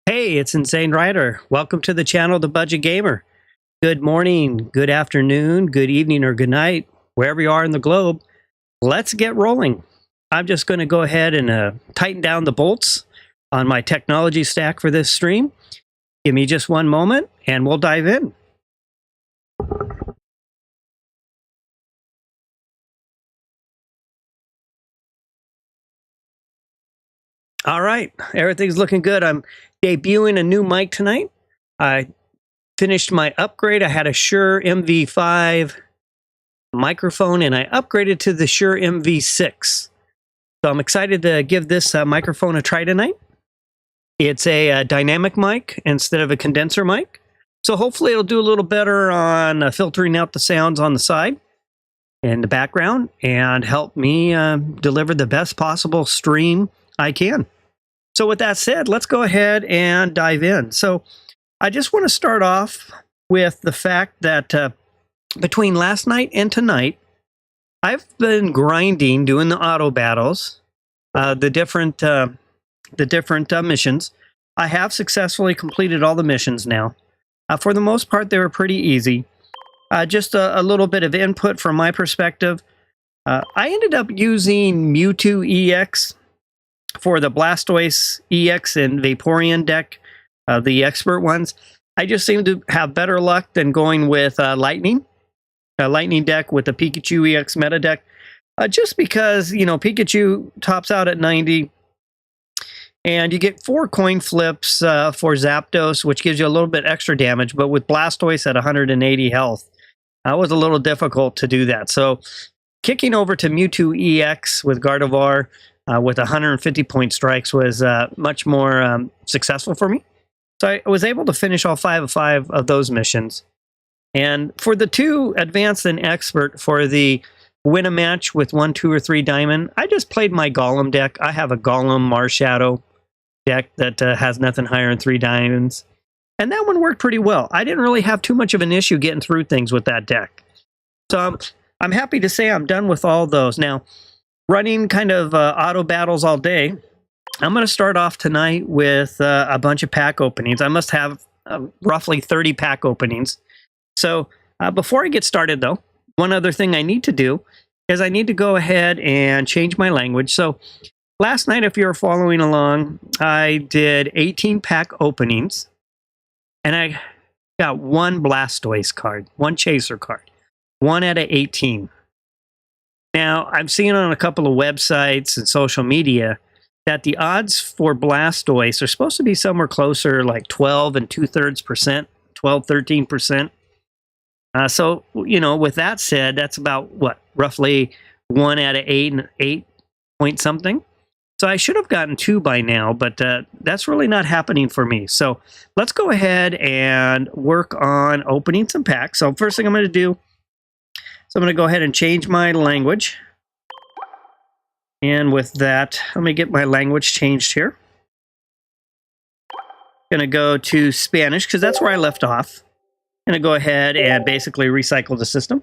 Hey, it's Insane Rider. Welcome to the channel, The Budget Gamer. Good morning, good afternoon, good evening, or good night, wherever you are in the globe. Let's get rolling. I'm just going to go ahead and tighten down the bolts on my technology stack for this stream. Give me just one moment and we'll dive in. All right, everything's looking good. I'm debuting a new mic tonight. I finished my upgrade. I had a Shure MV5 microphone and I upgraded to the Shure MV6. So I'm excited to give this microphone a try tonight. It's a dynamic mic instead of a condenser mic. So hopefully it'll do a little better on filtering out the sounds on the side and the background and help me deliver the best possible stream I can. So with that said, let's go ahead and dive in. So I just want to start off with the fact that between last night and tonight, I've been grinding, doing the auto battles, the different missions. I have successfully completed all the missions now. For the most part, they were pretty easy. Just a little bit of input from my perspective. I ended up using Mewtwo EX for the Blastoise EX and Vaporeon deck, the expert ones. I just seem to have better luck than going with Lightning. A Lightning deck with the Pikachu EX meta deck. Just because, you know, Pikachu tops out at 90. And you get 4 coin flips for Zapdos, which gives you a little bit extra damage. But with Blastoise at 180 health, that was a little difficult to do that. So kicking over to Mewtwo EX with Gardevoir with 150 point strikes was much more successful for me. So I was able to finish all 5 of those missions. And for the 2 advanced and expert, for the win a match with 1, 2, or 3 diamond, I just played my Golem deck. I have a Golem Marshadow deck that has nothing higher than 3 diamonds. And that one worked pretty well. I didn't really have too much of an issue getting through things with that deck. So I'm happy to say I'm done with all those. Now, running kind of auto battles all day, I'm going to start off tonight with a bunch of pack openings. I must have roughly 30 pack openings. So before I get started, though, one other thing I need to do is I need to go ahead and change my language. So last night, if you're following along, I did 18 pack openings, and I got 1 Blastoise card, 1 Chaser card, 1 out of 18. Now, I'm seeing on a couple of websites and social media that the odds for Blastoise are supposed to be somewhere closer, like 12 2/3%, 12, 13%. So, you know, with that said, that's about, what, roughly 1 out of 8 point something. So I should have gotten 2 by now, but that's really not happening for me. So let's go ahead and work on opening some packs. So first thing I'm going to do, so I'm going to go ahead and change my language. And with that, let me get my language changed here. Going to go to Spanish, because that's where I left off. I'm going to go ahead and basically recycle the system.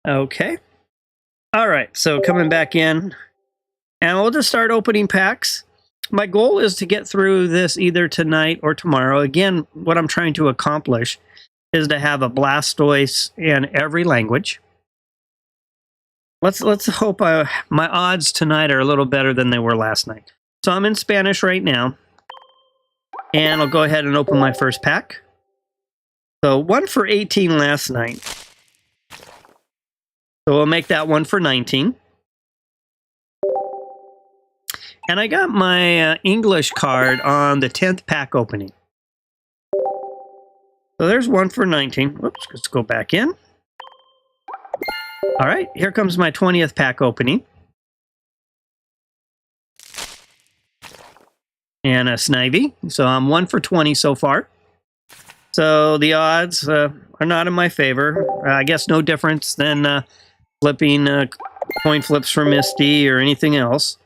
Okay. All right, so coming back in, and we'll just start opening packs. My goal is to get through this either tonight or tomorrow. Again, what I'm trying to accomplish is to have a Blastoise in every language. Let's hope my odds tonight are a little better than they were last night. So I'm in Spanish right now. And I'll go ahead and open my first pack. So 1 for 18 last night. So we'll make that 1 for 19. And I got my English card on the 10th pack opening. So there's 1 for 19. Whoops, let's go back in. All right, here comes my 20th pack opening. And a Snivy. So I'm 1 for 20 so far. So the odds are not in my favor. I guess no difference than flipping coin flips for Misty or anything else.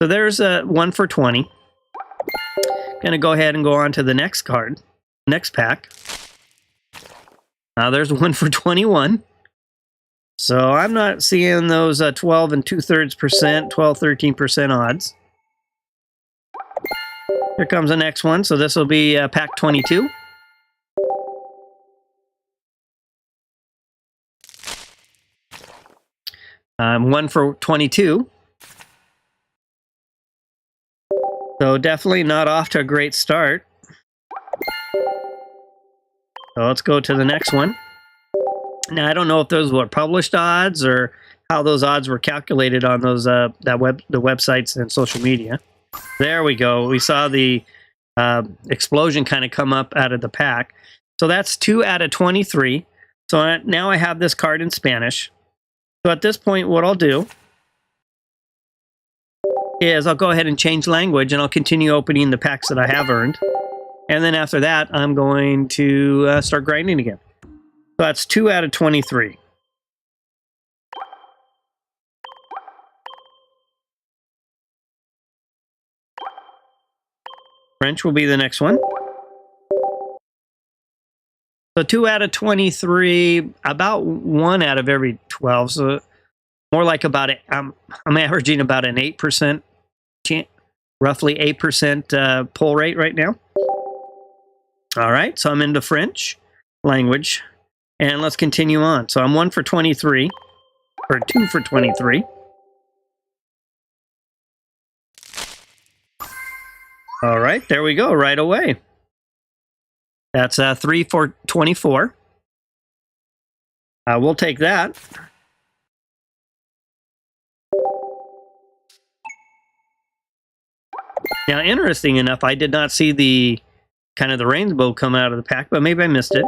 So there's 1 for 20. Gonna go ahead and go on to the next card, next pack. Now there's 1 for 21. So I'm not seeing those 12 2/3%, 12, 13% odds. Here comes the next one. So this will be pack 22. One for 22. So definitely not off to a great start. So let's go to the next one. Now I don't know if those were published odds or how those odds were calculated on those the websites and social media. There we go. We saw the explosion kind of come up out of the pack. So that's 2 out of 23. So now I have this card in Spanish. So at this point, what I'll do is I'll go ahead and change language, and I'll continue opening the packs that I have earned. And then after that, I'm going to start grinding again. So that's 2 out of 23. French will be the next one. So 2 out of 23, about 1 out of every 12. So more like about it. I'm averaging about an 8%, roughly 8% pull rate right now. All right, so I'm into French language, and let's continue on. So I'm 1 for 23, or 2 for 23. All right, there we go, right away. That's 3 for 24. We'll take that. Now, interesting enough, I did not see the kind of the rainbow come out of the pack, but maybe I missed it.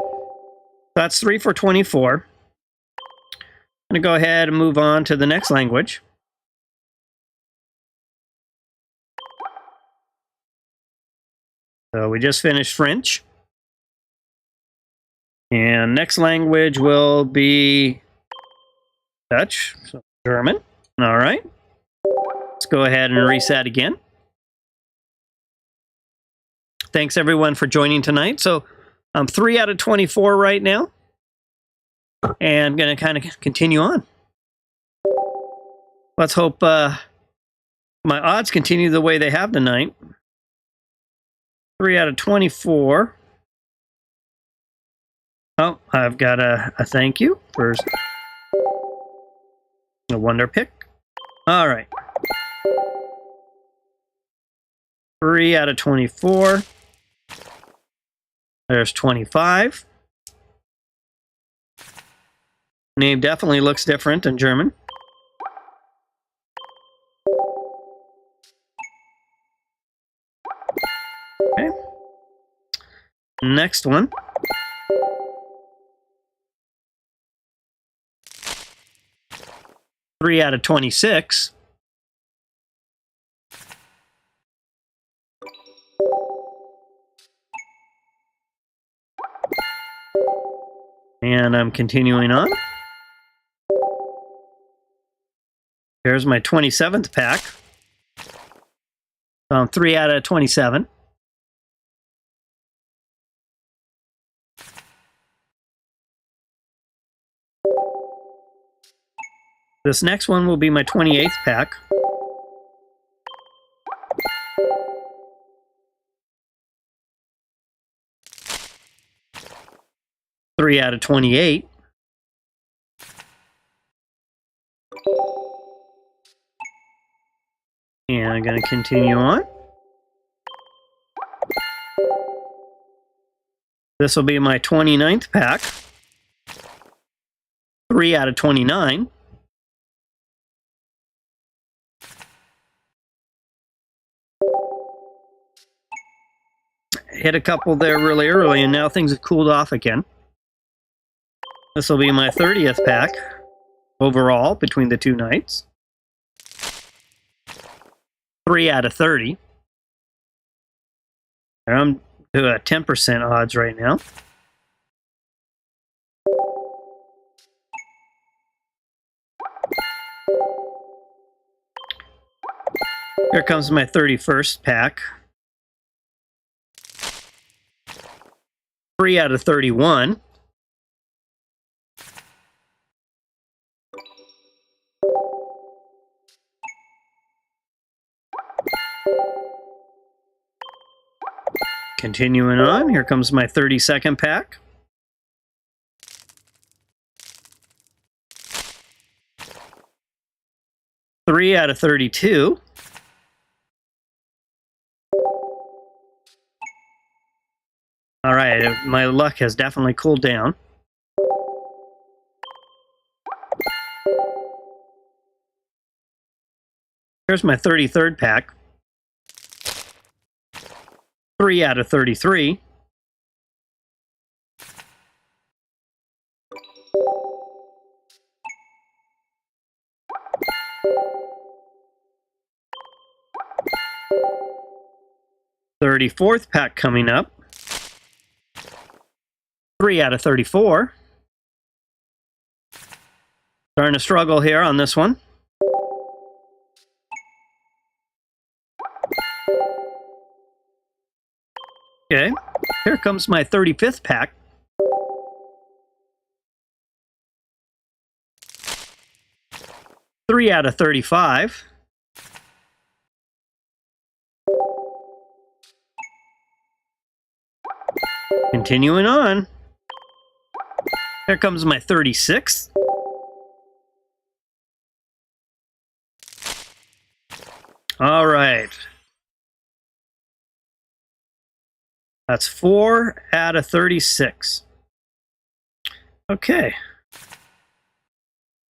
That's 3 for 24. I'm going to go ahead and move on to the next language. So we just finished French. And next language will be Dutch, so German. All right. Let's go ahead and reset again. Thanks everyone for joining tonight. So I'm 3 out of 24 right now. And I'm going to kind of continue on. Let's hope my odds continue the way they have tonight. 3 out of 24. Oh, I've got a thank you for a wonder pick. All right. 3 out of 24. There's 25. Name definitely looks different in German. Okay. Next one. Three out of 26. And I'm continuing on. Here's my 27th pack. So I'm 3 out of 27. This next one will be my 28th pack. Three out of 28. And I'm going to continue on. This will be my 29th pack. 3 out of 29. Hit a couple there really early, and now things have cooled off again. This will be my 30th pack overall between the two nights. 3 out of 30. I'm at 10% odds right now. Here comes my 31st pack. 3 out of 31. Continuing on, here comes my 30-second pack. Three out of 32. All right, my luck has definitely cooled down. Here's my 33rd pack. 3 out of 33. Thirty-fourth pack coming up. 3 out of 34. Starting to struggle here on this one. Okay, here comes my 35th pack. Three out of 35. Continuing on. Here comes my 36th. All right. That's 4 out of 36. Okay.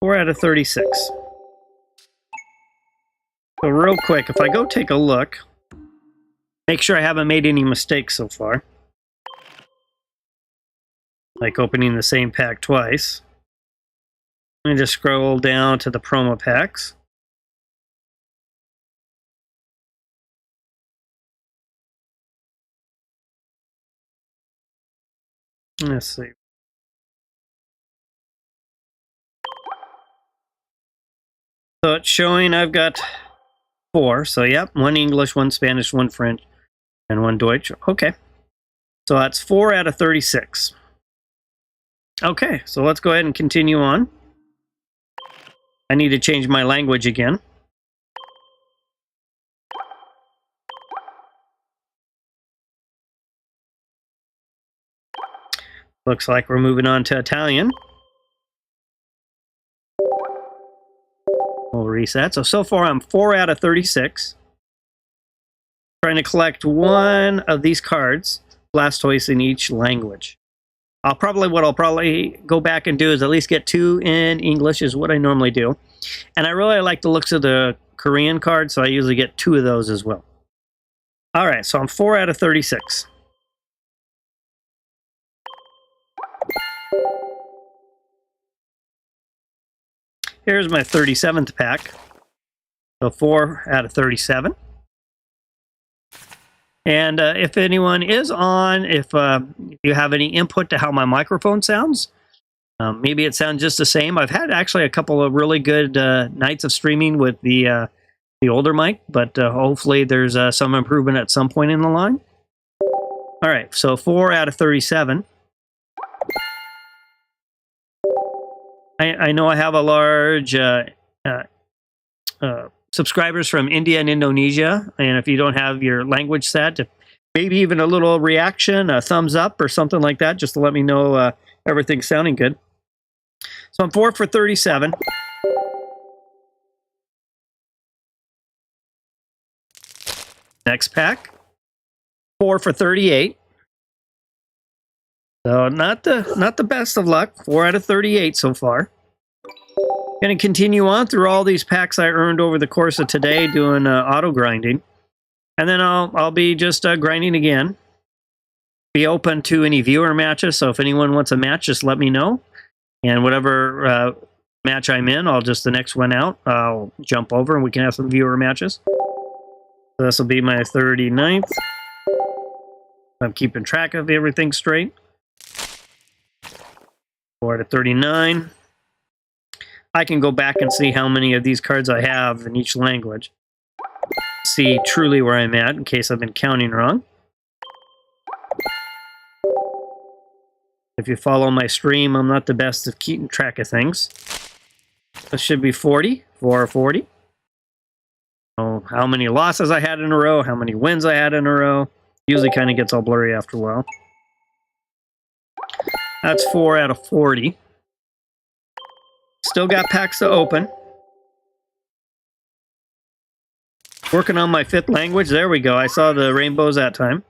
4 out of 36. So real quick, if I go take a look, make sure I haven't made any mistakes so far. Like opening the same pack twice. Let me just scroll down to the promo packs. Let's see. So it's showing I've got 4. So yep, 1 English, 1 Spanish, 1 French, and 1 Deutsch. Okay. So that's 4 out of 36. Okay, so let's go ahead and continue on. I need to change my language again. Looks like we're moving on to Italian. We'll reset. So far I'm 4 out of 36. Trying to collect 1 of these cards, Blastoise, in each language. What I'll probably go back and do is at least get 2 in English, is what I normally do. And I really like the looks of the Korean card, so I usually get 2 of those as well. All right, so I'm 4 out of 36. Here's my 37th pack. So 4 out of 37. And if anyone is on, if you have any input to how my microphone sounds, maybe it sounds just the same. I've had actually a couple of really good nights of streaming with the older mic, but hopefully there's some improvement at some point in the line. All right, so 4 out of 37. I know I have a large subscribers from India and Indonesia, and if you don't have your language set, maybe even a little reaction, a thumbs up or something like that, just to let me know everything's sounding good. So I'm 4 for 37. Next pack, 4 for 38. So not the best of luck. 4 out of 38 so far. Going to continue on through all these packs I earned over the course of today doing auto grinding. And then I'll be just grinding again. Be open to any viewer matches, so if anyone wants a match, just let me know. And whatever match I'm in, the next one out, I'll jump over and we can have some viewer matches. So this will be my 39th. I'm keeping track of everything straight. 4 out of 39. I can go back and see how many of these cards I have in each language. See truly where I'm at in case I've been counting wrong. If you follow my stream, I'm not the best at keeping track of things. This should be 40. 4 or 40. Oh, how many losses I had in a row, how many wins I had in a row. Usually kind of gets all blurry after a while. That's 4 out of 40. Still got packs to open. Working on my 5th language. There we go. I saw the rainbows that time.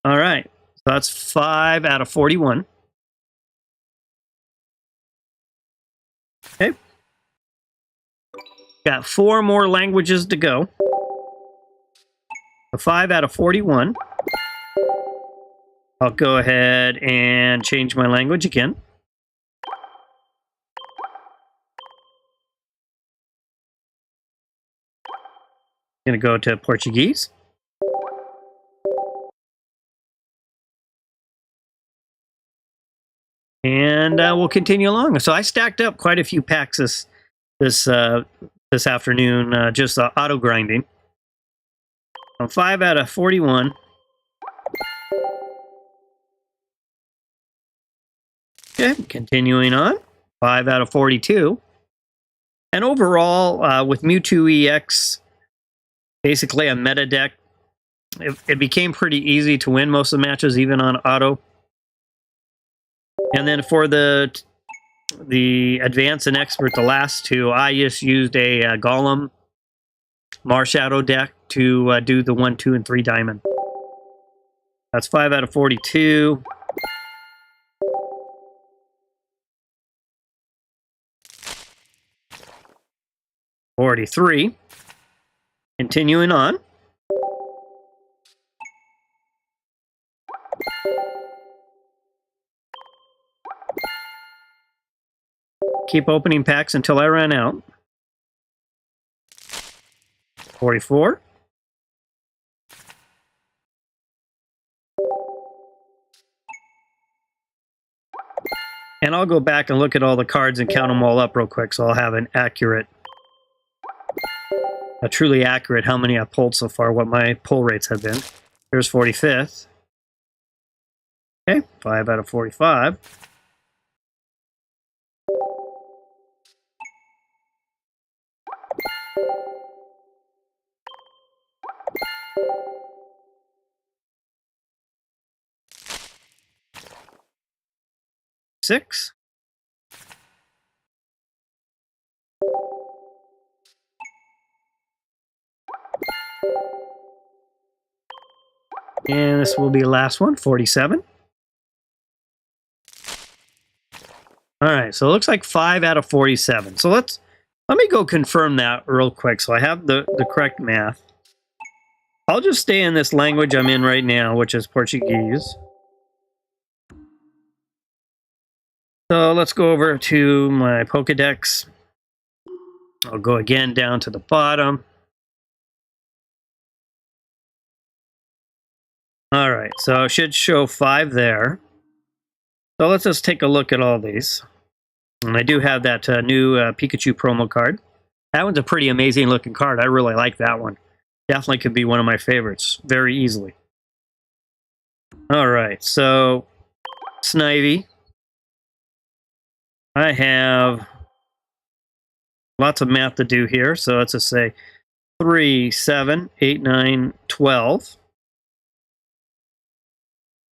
All right. So that's 5 out of 41. Okay. Got 4 more languages to go. So 5 out of 41. I'll go ahead and change my language again. I'm going to go to Portuguese. And we'll continue along. So I stacked up quite a few packs this afternoon, just auto grinding. 5 out of 41. Okay, continuing on. 5 out of 42. And overall, with Mewtwo EX, basically a meta deck, it became pretty easy to win most of the matches, even on auto. And then for the Advanced and Expert, the last two, I just used a Golem Marshadow deck to do the 1, 2, and 3 diamond. That's 5 out of 42. $43. Continuing on. Keep opening packs until I run out. 44. And I'll go back and look at all the cards and count them all up real quick, so I'll have an accurate, truly accurate how many I've pulled so far, what my pull rates have been. Here's 45th. Okay, 5 out of 45. Six. And this will be the last one, 47. All right, so it looks like 5 out of 47. So let me go confirm that real quick so I have the correct math. I'll just stay in this language I'm in right now, which is Portuguese. So let's go over to my Pokedex. I'll go again down to the bottom. All right, so it should show 5 there. So let's just take a look at all these. And I do have that new Pikachu promo card. That one's a pretty amazing looking card. I really like that one. Definitely could be one of my favorites very easily. All right, so Snivy. I have lots of math to do here. So let's just say 3, 7, 8, 9, 12.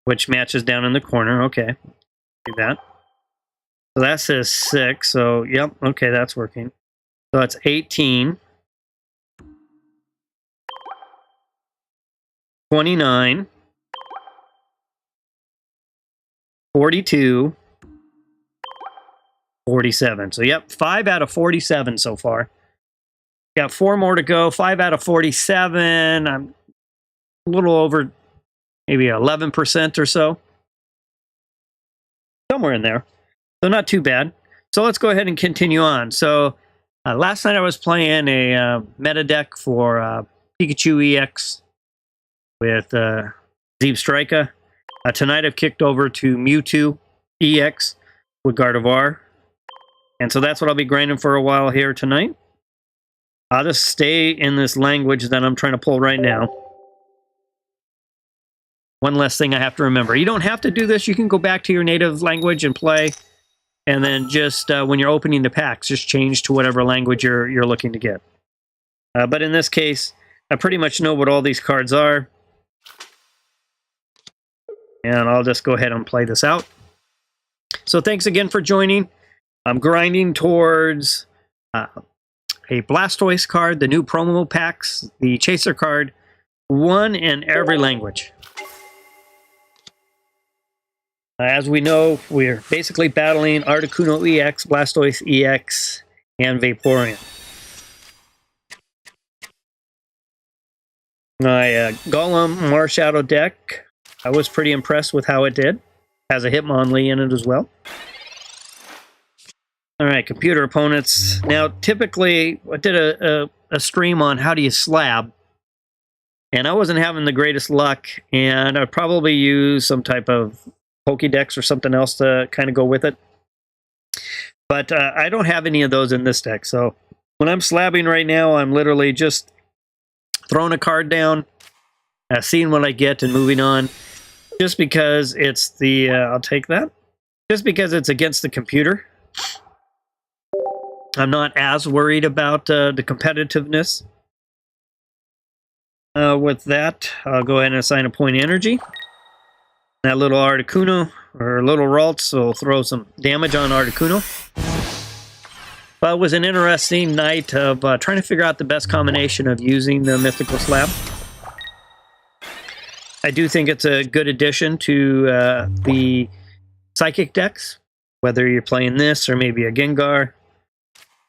Which matches down in the corner. Okay, do that. So that says 6. So, yep, okay, that's working. So that's 18. 29. 42. 47. So, yep, 5 out of 47 so far. Got 4 more to go. 5 out of 47. I'm a little over maybe 11% or so. Somewhere in there. So not too bad. So let's go ahead and continue on. So last night I was playing a meta deck for Pikachu EX with Zeeb Strika. Tonight I've kicked over to Mewtwo EX with Gardevoir. And so that's what I'll be grinding for a while here tonight. I'll just stay in this language that I'm trying to pull right now. One less thing I have to remember. You don't have to do this. You can go back to your native language and play. And then just when you're opening the packs, just change to whatever language you're looking to get. But in this case, I pretty much know what all these cards are. And I'll just go ahead and play this out. So thanks again for joining. I'm grinding towards a Blastoise card, the new promo packs, the Chaser card, one in every language. As we know, we're basically battling Articuno EX, Blastoise EX, and Vaporeon. My Golem Marshadow deck, I was pretty impressed with how it did. Has a Hitmonlee in it as well. All right, computer opponents. Now, typically, I did a stream on how do you slab, and I wasn't having the greatest luck, and I'd probably use some type of Pokédex or something else to kind of go with it. But I don't have any of those in this deck, so when I'm slabbing right now, I'm literally just throwing a card down, seeing what I get, and moving on. Just because it's the, I'll take that. Just because it's against the computer. I'm not as worried about the competitiveness. With that, I'll go ahead and assign a point of energy. That little Articuno, or little Ralts, will throw some damage on Articuno. But it was an interesting night of trying to figure out the best combination of using the Mythical Slab. I do think it's a good addition to the Psychic decks, whether you're playing this or maybe a Gengar.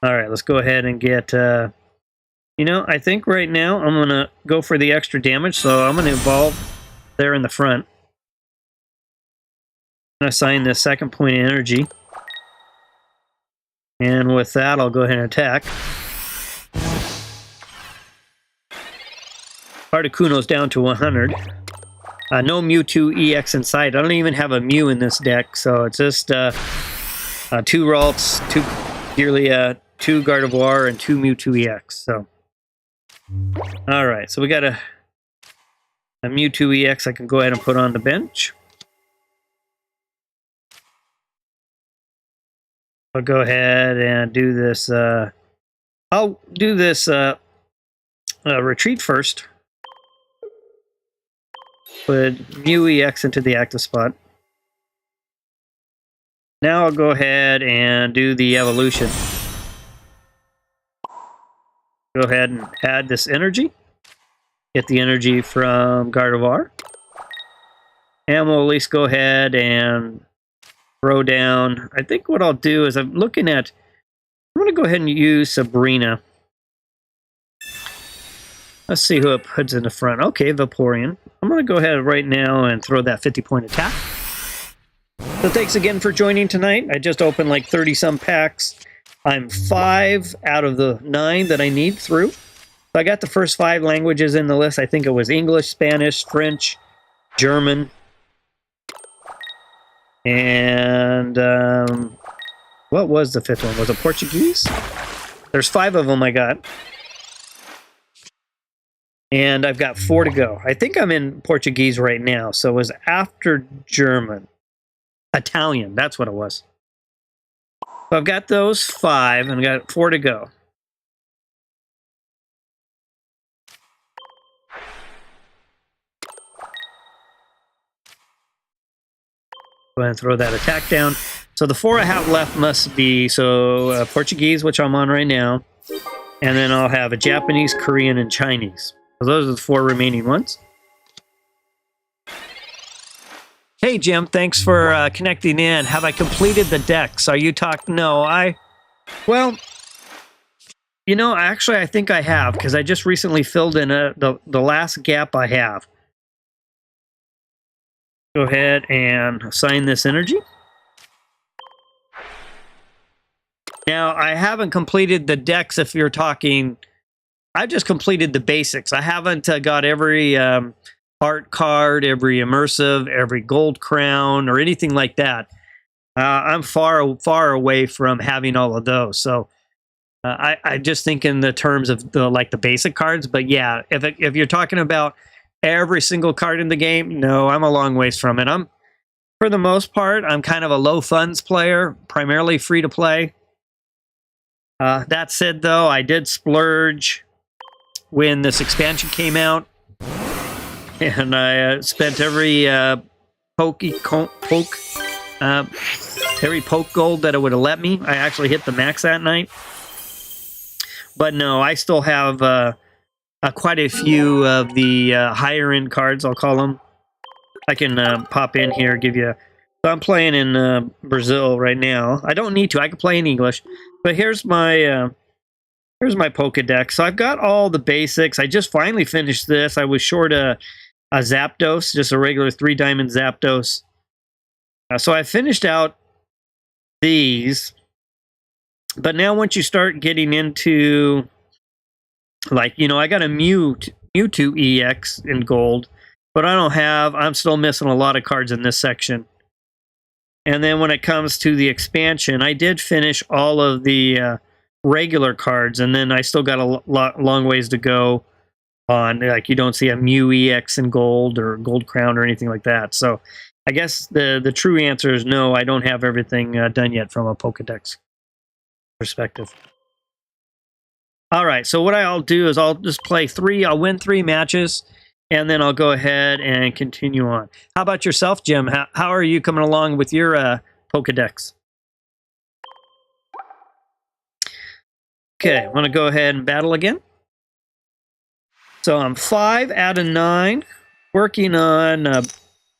All right, let's go ahead and get... you know, I think right now I'm going to go for the extra damage, so I'm going to evolve there in the front. I'm going to assign the second point of energy. And with that, I'll go ahead and attack. Articuno's down to 100. No Mewtwo EX inside. I don't even have a Mew in this deck, so it's just 2 Ralts, 2 Deerlia, 2 Gardevoir, and 2 Mewtwo EX. So, all right, so we got a Mewtwo EX I can go ahead and put on the bench. I'll go ahead and do this. I'll do this retreat first. Put Mew EX into the active spot. Now I'll go ahead and do the evolution. Go ahead and add this energy. Get the energy from Gardevoir. And we'll at least go ahead and throw down. I think what I'll do is I'm going to go ahead and use Sabrina. Let's see who it puts in the front. Okay, Vaporeon. I'm going to go ahead right now and throw that 50-point attack. So thanks again for joining tonight. I just opened like 30-some packs. I'm 5 out of the 9 that I need through. So I got the first 5 languages in the list. I think it was English, Spanish, French, German, and what was the 5th one? Was it Portuguese? There's 5 of them I got. And I've got 4 to go. I think I'm in Portuguese right now, so it was after German. Italian, that's what it was. So I've got those 5, and I've got 4 to go. Go ahead and throw that attack down. So the 4 I have left must be Portuguese, which I'm on right now, and then I'll have a Japanese, Korean, and Chinese. So those are the 4 remaining ones. Hey, Jim, thanks for connecting in. Have I completed the decks? Are you talking? No, well, you know, actually, I think I have, because I just recently filled in the last gap I have. Go ahead and assign this energy. Now, I haven't completed the decks if you're talking... I just completed the basics. I haven't got every art card, every immersive, every gold crown, or anything like that. I'm far away from having all of those. So I just think in the terms of the basic cards. But yeah, if you're talking about every single card in the game, no, I'm a long ways from it. For the most part, I'm kind of a low funds player, primarily free to play. That said, though, I did splurge when this expansion came out, and I spent every every poke gold that it would have let me. I actually hit the max that night. But no, I still have quite a few of the higher end cards, I'll call them. I can pop in here, give you... So I'm playing in Brazil right now. I don't need to. I can play in English. But here's my Pokedex. So I've got all the basics. I just finally finished this. I was short a Zapdos, just a regular 3-diamond Zapdos. So I finished out these. But now once you start getting into, like, you know, I got a Mewtwo EX in gold. But I'm still missing a lot of cards in this section. And then when it comes to the expansion, I did finish all of the regular cards, and then I still got a long ways to go on. Like, you don't see a Mew EX in gold or Gold Crown or anything like that. So I guess the true answer is no, I don't have everything done yet from a Pokedex perspective. All right, so what I'll do is I'll just play I'll win 3 matches, and then I'll go ahead and continue on. How about yourself, Jim? How are you coming along with your Pokedex? Okay, I'm going to go ahead and battle again. So I'm 5 out of 9, working on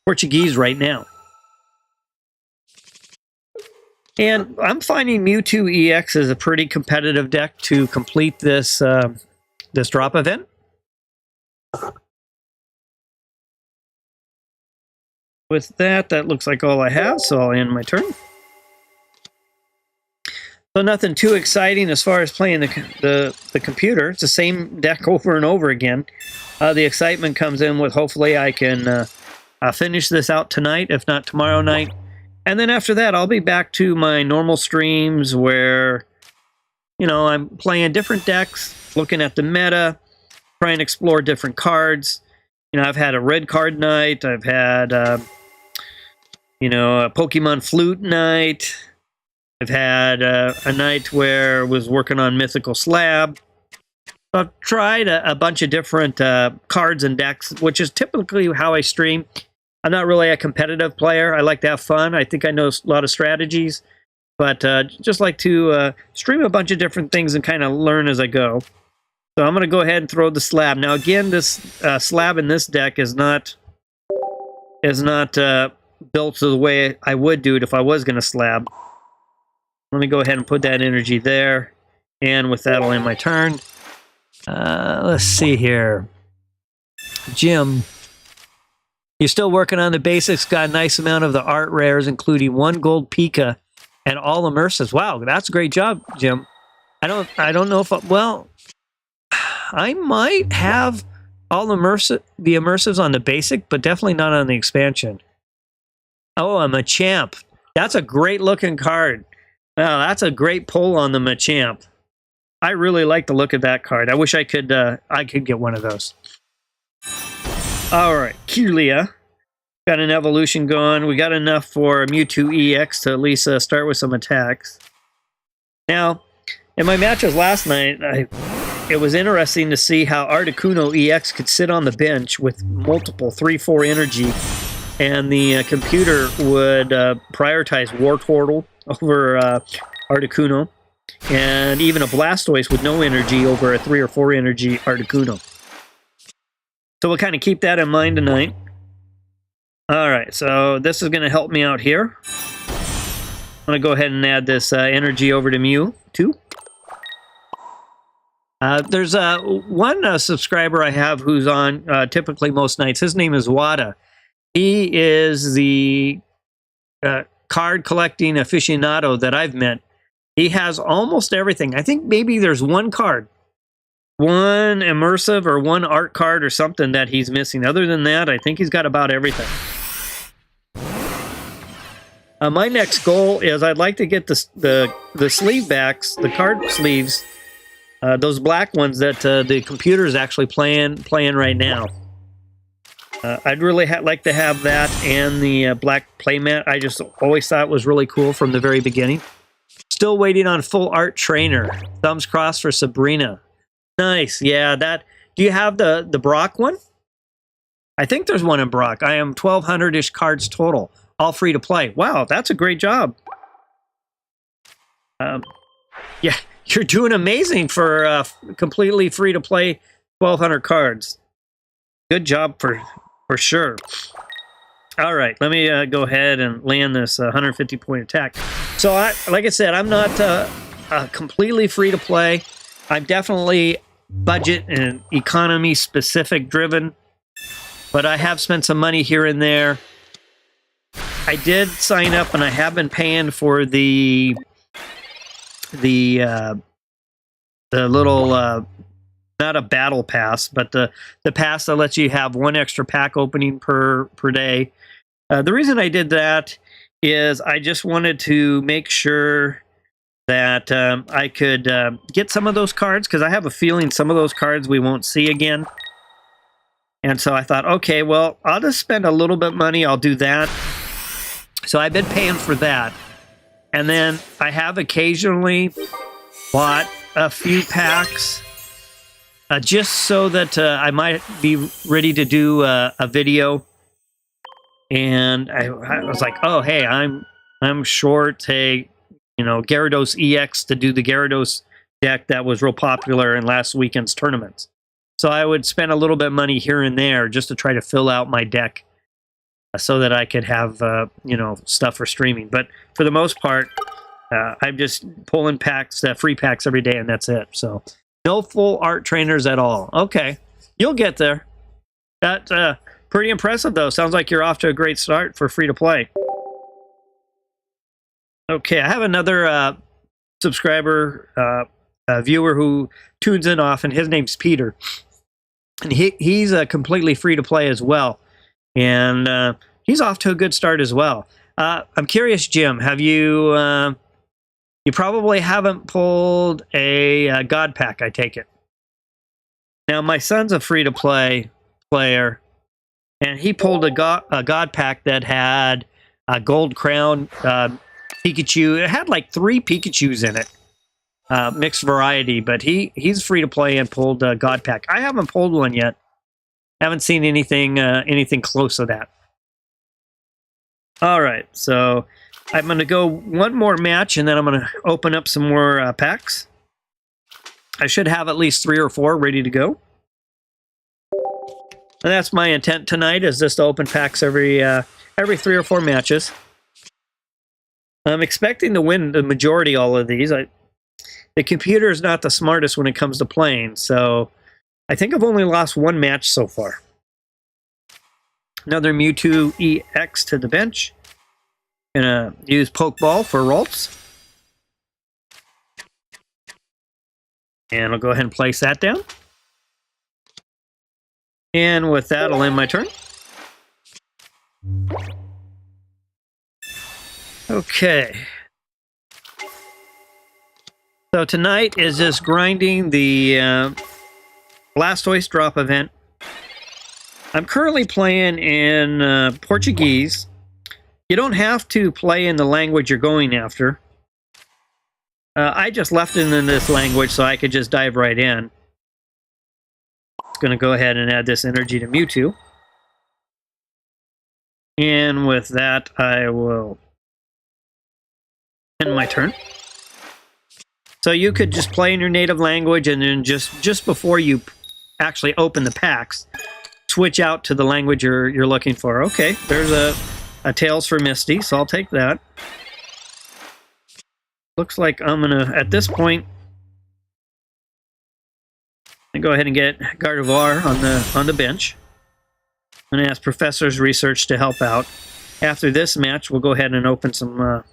Portuguese right now. And I'm finding Mewtwo EX is a pretty competitive deck to complete this this drop event. With that looks like all I have, so I'll end my turn. So nothing too exciting as far as playing the computer. It's the same deck over and over again. The excitement comes in with hopefully I can finish this out tonight, if not tomorrow night. And then after that, I'll be back to my normal streams where, you know, I'm playing different decks, looking at the meta, trying to explore different cards. You know, I've had a red card night. I've had, you know, a Pokemon Flute night. I've had a night where I was working on Mythical Slab. I've tried a bunch of different cards and decks, which is typically how I stream. I'm not really a competitive player. I like to have fun. I think I know a lot of strategies, but just like to stream a bunch of different things and kind of learn as I go. So I'm going to go ahead and throw the slab. Now again, this slab in this deck is not built to the way I would do it if I was going to slab. Let me go ahead and put that energy there, and with that I'll end my turn. Let's see here. Jim, you're still working on the basics, got a nice amount of the art rares, including 1 gold Pika and all immersives. Wow, that's a great job, Jim. I don't know if well, I might have all the immersives on the basic, but definitely not on the expansion. Oh, I'm a champ. That's a great looking card. Wow, that's a great pull on the Machamp. I really like the look of that card. I wish I could get one of those. All right, Kirlia. Got an evolution going. We got enough for Mewtwo EX to at least start with some attacks. Now, in my matches last night, it was interesting to see how Articuno EX could sit on the bench with multiple 3-4 energy, and the computer would prioritize Wartortle over Articuno, and even a Blastoise with no energy over a 3 or 4 energy Articuno. So we'll kind of keep that in mind tonight. Alright, so this is going to help me out here. I'm going to go ahead and add this energy over to Mew, too. There's one subscriber I have who's on typically most nights. His name is Wada. He is the card collecting aficionado that I've met. He has almost everything. I think maybe there's one card, one immersive or one art card or something that he's missing. Other than that, I think he's got about everything. My next goal is I'd like to get the sleeve backs, the card sleeves, those black ones that the computer is actually playing right now. I'd really like to have that and the black playmat. I just always thought it was really cool from the very beginning. Still waiting on full art trainer. Thumbs crossed for Sabrina. Nice. Yeah, that. Do you have the Brock one? I think there's one in Brock. I am 1,200-ish cards total, all free to play. Wow, that's a great job. Yeah, you're doing amazing for completely free to play 1,200 cards. Good job for sure. All right, let me go ahead and land this 150-point attack. So, like I said, I'm not completely free to play. I'm definitely budget and economy specific driven, but I have spent some money here and there. I did sign up, and I have been paying for the little not a battle pass, but the pass that lets you have one extra pack opening per day. The reason I did that is I just wanted to make sure that I could get some of those cards, because I have a feeling some of those cards we won't see again. And so I thought, okay, well, I'll just spend a little bit of money. I'll do that. So I've been paying for that. And then I have occasionally bought a few packs just so that I might be ready to do a video. And I was like, oh, hey, I'm short a Gyarados EX to do the Gyarados deck that was real popular in last weekend's tournaments. So I would spend a little bit of money here and there just to try to fill out my deck so that I could have stuff for streaming. But for the most part, I'm just pulling packs, free packs every day, and that's it. So no full art trainers at all. Okay, you'll get there. That's pretty impressive, though. Sounds like you're off to a great start for free to play. Okay, I have another subscriber, viewer who tunes in often. His name's Peter, and he's completely free to play as well, and he's off to a good start as well. I'm curious, Jim, have you? You probably haven't pulled a God pack, I take it. Now, my son's a free to play player, and he pulled a God pack that had a gold crown Pikachu. It had like 3 Pikachus in it. Mixed variety, but he's free to play and pulled a God pack. I haven't pulled one yet. Haven't seen anything close to that. All right, so I'm going to go one more match, and then I'm going to open up some more packs. I should have at least 3 or 4 ready to go. And that's my intent tonight, is just to open packs every 3 or 4 matches. I'm expecting to win the majority of all of these. The computer is not the smartest when it comes to playing, so I think I've only lost 1 match so far. Another Mewtwo EX to the bench. Gonna use Pokeball for Ralts. And I'll go ahead and place that down. And with that, I'll end my turn. Okay. So tonight is just grinding the Blastoise drop event. I'm currently playing in Portuguese. You don't have to play in the language you're going after. I just left it in this language so I could just dive right in. It's going to go ahead and add this energy to Mewtwo. And with that, I will end my turn. So you could just play in your native language, and then just before you actually open the packs, switch out to the language you're looking for. Okay, there's a Tales for Misty, so I'll take that. Looks like I'm gonna, at this point, go ahead and get Gardevoir on the bench. I'm gonna ask Professor's Research to help out. After this match, we'll go ahead and open some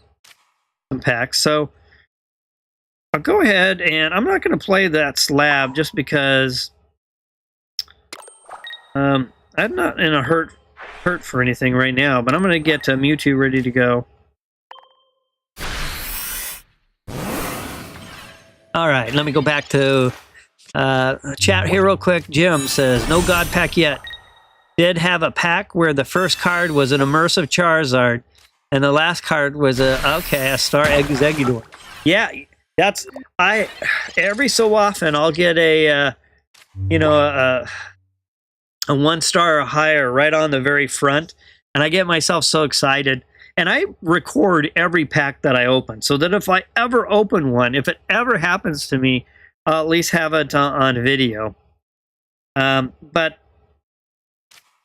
packs. So I'll go ahead, and I'm not going to play that slab just because I'm not in a hurt for anything right now, but I'm going to get Mewtwo ready to go. All right, let me go back to chat here real quick. Jim says, no God pack yet. Did have a pack where the first card was an immersive Charizard, and the last card was a Star Exeggutor. Yeah, that's every so often I'll get a a 1-star or higher right on the very front. And I get myself so excited. And I record every pack that I open so that if I ever open one, if it ever happens to me, I'll at least have it on video. But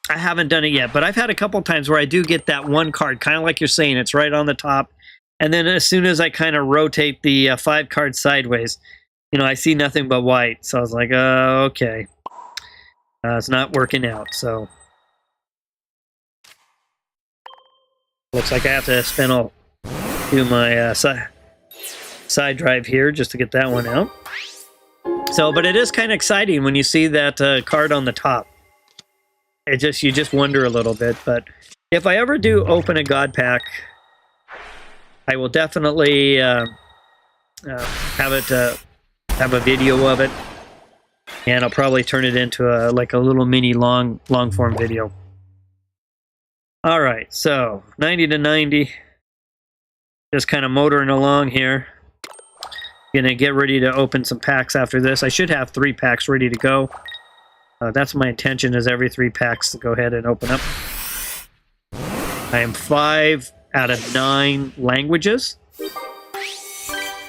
I haven't done it yet. But I've had a couple times where I do get that one card, kind of like you're saying, it's right on the top. And then as soon as I kind of rotate the 5 cards sideways, you know, I see nothing but white. So I was like, okay. It's not working out, so looks like I have to spin all do my side drive here just to get that one out. So, but it is kind of exciting when you see that card on the top. You just wonder a little bit. But if I ever do open a God Pack, I will definitely have a video of it. And I'll probably turn it into like a little mini long form video. All right, so 90 to 90. Just kind of motoring along here. Gonna get ready to open some packs after this. I should have 3 packs ready to go. That's my intention, is every 3 packs to go ahead and open up. I am 5 out of 9 languages.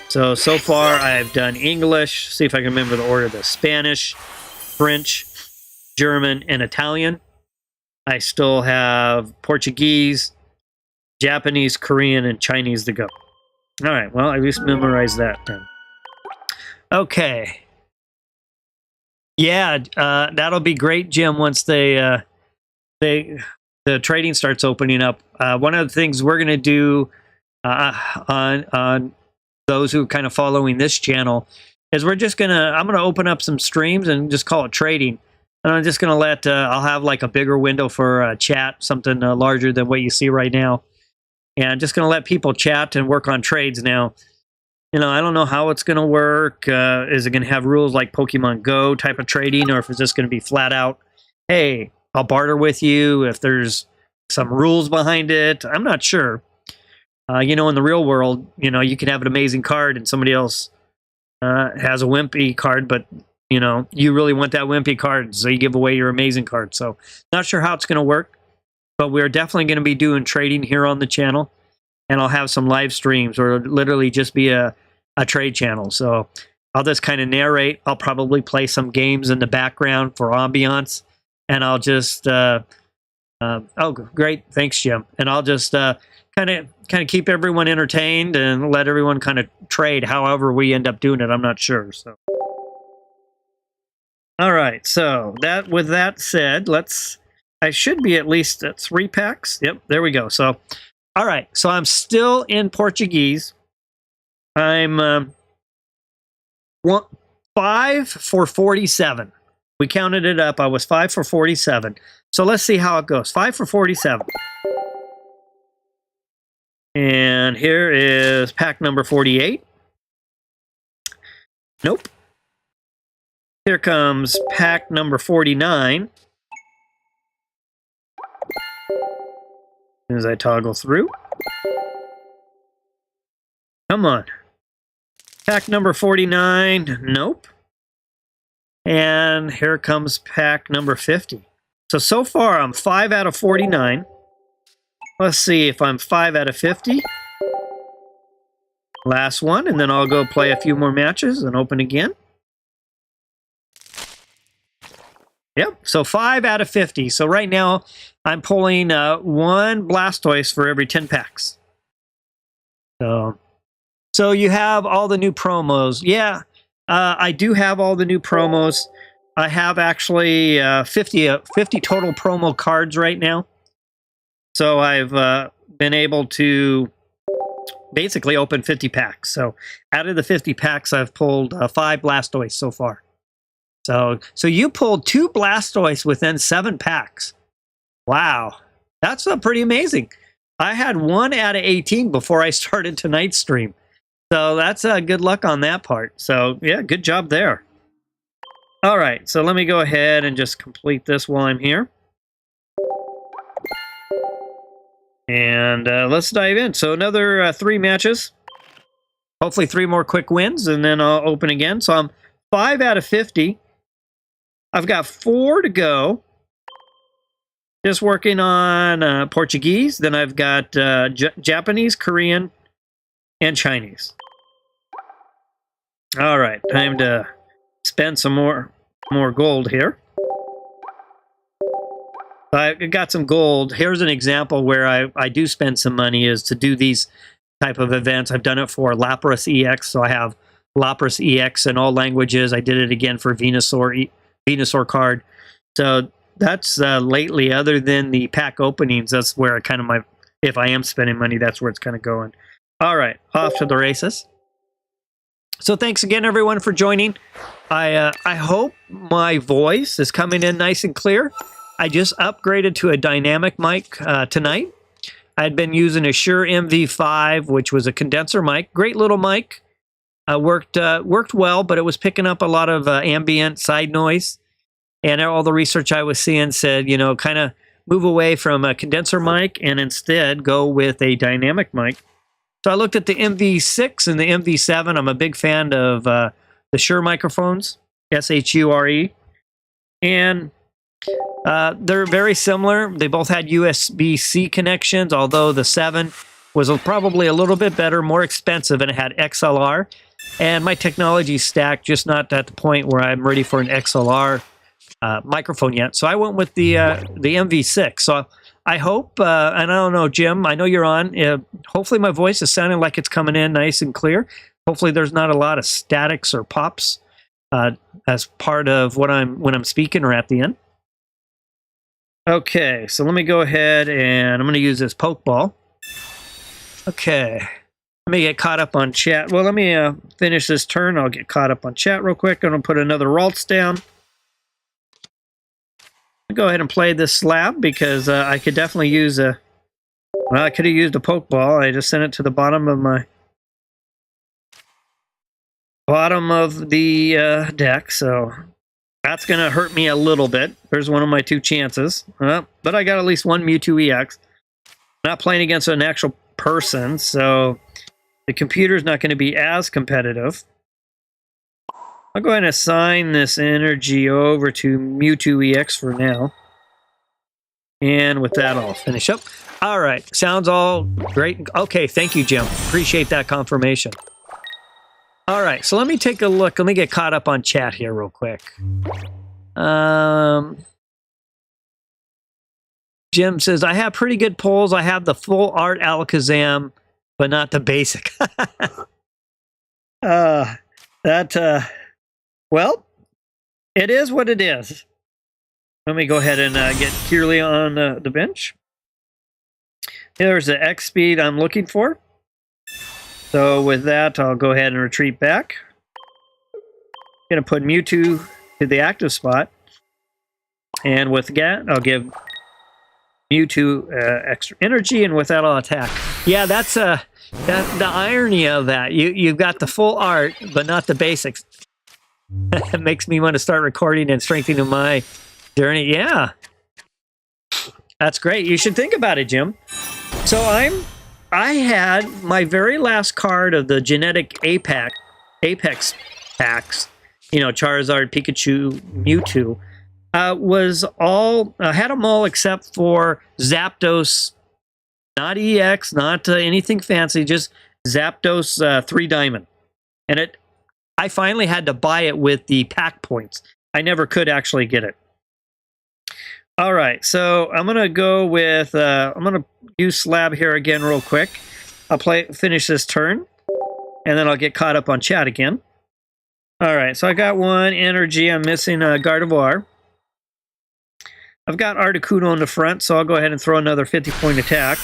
So far I've done English, see if I can remember the order, the Spanish, French, German, and Italian. I still have Portuguese, Japanese, Korean, and Chinese to go. All right, well, I at least memorized that then. Okay. Yeah, that'll be great, Jim, once the trading starts opening up. One of the things we're going to do on those who are kind of following this channel is I'm gonna open up some streams and just call it trading, and I'm just gonna let I'll have like a bigger window for chat, something larger than what you see right now, and I'm just gonna let people chat and work on trades. Now, you know, I don't know how it's gonna work. Is it gonna have rules like Pokemon Go type of trading, or if it's just gonna be flat out, hey, I'll barter with you? If there's some rules behind it, I'm not sure. You know, in the real world, you know, you can have an amazing card and somebody else has a wimpy card, but, you know, you really want that wimpy card, so you give away your amazing card. So, not sure how it's going to work, but we're definitely going to be doing trading here on the channel, and I'll have some live streams, or literally just be a trade channel. So, I'll just kind of narrate. I'll probably play some games in the background for ambiance, and I'll just, oh, great, thanks, Jim. And I'll just kind of keep everyone entertained and let everyone kind of trade however we end up doing it. I'm not sure. So, all right. So with that said, I should be at least at 3 packs. Yep, there we go. So, all right. So I'm still in Portuguese. I'm 5 for 47. We counted it up. I was 5 for 47. So let's see how it goes. 5 for 47. And here is pack number 48. Nope. Here comes pack number 49. As I toggle through. Come on. Pack number 49. Nope. And here comes pack number 50. So far I'm 5 out of 49. Let's see if I'm 5 out of 50. Last one, and then I'll go play a few more matches and open again. Yep, so 5 out of 50. So right now, I'm pulling 1 Blastoise for every 10 packs. So you have all the new promos. Yeah, I do have all the new promos. I have actually 50 total promo cards right now. So I've been able to basically open 50 packs. So out of the 50 packs, I've pulled 5 Blastoise so far. So you pulled 2 Blastoise within 7 packs. Wow, that's pretty amazing. I had 1 out of 18 before I started tonight's stream. So that's good luck on that part. So yeah, good job there. All right, so let me go ahead and just complete this while I'm here. And let's dive in. So another 3 matches. Hopefully 3 more quick wins, and then I'll open again. So I'm 5 out of 50. I've got 4 to go. just working on Portuguese. Then I've got Japanese, Korean, and Chinese. All right, time to spend some more gold here. I got some gold. Here's an example where I do spend some money, is to do these type of events. I've done it for Lapras EX, so I have Lapras EX in all languages. I did it again for Venusaur card. So that's lately, other than the pack openings, that's where I kind of if I am spending money, that's where it's kind of going. All right, off to the races. So thanks again, everyone, for joining. I hope my voice is coming in nice and clear. I just upgraded to a dynamic mic tonight. I'd been using a Shure MV5, which was a condenser mic. Great little mic. Worked well, but it was picking up a lot of ambient side noise. And all the research I was seeing said, you know, kind of move away from a condenser mic and instead go with a dynamic mic. So I looked at the MV6 and the MV7. I'm a big fan of the Shure microphones, SHURE. And they're very similar. They both had USB-C connections, although the 7 was probably a little bit better, more expensive, and it had XLR. And my technology stack just not at the point where I'm ready for an XLR microphone yet. So I went with the MV6. So I hope, and I don't know, Jim, I know you're on. Hopefully my voice is sounding like it's coming in nice and clear. Hopefully there's not a lot of statics or pops as part of when I'm speaking or at the end. Okay, so let me go ahead and I'm going to use this Pokeball. Okay, let me get caught up on chat. Well, let me finish this turn. I'll get caught up on chat real quick. I'm going to put another Ralts down. I'll go ahead and play this slab because I could definitely use a... Well, I could have used a Pokeball. I just sent it to the bottom of my... deck, so... That's going to hurt me a little bit. There's one of my 2 chances. But I got at least one Mewtwo EX. Not playing against an actual person, so the computer's not going to be as competitive. I'll go ahead and assign this energy over to Mewtwo EX for now. And with that, I'll finish up. All right. Sounds all great. Okay, thank you, Jim. Appreciate that confirmation. All right, so let me take a look. Let me get caught up on chat here real quick. Jim says, I have pretty good polls. I have the full art Alakazam, but not the basic. Well, it is what it is. Let me go ahead and get Kirlia on the bench. There's the X speed I'm looking for. So with that, I'll go ahead and retreat back. Going to put Mewtwo to the active spot. And with that, I'll give Mewtwo extra energy, and with that, I'll attack. Yeah, that's the irony of that. You've got the full art, but not the basics. It makes me want to start recording and strengthening my journey. Yeah. That's great. You should think about it, Jim. So I had my very last card of the genetic Apex packs, you know, Charizard, Pikachu, Mewtwo, was all, had them all except for Zapdos, not EX, not anything fancy, just Zapdos 3 Diamond. And I finally had to buy it with the pack points. I never could actually get it. All right, so I'm going to go with, I'm going to use Slab here again real quick. I'll finish this turn, and then I'll get caught up on chat again. All right, so I got 1 energy. I'm missing Gardevoir. I've got Articuno in the front, so I'll go ahead and throw another 50-point attack.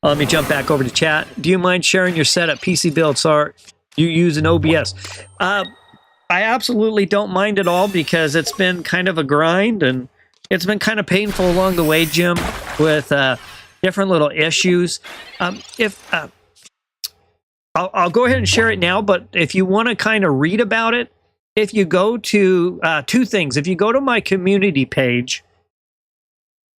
Let me jump back over to chat. Do you mind sharing your setup, PC build? So you use an OBS? I absolutely don't mind at all because it's been kind of a grind, and it's been kind of painful along the way, Jim, with different little issues. I'll go ahead and share it now, but if you want to kind of read about it, if you go to 2 things. If you go to my community page,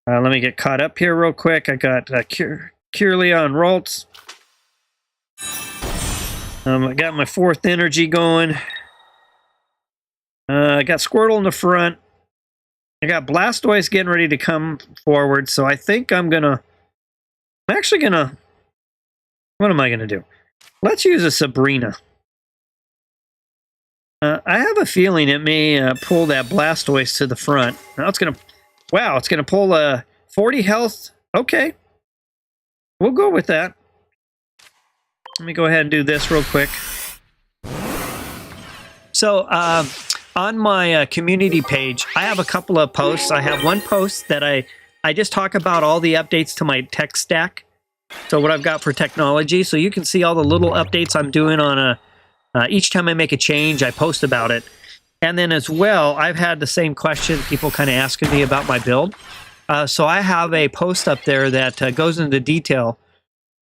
let me get caught up here real quick. I got Kirlia and Ralts. I got my 4th energy going. I got Squirtle in the front. I got Blastoise getting ready to come forward, so I think I'm actually gonna, what am I gonna do? Let's use a Sabrina. I have a feeling it may pull that Blastoise to the front. Now it's gonna, wow, it's gonna pull 40 health. Okay, we'll go with that. Let me go ahead and do this real quick. So on my community page, I have a couple of posts. I have one post that I just talk about all the updates to my tech stack. So what I've got for technology. So you can see all the little updates I'm doing on each time I make a change, I post about it. And then as well, I've had the same question, people kind of asking me about my build. So I have a post up there that goes into detail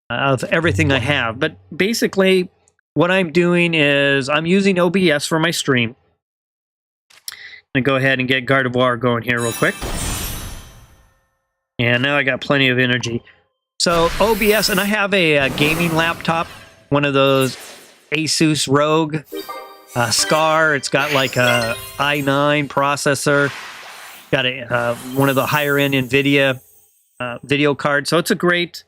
of everything I have. But basically, what I'm doing is I'm using OBS for my stream. I'm going to go ahead and get Gardevoir going here real quick. And now I got plenty of energy. So OBS, and I have a gaming laptop, one of those Asus ROG Scar. It's got like a i9 processor. Got a one of the higher end NVIDIA video cards. So it's a great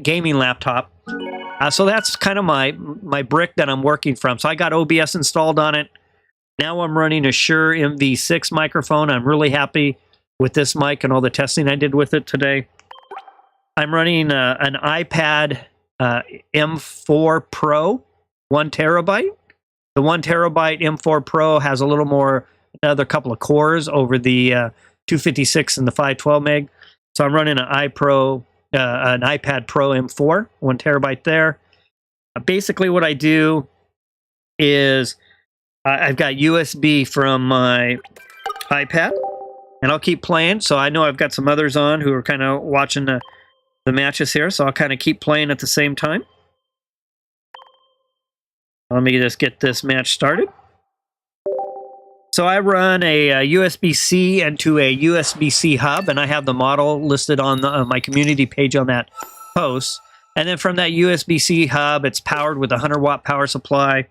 gaming laptop. So that's kind of my brick that I'm working from. So I got OBS installed on it. Now I'm running a Shure MV5 microphone. I'm really happy with this mic and all the testing I did with it today. I'm running an iPad M4 Pro, 1 terabyte. The 1 terabyte M4 Pro has a little more, another couple of cores over the 256 and the 512 meg. So I'm running an iPad Pro M4, 1 terabyte there. Basically what I do is I've got USB from my iPad, and I'll keep playing. So I know I've got some others on who are kind of watching the matches here, so I'll kind of keep playing at the same time. Let me just get this match started. So I run a USB-C into a USB-C hub, and I have the model listed on my community page on that post. And then from that USB-C hub, it's powered with a 100-watt power supply.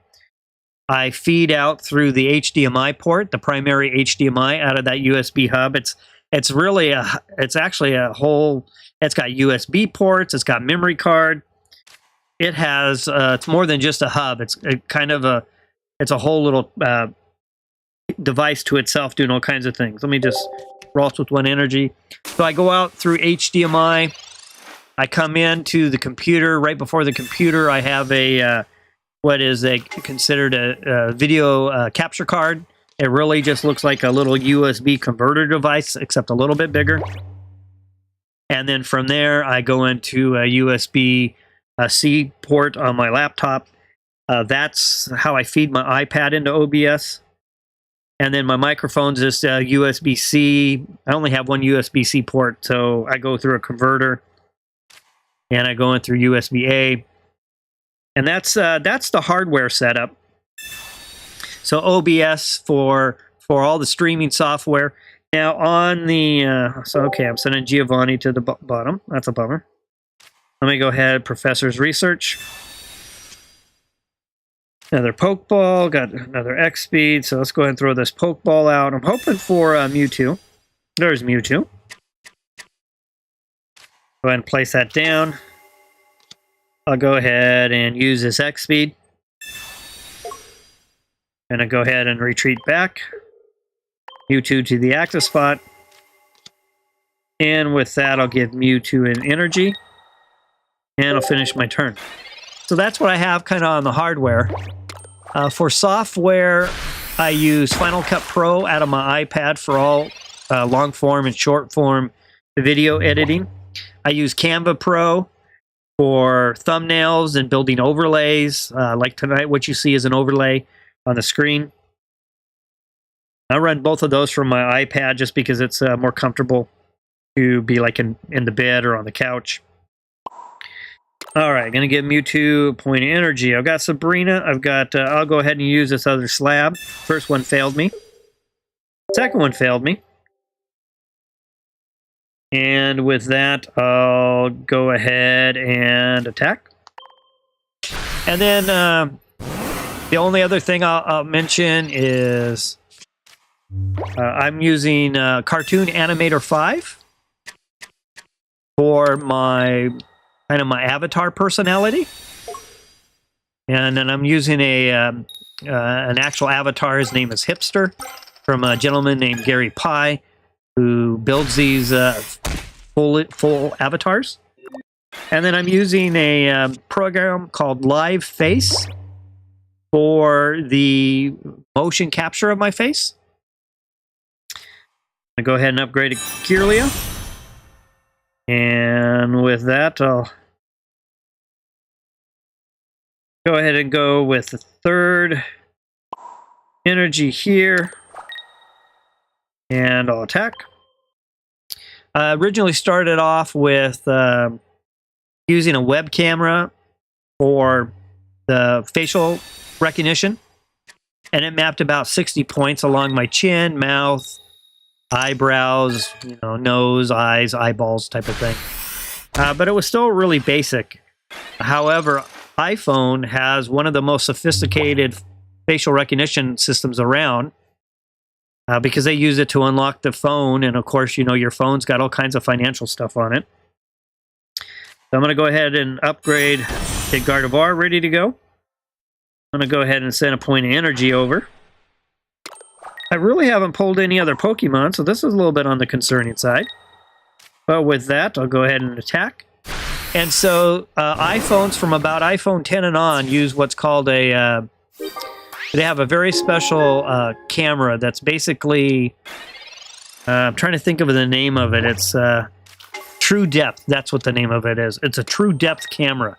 I feed out through the HDMI port, the primary HDMI out of that USB hub. It's really it's actually a whole. It's got USB ports. It's got memory card. It has. It's more than just a hub. It's it's a whole little device to itself, doing all kinds of things. Let me just Ross with one energy. So I go out through HDMI. I come into the computer. Right before the computer, I have a what is considered a video capture card. It really just looks like a little USB converter device, except a little bit bigger. And then from there, I go into a USB-C port on my laptop. That's how I feed my iPad into OBS. And then my microphone's just USB-C. I only have one USB-C port, so I go through a converter. And I go in through USB-A. And that's the hardware setup. So OBS for all the streaming software. Now on the okay, I'm sending Giovanni to the bottom. That's a bummer. Let me go ahead. Professor's research. Another Pokeball. Got another X speed. So let's go ahead and throw this Pokeball out. I'm hoping for Mewtwo. There's Mewtwo. Go ahead and place that down. I'll go ahead and use this X speed. And I go ahead and retreat back. Mewtwo to the active spot. And with that, I'll give Mewtwo an energy. And I'll finish my turn. So that's what I have kind of on the hardware. For software, I use Final Cut Pro out of my iPad for all long form and short form video editing. I use Canva Pro for thumbnails and building overlays. Like tonight, what you see is an overlay on the screen. I run both of those from my iPad just because it's more comfortable to be like in the bed or on the couch. All right, going to give Mewtwo a point of energy. I've got Sabrina. I've got, I'll go ahead and use this other slab. First one failed me. Second one failed me. And with that, I'll go ahead and attack. And then the only other thing I'll mention is I'm using Cartoon Animator 5 for my kind of my avatar personality. And then I'm using an actual avatar. His name is Hipster, from a gentleman named Gary Pye, who builds these full avatars. And then I'm using a program called Live Face for the motion capture of my face. I'll go ahead and upgrade to Kirlia. And with that, I'll go ahead and go with the third energy here. And I'll attack. I originally started off with using a web camera for the facial recognition. And it mapped about 60 points along my chin, mouth, eyebrows, nose, eyes, eyeballs type of thing. But it was still really basic. However, iPhone has one of the most sophisticated facial recognition systems around because they use it to unlock the phone. And of course, your phone's got all kinds of financial stuff on it. So I'm going to go ahead and upgrade to Gardevoir, ready to go. I'm going to go ahead and send a point of energy over. I really haven't pulled any other Pokemon, so this is a little bit on the concerning side. But with that, I'll go ahead and attack. And so iPhones from about iPhone 10 and on use what's called a... they have a very special camera that's basically... I'm trying to think of the name of it. It's True Depth. That's what the name of it is. It's a True Depth camera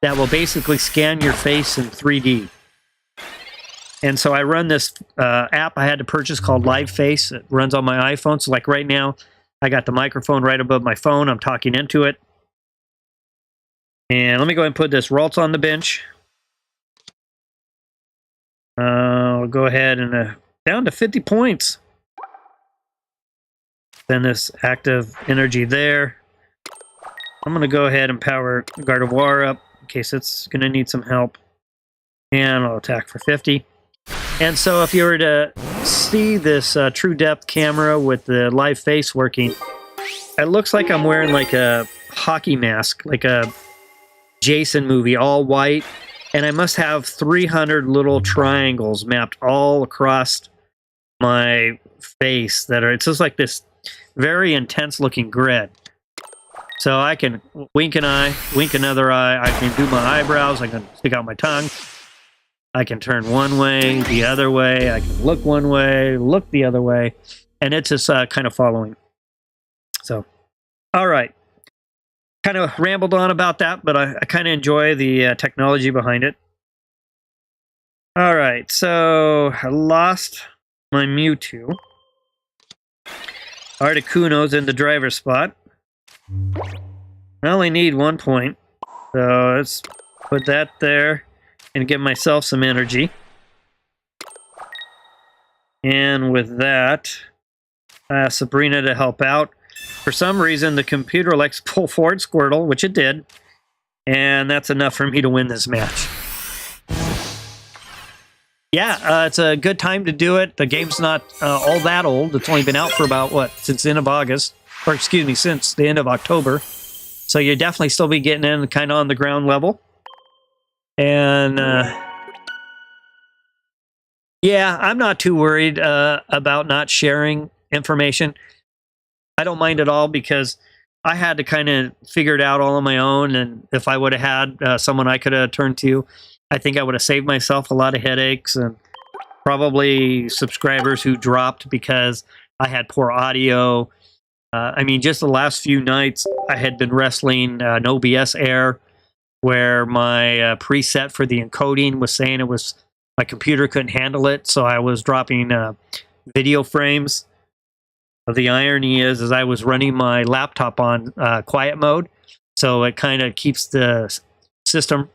that will basically scan your face in 3D. And so I run this app I had to purchase called Live Face. It runs on my iPhone. So like right now, I got the microphone right above my phone. I'm talking into it. And let me go ahead and put this Ralts on the bench. I'll go ahead and down to 50 points. Then this active energy there. I'm going to go ahead and power Gardevoir up in case it's going to need some help. And I'll attack for 50. And so if you were to see this True Depth camera with the Live Face working, it looks like I'm wearing like a hockey mask, like a Jason movie, all white. And I must have 300 little triangles mapped all across my face that are, it's just like this very intense looking grid. So I can wink an eye, wink another eye, I can do my eyebrows, I can stick out my tongue. I can turn one way, the other way. I can look one way, look the other way. And it's just kind of following. So, all right. Kind of rambled on about that, but I kind of enjoy the technology behind it. All right. So, I lost my Mewtwo. Articuno's in the driver's spot. I only need 1 point. So, let's put that there. And give myself some energy. And with that, Sabrina to help out. For some reason, the computer likes to pull forward Squirtle, which it did. And that's enough for me to win this match. Yeah, it's a good time to do it. The game's not all that old. It's only been out for about, since the end of August. Or excuse me, since the end of October. So you'll definitely still be getting in kind of on the ground level. And, yeah, I'm not too worried about not sharing information. I don't mind at all because I had to kind of figure it out all on my own. And if I would have had someone I could have turned to, I think I would have saved myself a lot of headaches and probably subscribers who dropped because I had poor audio. I mean, just the last few nights, I had been wrestling an OBS error, where my preset for the encoding was saying it was my computer couldn't handle it, so I was dropping video frames. The irony is I was running my laptop on quiet mode, so it kind of keeps the system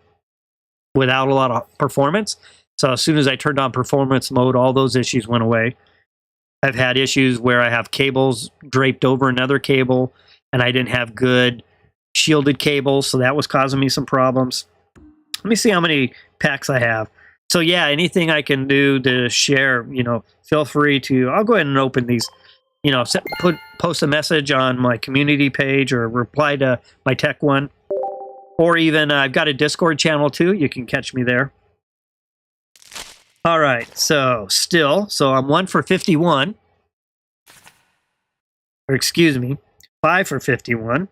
without a lot of performance. So as soon as I turned on performance mode, all those issues went away. I've had issues where I have cables draped over another cable, and I didn't have good shielded cables, so that was causing me some problems. Let me see how many packs I have. So yeah, anything I can do to share, feel free to. I'll go ahead and open these. Post a message on my community page or reply to my tech one. Or even I've got a Discord channel too. You can catch me there. All right, so I'm 1 for 51. Or excuse me, 5 for 51.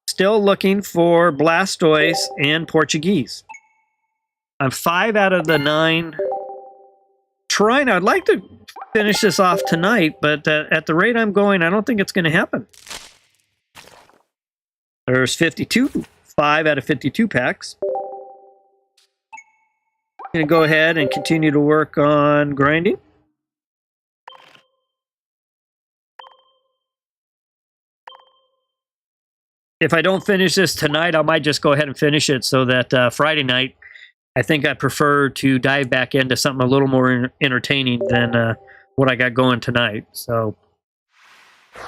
Still looking for Blastoise and Portuguese. I'm 5 out of the 9. I'd like to finish this off tonight, but at the rate I'm going, I don't think it's going to happen. There's 52, 5 out of 52 packs. I'm going to go ahead and continue to work on grinding. If I don't finish this tonight, I might just go ahead and finish it so that Friday night, I think I prefer to dive back into something a little more entertaining than what I got going tonight. So,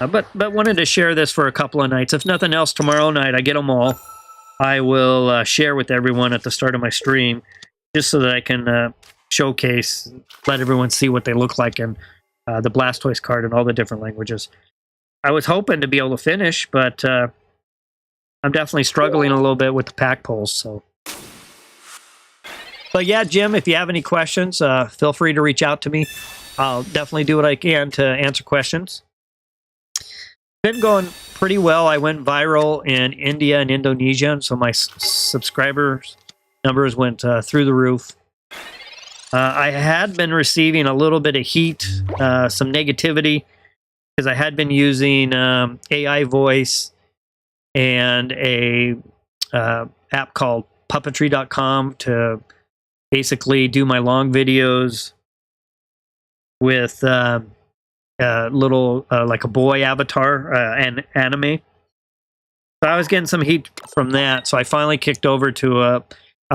but wanted to share this for a couple of nights. If nothing else, tomorrow night I get them all. I will share with everyone at the start of my stream, just so that I can showcase, let everyone see what they look like in the Blastoise card in all the different languages. I was hoping to be able to finish, but I'm definitely struggling a little bit with the pack pulls. So. But yeah, Jim, if you have any questions, feel free to reach out to me. I'll definitely do what I can to answer questions. Been going pretty well. I went viral in India and Indonesia, so my subscribers numbers went through the roof. I had been receiving a little bit of heat, some negativity, because I had been using AI voice and a app called Puppetry.com to basically do my long videos with little like a boy avatar and anime. So I was getting some heat from that, so I finally kicked over to a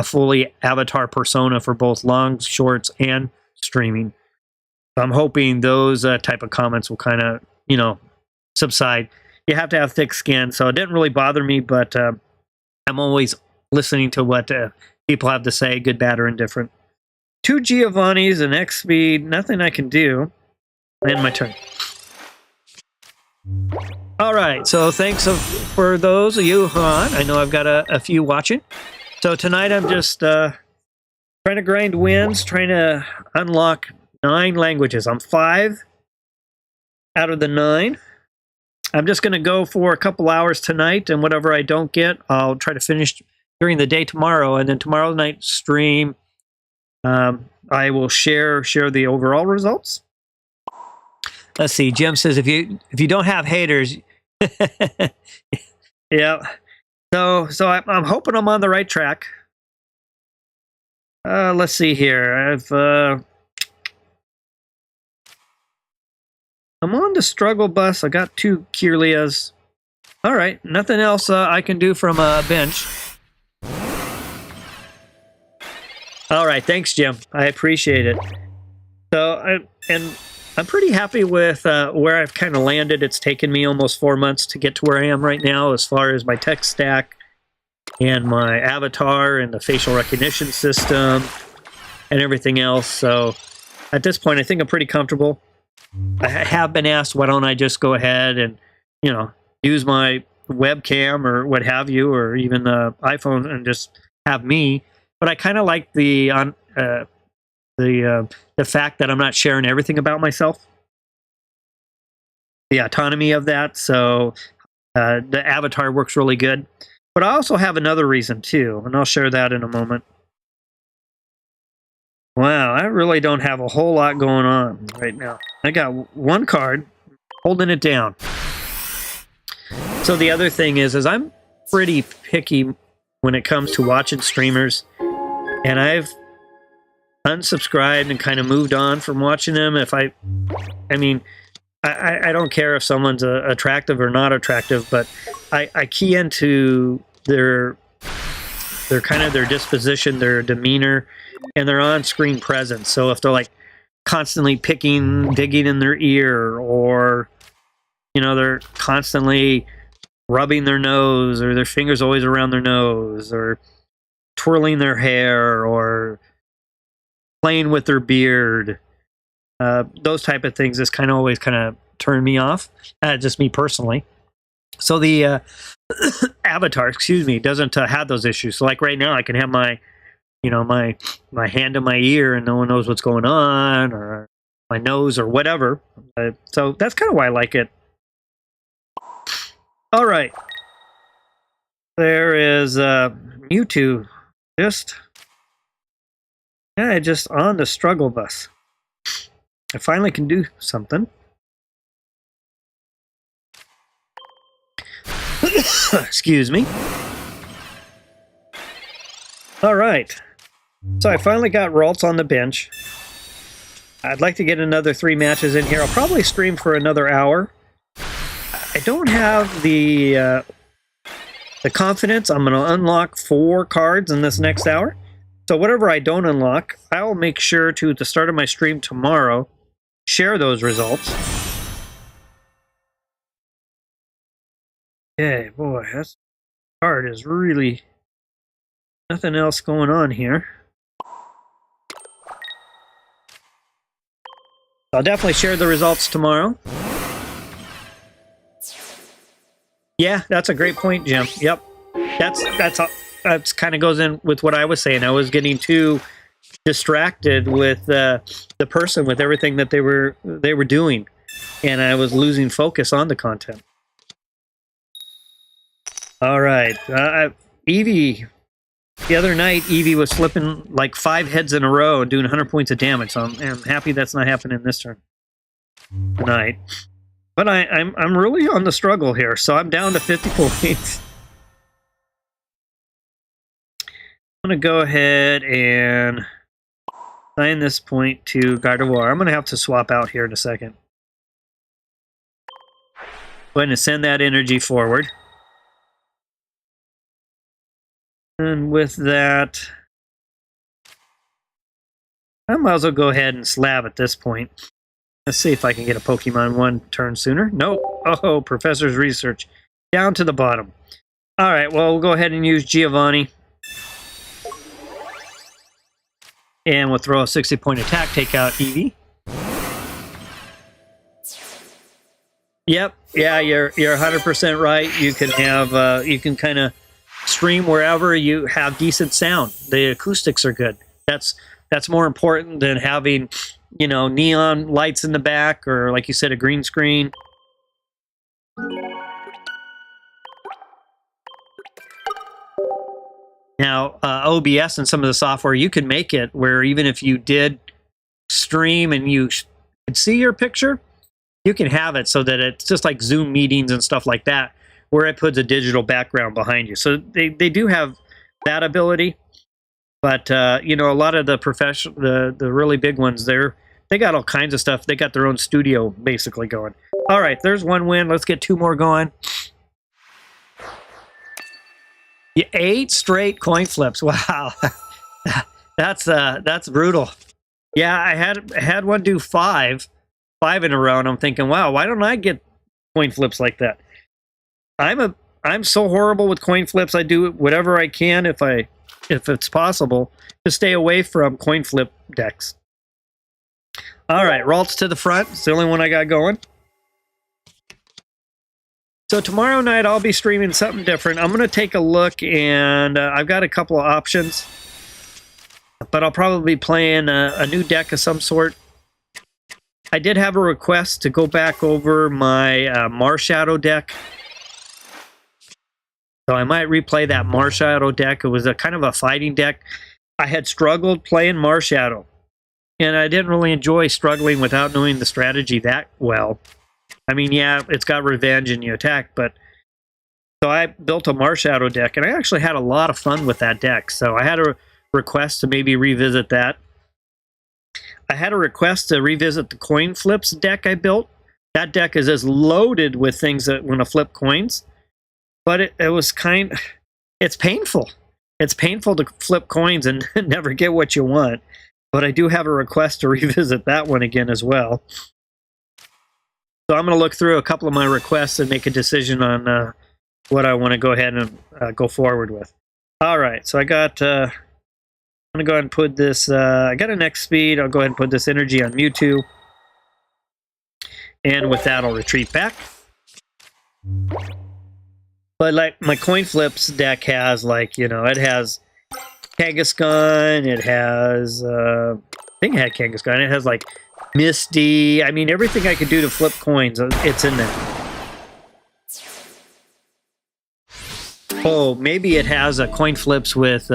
fully avatar persona for both long, shorts, and streaming. So I'm hoping those type of comments will kind of, subside. You have to have thick skin, so it didn't really bother me, but I'm always listening to what people have to say, good, bad, or indifferent. 2 Giovannis, an X speed, nothing I can do. And my turn. All right, so thanks for those of you who are on. I know I've got a few watching. So tonight I'm just trying to grind wins, trying to unlock 9 languages. I'm 5 out of the 9. I'm just going to go for a couple hours tonight, and whatever I don't get, I'll try to finish during the day tomorrow, and then tomorrow night stream, I will share the overall results. Let's see. Jim says if you don't have haters, yeah. So I'm hoping I'm on the right track. Let's see here. I'm on the struggle bus. I got 2 Kirlias. All right, nothing else I can do from a bench. All right, thanks, Jim. I appreciate it. So I'm pretty happy with where I've kind of landed. It's taken me almost 4 months to get to where I am right now as far as my tech stack and my avatar and the facial recognition system and everything else. So at this point, I think I'm pretty comfortable. I have been asked, why don't I just go ahead and, use my webcam or what have you, or even the iPhone and just have me. But I kind of like the fact that I'm not sharing everything about myself, the autonomy of that. So the avatar works really good. But I also have another reason too, and I'll share that in a moment. Wow, I really don't have a whole lot going on right now. I got 1 card, holding it down. So the other thing is I'm pretty picky when it comes to watching streamers, and I've unsubscribed and kind of moved on from watching them. I don't care if someone's attractive or not attractive, but I key into their disposition, their demeanor, and their on-screen presence. So if they're like constantly digging in their ear, or they're constantly rubbing their nose, or their fingers always around their nose, or twirling their hair or playing with their beard. Those type of things just kind of always kind of turn me off. Just me personally. So the avatar, excuse me, doesn't have those issues. So like right now, I can have my, you know, my hand in my ear and no one knows what's going on, or my nose or whatever. So that's kind of why I like it. All right. There is Mewtwo just on the struggle bus. I finally can do something. Excuse me. All right. So I finally got Ralts on the bench. I'd like to get another 3 matches in here. I'll probably stream for another hour. I don't have the confidence. I'm going to unlock 4 cards in this next hour. So whatever I don't unlock, I'll make sure to, at the start of my stream tomorrow, share those results. Okay, boy, that card is really nothing else going on here. I'll definitely share the results tomorrow. Yeah, that's a great point, Jim. Yep, that's kind of goes in with what I was saying. I was getting too distracted with the person, with everything that they were doing, and I was losing focus on the content. All right, Eevee. The other night, Eevee was flipping like 5 heads in a row and doing 100 points of damage. So I'm happy that's not happening this turn tonight. But I'm really on the struggle here, so I'm down to 50 points. I'm going to go ahead and assign this point to Gardevoir. I'm going to have to swap out here in a second. Go ahead and send that energy forward. And with that, I might as well go ahead and slab at this point. Let's see if I can get a Pokemon 1 turn sooner. Nope. Oh, Professor's Research. Down to the bottom. All right, well, we'll go ahead and use Giovanni. And we'll throw a 60-point attack, take out Eevee. Yep, yeah, you're 100% right. You can have, you can kind of stream wherever you have decent sound. The acoustics are good. That's more important than having, you know, neon lights in the back, or like you said, a green screen. Now, OBS and some of the software, you can make it where even if you did stream and you could see your picture, you can have it so that it's just like Zoom meetings and stuff like that, where it puts a digital background behind you. So they do have that ability. But, you know, a lot of the the really big ones, they got all kinds of stuff. They got their own studio basically going. All right, there's 1 win. Let's get 2 more going. 8 straight coin flips. Wow. That's brutal. Yeah, I had one do 5 in a row, and I'm thinking, wow, why don't I get coin flips like that? I'm so horrible with coin flips. I do whatever I can if it's possible to stay away from coin flip decks. All right, Ralts to the front. It's the only one I got going. So tomorrow night I'll be streaming something different. I'm going to take a look, and I've got a couple of options, but I'll probably be playing a new deck of some sort. I did have a request to go back over my Marshadow deck. So I might replay that Marshadow deck. It was a kind of a fighting deck. I had struggled playing Marshadow, and I didn't really enjoy struggling without knowing the strategy that well. I mean, yeah, it's got revenge and you attack, but so I built a Marshadow deck, and I actually had a lot of fun with that deck. So I had a request to maybe revisit that. I had a request to revisit the coin flips deck I built. That deck is as loaded with things that want to flip coins. But it's painful. It's painful to flip coins and never get what you want. But I do have a request to revisit that one again as well. So I'm going to look through a couple of my requests and make a decision on what I want to go ahead and go forward with. All right, so I got, I'm gonna go ahead and put this, I got an X speed. I'll go ahead and put this energy on Mewtwo. And with that, I'll retreat back. But like my coin flips deck has, like, you know, it has Kangaskhan, it has, I think it had Kangaskhan, it has like Misty. I mean, everything I could do to flip coins, it's in there. Oh, maybe it has a coin flips with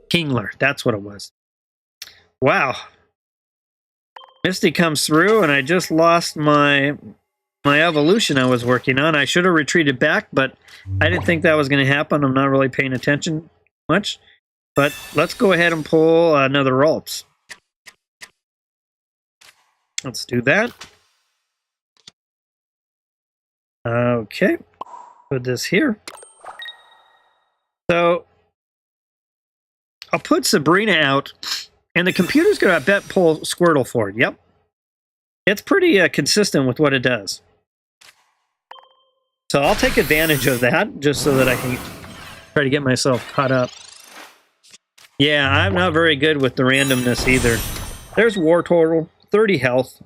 Kingler. That's what it was. Wow. Misty comes through, and I just lost my evolution I was working on. I should have retreated back, but I didn't think that was going to happen. I'm not really paying attention much. But let's go ahead and pull another Ralts. Let's do that. Okay. Put this here. So I'll put Sabrina out, and the computer's going to, I bet, pull Squirtle forward. Yep. It's pretty consistent with what it does. So I'll take advantage of that, just so that I can try to get myself caught up. Yeah, I'm not very good with the randomness either. There's Wartortle, 30 health.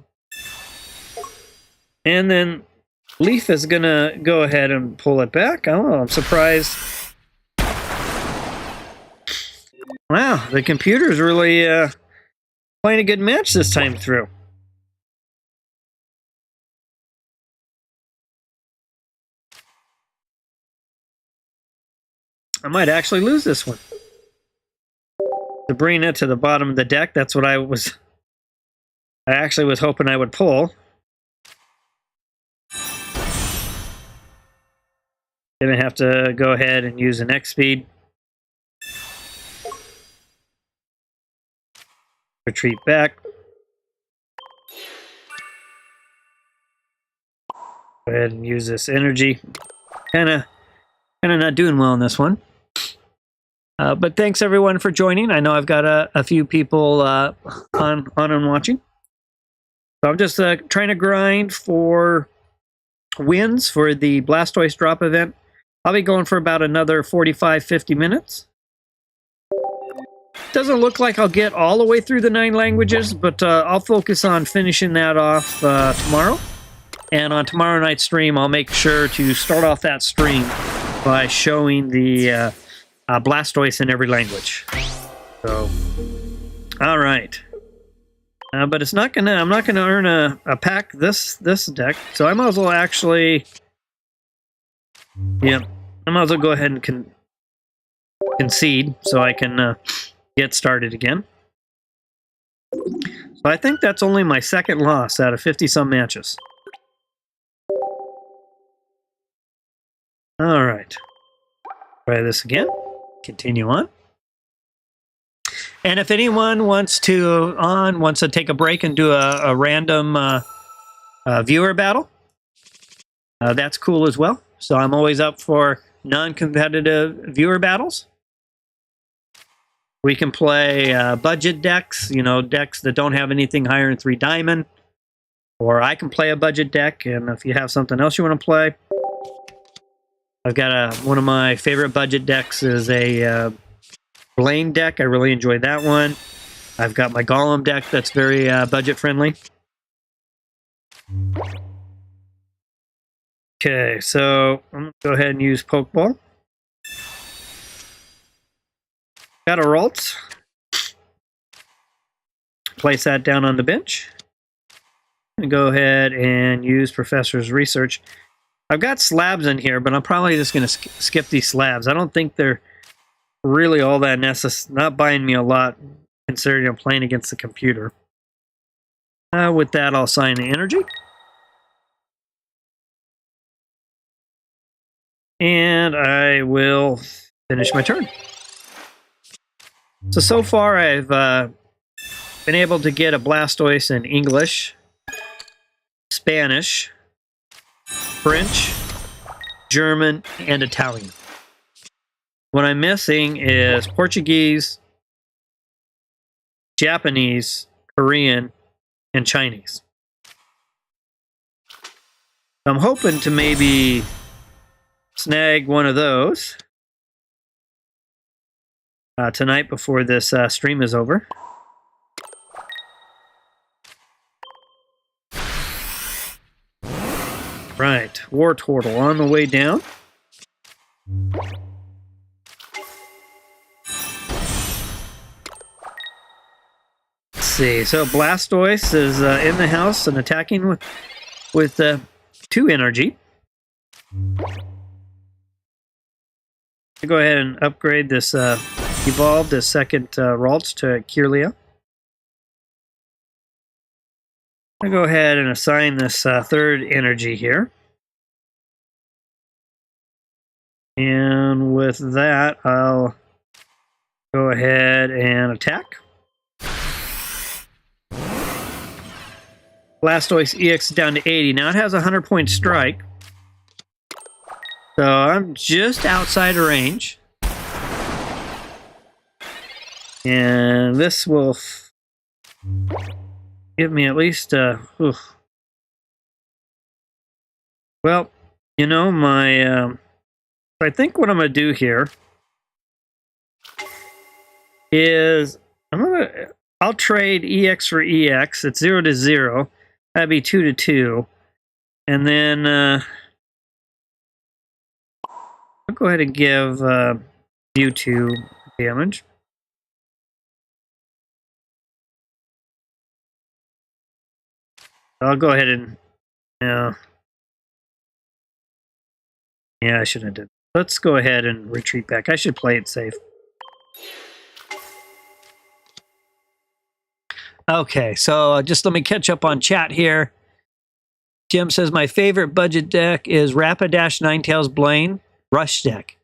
And then Leaf is going to go ahead and pull it back. Oh, I'm surprised. Wow, the computer's really playing a good match this time through. I might actually lose this one. Sabrina to the bottom of the deck. That's what I actually was hoping I would pull. Gonna have to go ahead and use an X speed. Retreat back. Go ahead and use this energy. Kind of not doing well in this one. But thanks everyone for joining. I know I've got a few people on and watching. So I'm just trying to grind for wins for the Blastoise drop event. I'll be going for about another 45-50 minutes. Doesn't look like I'll get all the way through the 9 languages, but I'll focus on finishing that off tomorrow. And on tomorrow night's stream, I'll make sure to start off that stream by showing the Blastoise in every language. So, all right. But it's not gonna. I'm not gonna earn a pack this deck, so I might as well actually. Yeah, I might as well go ahead and concede so I can get started again. So I think that's only my second loss out of 50-some matches. All right. Try this again. Continue on. And if anyone wants to take a break and do a random viewer battle, that's cool as well. So I'm always up for non-competitive viewer battles. We can play budget decks, you know, decks that don't have anything higher than 3 diamond. Or I can play a budget deck, and if you have something else you want to play. I've got one of my favorite budget decks is a Blaine deck. I really enjoy that one. I've got my Golem deck that's very budget friendly. Okay, so I'm going to go ahead and use Pokeball. Got a Ralts. Place that down on the bench. I'm going to go ahead and use Professor's Research. I've got slabs in here, but I'm probably just going to skip these slabs. I don't think they're really all that necessary. Not buying me a lot, considering I'm playing against the computer. With that, I'll assign the energy. And I will finish my turn. So far I've been able to get a Blastoise in English, Spanish, French, German, and Italian. What I'm missing is Portuguese, Japanese, Korean, and Chinese. I'm hoping to maybe snag one of those. tonight before this stream is over. Right, War Turtle on the way down. Let's see, so Blastoise is in the house and attacking with 2 energy. I'll go ahead and upgrade this, evolve this second Ralts to Kirlia. I'll go ahead and assign this third energy here. And with that, I'll go ahead and attack. Blastoise EX down to 80. Now it has a 100-point strike. So I'm just outside of range. And this will give me at least well, you know, my I think what I'm gonna do here is I'll trade EX for EX. It's 0 to 0. That'd be 2 to 2. And then I'll go ahead and give Mewtwo damage. I'll go ahead and yeah, I shouldn't have done. Let's go ahead and retreat back. I should play it safe. Okay, so just let me catch up on chat here. Jim says, my favorite budget deck is Rapidash Ninetales Blaine Rush deck.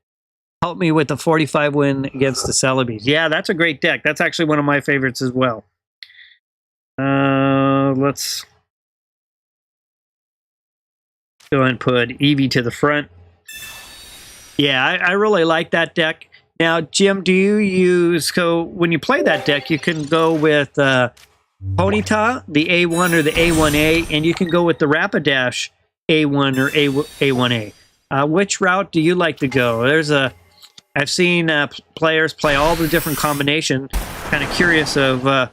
Help me with the 45 win against the Celebies. Yeah, that's a great deck. That's actually one of my favorites as well. Let's go ahead and put Eevee to the front. Yeah, I really like that deck. Now, Jim, do you use... So when you play that deck, you can go with Ponyta, the A1 or the A1A, and you can go with the Rapidash A1 or A1A. Which route do you like to go? I've seen players play all the different combinations. Kind of curious of... do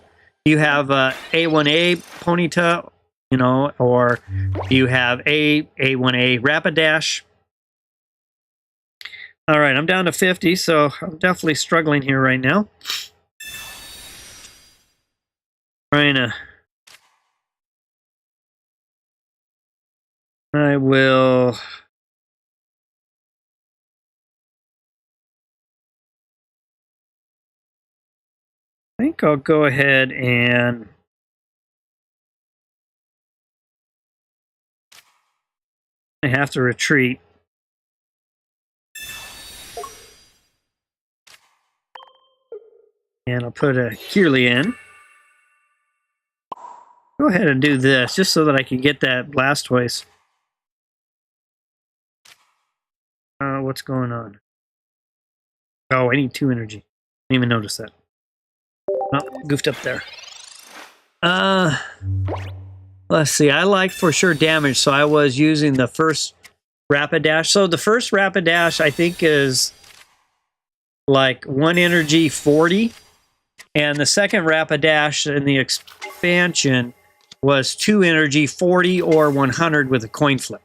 you have A1A Ponyta, you know, or do you have A1A Rapidash? All right, I'm down to 50, so I'm definitely struggling here right now. Trying to... I will... I think I'll go ahead and... I have to retreat. And I'll put a Kirlia in. Go ahead and do this, just so that I can get that Blastoise. What's going on? Oh, I need 2 energy. Didn't even notice that. Oh, goofed up there. Let's see. I like for sure damage, so I was using the first Rapidash. So the first Rapidash, I think, is like 1 energy 40. And the second Rapidash in the expansion was 2 energy 40 or 100 with a coin flip.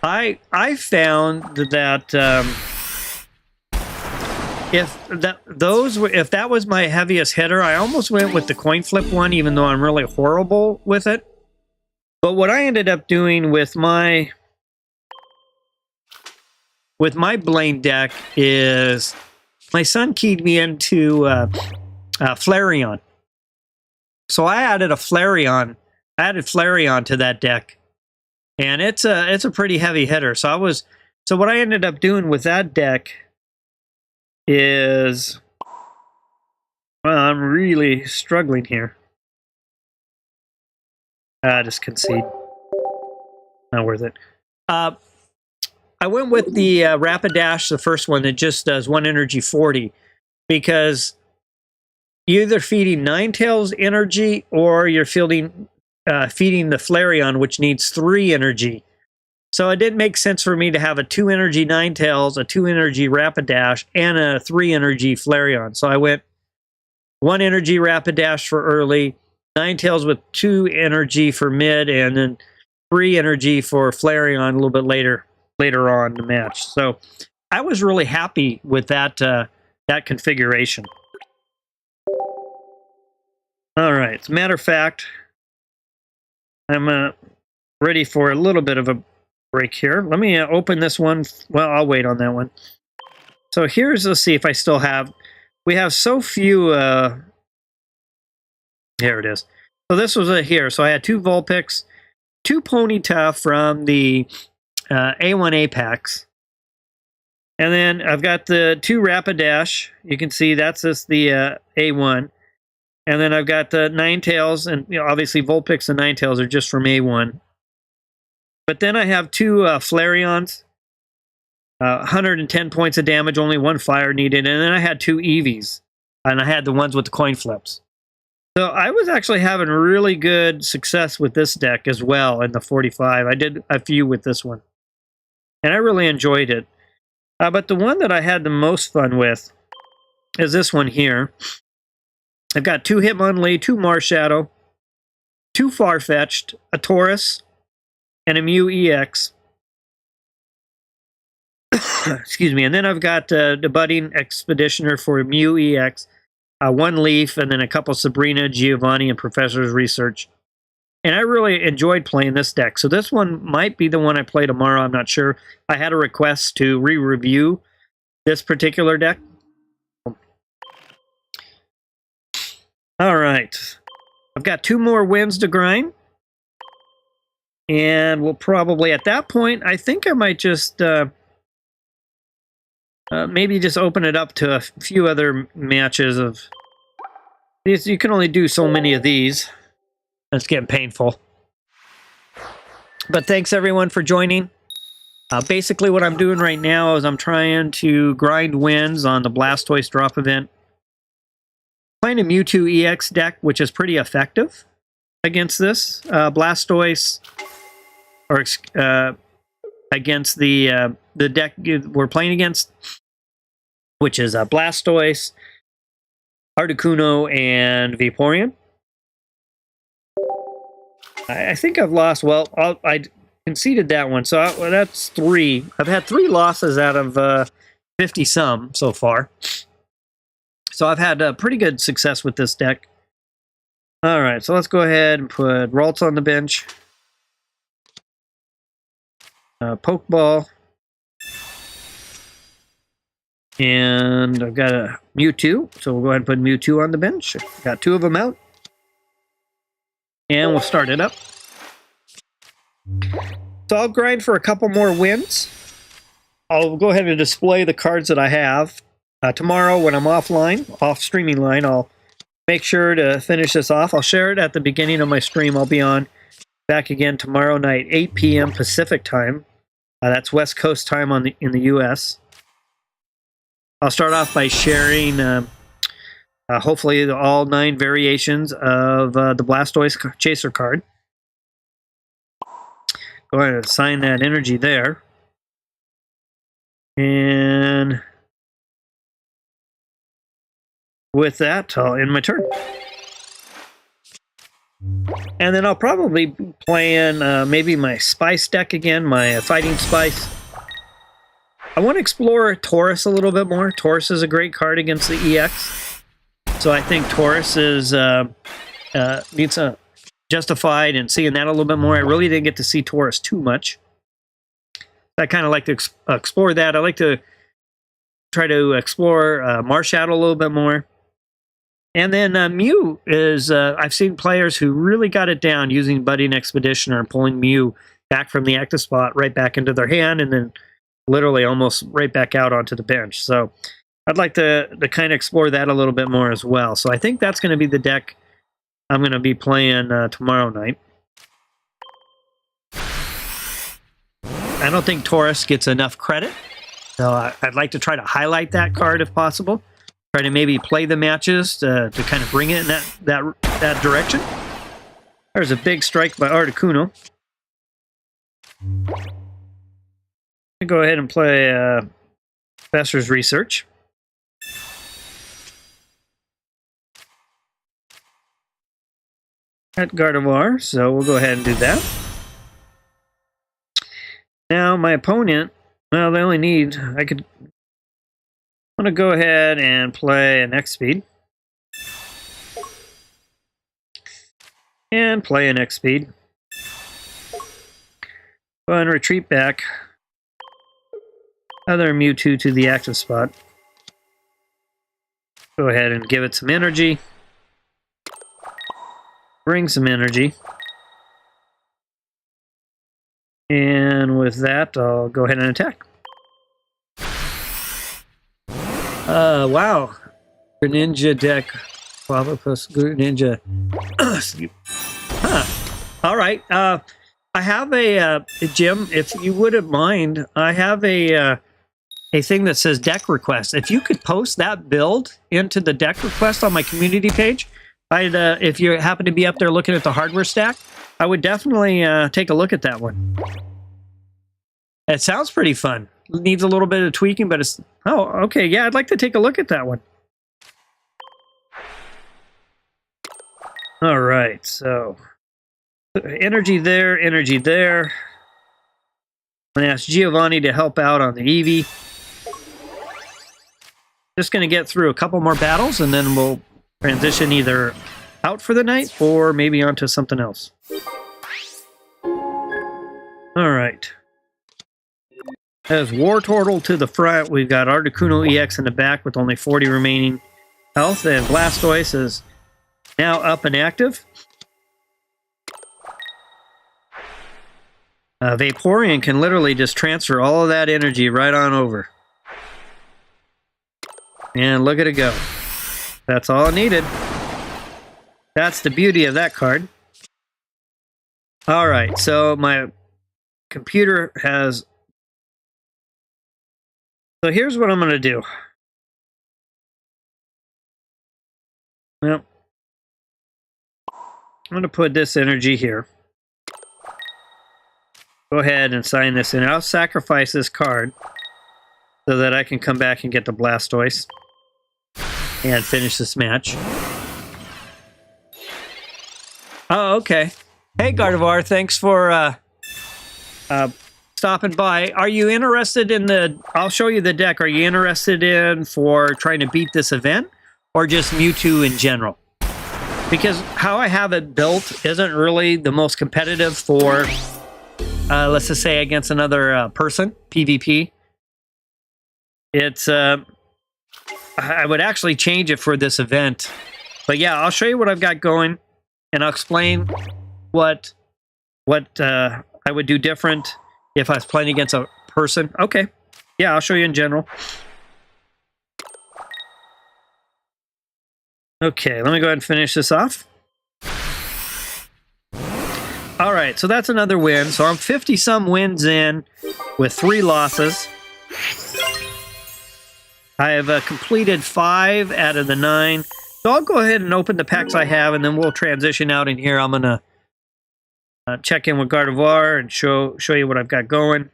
I found that if that was my heaviest hitter, I almost went with the coin flip one, even though I'm really horrible with it. But what I ended up doing with my Blaine deck is my son keyed me into Flareon. So I added a Flareon. I added Flareon to that deck. And it's a pretty heavy hitter. So what I ended up doing with that deck is, well, I'm really struggling here. Just concede. Not worth it. I went with the Rapidash, the first one that just does 1 energy 40, because you're either feeding Ninetales energy or you're feeding the Flareon, which needs 3 energy. So it didn't make sense for me to have a 2 energy Ninetales, a 2 energy Rapidash, and a 3 energy Flareon. So I went 1 energy Rapidash for early, Ninetales with 2 energy for mid, and then 3 energy for Flareon a little bit later on in the match. So I was really happy with that that configuration. All right, as a matter of fact, I'm ready for a little bit of a break here. Let me open this one. Well, I'll wait on that one. So here's, let's see if I still have, we have so few, here it is. So this was here. So I had 2 Vulpix, 2 Ponyta from the A1A packs. And then I've got the 2 Rapidash. You can see that's just the A1. And then I've got the Ninetales, and obviously Vulpix and Ninetales are just from A1. But then I have 2 Flareons, 110 points of damage, only 1 fire needed. And then I had 2 Eevees, and I had the ones with the coin flips. So I was actually having really good success with this deck as well in the 45. I did a few with this one, and I really enjoyed it. But the one that I had the most fun with is this one here. I've got 2 Hitmonlee, 2 Marshadow, 2 Farfetch'd, a Taurus, and a Mew EX. Excuse me. And then I've got the Budding Expeditioner for Mew EX, 1 Leaf, and then a couple Sabrina, Giovanni, and Professor's Research. And I really enjoyed playing this deck. So this one might be the one I play tomorrow. I'm not sure. I had a request to re-review this particular deck. All right. I've got 2 more wins to grind. And we'll probably, at that point, I think I might just maybe just open it up to a few other matches of these. You can only do so many of these. That's getting painful. But thanks everyone for joining. Basically what I'm doing right now is I'm trying to grind wins on the Blastoise drop event. Playing a Mewtwo EX deck, which is pretty effective against this Blastoise, or against the deck we're playing against, which is Blastoise, Articuno, and Vaporeon. I think I've lost, well, I conceded that one, so that's 3. I've had 3 losses out of 50-some so far. So I've had pretty good success with this deck. All right, so let's go ahead and put Ralts on the bench. Pokeball. And I've got a Mewtwo, so we'll go ahead and put Mewtwo on the bench. Got 2 of them out. And we'll start it up. So I'll grind for a couple more wins. I'll go ahead and display the cards that I have. Tomorrow when I'm offline, off streaming line, I'll make sure to finish this off. I'll share it at the beginning of my stream. I'll be on back again tomorrow night, 8 p.m. Pacific time. That's West Coast time in the U.S. I'll start off by sharing hopefully all 9 variations of the Blastoise Chaser card. Go ahead and assign that energy there. And with that, I'll end my turn. And then I'll probably be playing maybe my Spice deck again, my Fighting Spice. I want to explore Taurus a little bit more. Taurus is a great card against the EX. So I think Taurus is needs justified in seeing that a little bit more. I really didn't get to see Taurus too much. I kind of like to explore that. I like to try to explore Marshadow a little bit more. And then Mew is, I've seen players who really got it down using Budding Expeditioner and pulling Mew back from the active spot right back into their hand and then literally almost right back out onto the bench. So I'd like to kind of explore that a little bit more as well. So I think that's going to be the deck I'm going to be playing tomorrow night. I don't think Taurus gets enough credit. So I'd like to try to highlight that card if possible. Try to maybe play the matches to kind of bring it in that direction. There's a big strike by Articuno. Go ahead and play Professor's Research. At Gardevoir, so we'll go ahead and do that. Now my opponent, well, they only need, I'm going to go ahead and play an X-Speed. And play an X-Speed. Go ahead and retreat back. Other Mewtwo to the active spot. Go ahead and give it some energy. Bring some energy. And with that, I'll go ahead and attack. Wow. Greninja deck. Lava plus Greninja. Huh. All right. I have a Jim, if you wouldn't mind, I have a thing that says deck request. If you could post that build into the deck request on my community page, if you happen to be up there looking at the hardware stack, I would definitely take a look at that one. It sounds pretty fun. It needs a little bit of tweaking, but it's... Oh, okay. Yeah, I'd like to take a look at that one. All right, so... Energy there, energy there. I'm going to ask Giovanni to help out on the Eevee. Just going to get through a couple more battles, and then we'll transition either out for the night or maybe onto something else. All right. As Wartortle to the front, we've got Articuno EX in the back with only 40 remaining health, and Blastoise is now up and active. Vaporeon can literally just transfer all of that energy right on over. And look at it go. That's all it needed. That's the beauty of that card. All right, so my computer has... So here's what I'm going to do. Well, I'm going to put this energy here. Go ahead and sign this in. I'll sacrifice this card so that I can come back and get the Blastoise and finish this match. Oh, okay. Hey, Gardevoir, thanks for stopping by. Are you interested in the... I'll show you the deck. Are you interested in for trying to beat this event or just Mewtwo in general? Because how I have it built isn't really the most competitive for... let's just say against another person, PvP. It's, I would actually change it for this event. But yeah, I'll show you what I've got going, and I'll explain what I would do different if I was playing against a person. Okay, yeah, I'll show you in general. Okay, let me go ahead and finish this off. All right, so that's another win. So I'm 50-some wins in with 3 losses. I have completed 5 out of the 9. So I'll go ahead and open the packs I have, and then we'll transition out in here. I'm going to check in with Gardevoir and show you what I've got going.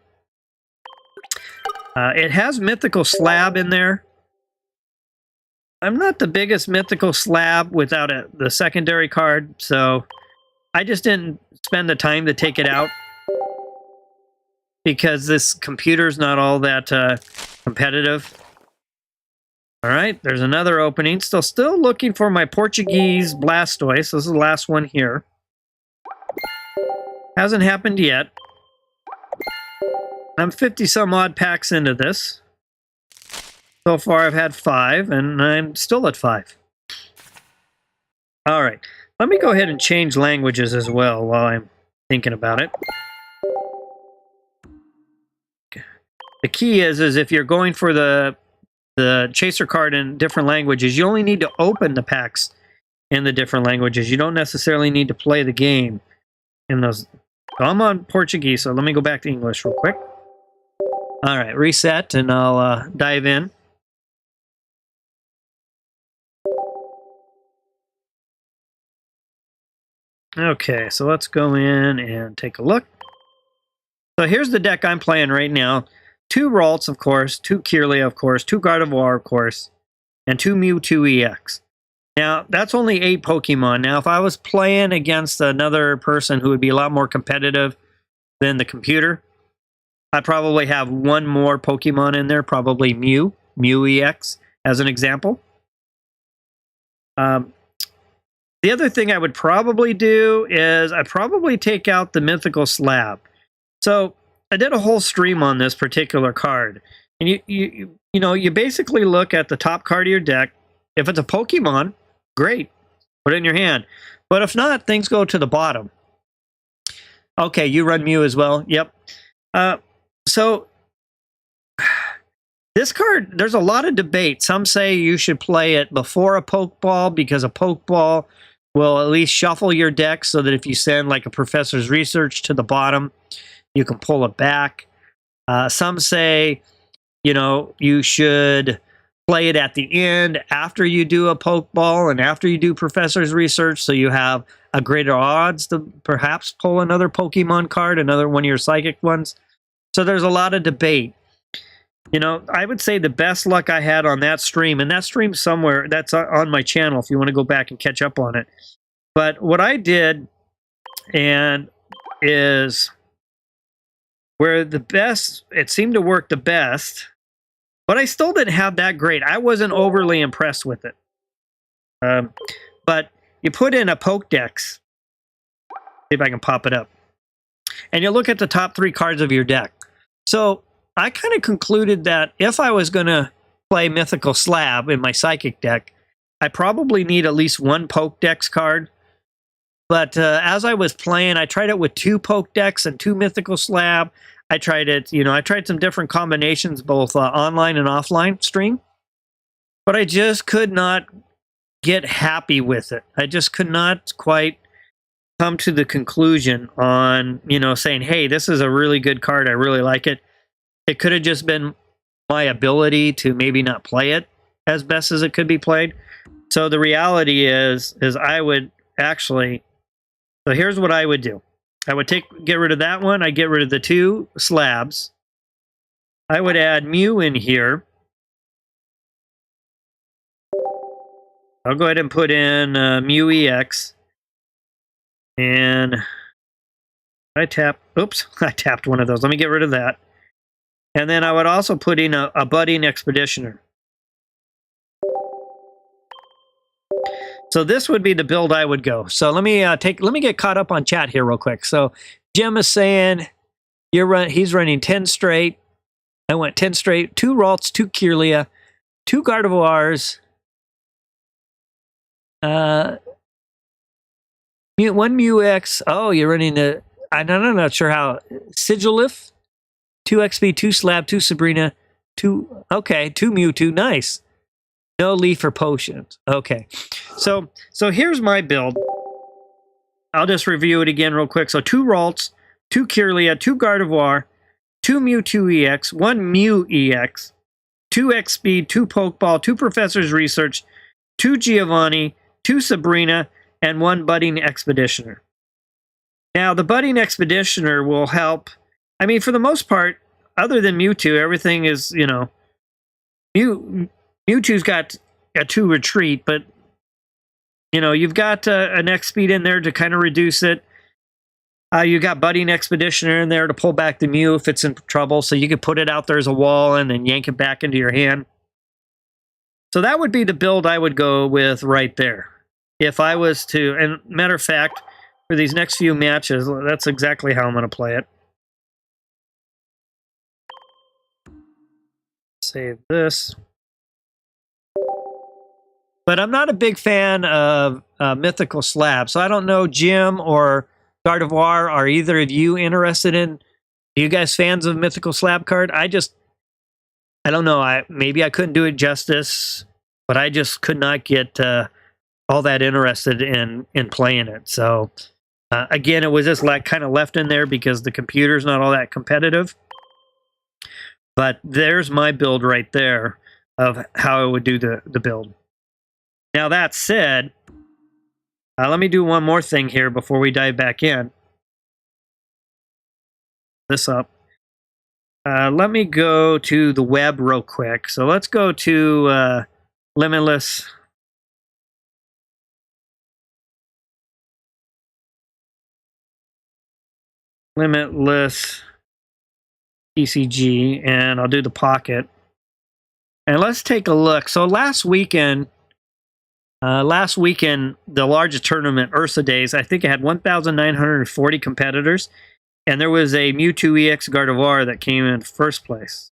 It has Mythical Slab in there. I'm not the biggest Mythical Slab without the secondary card, so I just didn't spend the time to take it out because this computer's not all that competitive. All right, there's another opening. Still looking for my Portuguese Blastoise. This is the last one here. Hasn't happened yet. I'm 50-some odd packs into this. So far, I've had 5, and I'm still at 5. All right. Let me go ahead and change languages as well while I'm thinking about it. The key is if you're going for the chaser card in different languages, you only need to open the packs in the different languages. You don't necessarily need to play the game in those. So I'm on Portuguese, so let me go back to English real quick. All right, reset, and I'll dive in. Okay, so let's go in and take a look. So here's the deck I'm playing right now. 2 Ralts, of course, 2 Kirlia, of course, 2 Gardevoir, of course, and 2 Mewtwo EX. Now, that's only 8 Pokemon. Now, if I was playing against another person who would be a lot more competitive than the computer, I'd probably have one more Pokemon in there, probably Mew EX, as an example. The other thing I would probably do is I'd probably take out the Mythical Slab. So I did a whole stream on this particular card. And you basically look at the top card of your deck. If it's a Pokemon, great, put it in your hand. But if not, things go to the bottom. Okay, you run Mew as well. Yep. So this card, there's a lot of debate. Some say you should play it before a Pokeball because a Pokeball will at least shuffle your deck so that if you send like a Professor's Research to the bottom, you can pull it back. Some say, you should play it at the end after you do a Pokeball and after you do Professor's Research, so you have a greater odds to perhaps pull another Pokemon card, another one of your psychic ones. So there's a lot of debate. I would say the best luck I had on that stream, and that stream somewhere, that's on my channel if you want to go back and catch up on it. But what I did is where it seemed to work the best, but I still didn't have that great. I wasn't overly impressed with it. But you put in a Pokedex. See if I can pop it up. And you look at the top 3 cards of your deck. So I kind of concluded that if I was going to play Mythical Slab in my Psychic deck, I probably need at least 1 Pokedex card. But as I was playing, I tried it with 2 Pokedex and 2 Mythical Slab. I tried it, I tried some different combinations, both online and offline stream. But I just could not get happy with it. I just could not quite come to the conclusion on, saying, hey, this is a really good card. I really like it. It could have just been my ability to maybe not play it as best as it could be played. So the reality is I would actually, so here's what I would do. I would get rid of that one. I'd get rid of the 2 slabs. I would add Mew in here. I'll go ahead and put in Mew EX. And I tapped one of those. Let me get rid of that. And then I would also put in a Budding Expeditioner. So this would be the build I would go. So let me get caught up on chat here real quick. So Jim is saying he's running 10 straight. I went 10 straight, 2 Ralts, 2 Kirlia, 2 Gardevoirs, 1 Mew X. Oh, you're running the, I'm not sure how, Sigilif, 2 XP, 2 Slab, 2 Sabrina, 2 Mewtwo, nice. No Leaf or Potions. Okay. So here's my build. I'll just review it again real quick. So 2 Ralts, 2 Kirlia, 2 Gardevoir, 2 Mewtwo EX, 1 Mew EX, 2 XP, 2 Pokeball, 2 Professor's Research, 2 Giovanni, 2 Sabrina, and 1 Budding Expeditioner. Now, the Budding Expeditioner will help. I mean, for the most part, other than Mewtwo, everything is, Mewtwo's got a 2 retreat, but, you've got an X speed in there to kind of reduce it. You got Budding Expeditioner in there to pull back the Mew if it's in trouble, so you could put it out there as a wall and then yank it back into your hand. So that would be the build I would go with right there. If I was to, and matter of fact, for these next few matches, that's exactly how I'm going to play it. Save this. But I'm not a big fan of Mythical Slab, so I don't know, Jim or Gardevoir, are either of you interested in, are you guys fans of Mythical Slab card? I don't know, maybe I couldn't do it justice, but I just could not get all that interested in playing it. So again, it was just like kind of left in there because the computer's not all that competitive. But there's my build right there of how I would do the build. Now that said, let me do one more thing here before we dive back in. This up. Let me go to the web real quick. So let's go to Limitless. Limitless TCG, and I'll do the Pocket. And let's take a look. So last weekend, the largest tournament, Ursa Days, I think it had 1,940 competitors, and there was a Mewtwo EX Gardevoir that came in first place.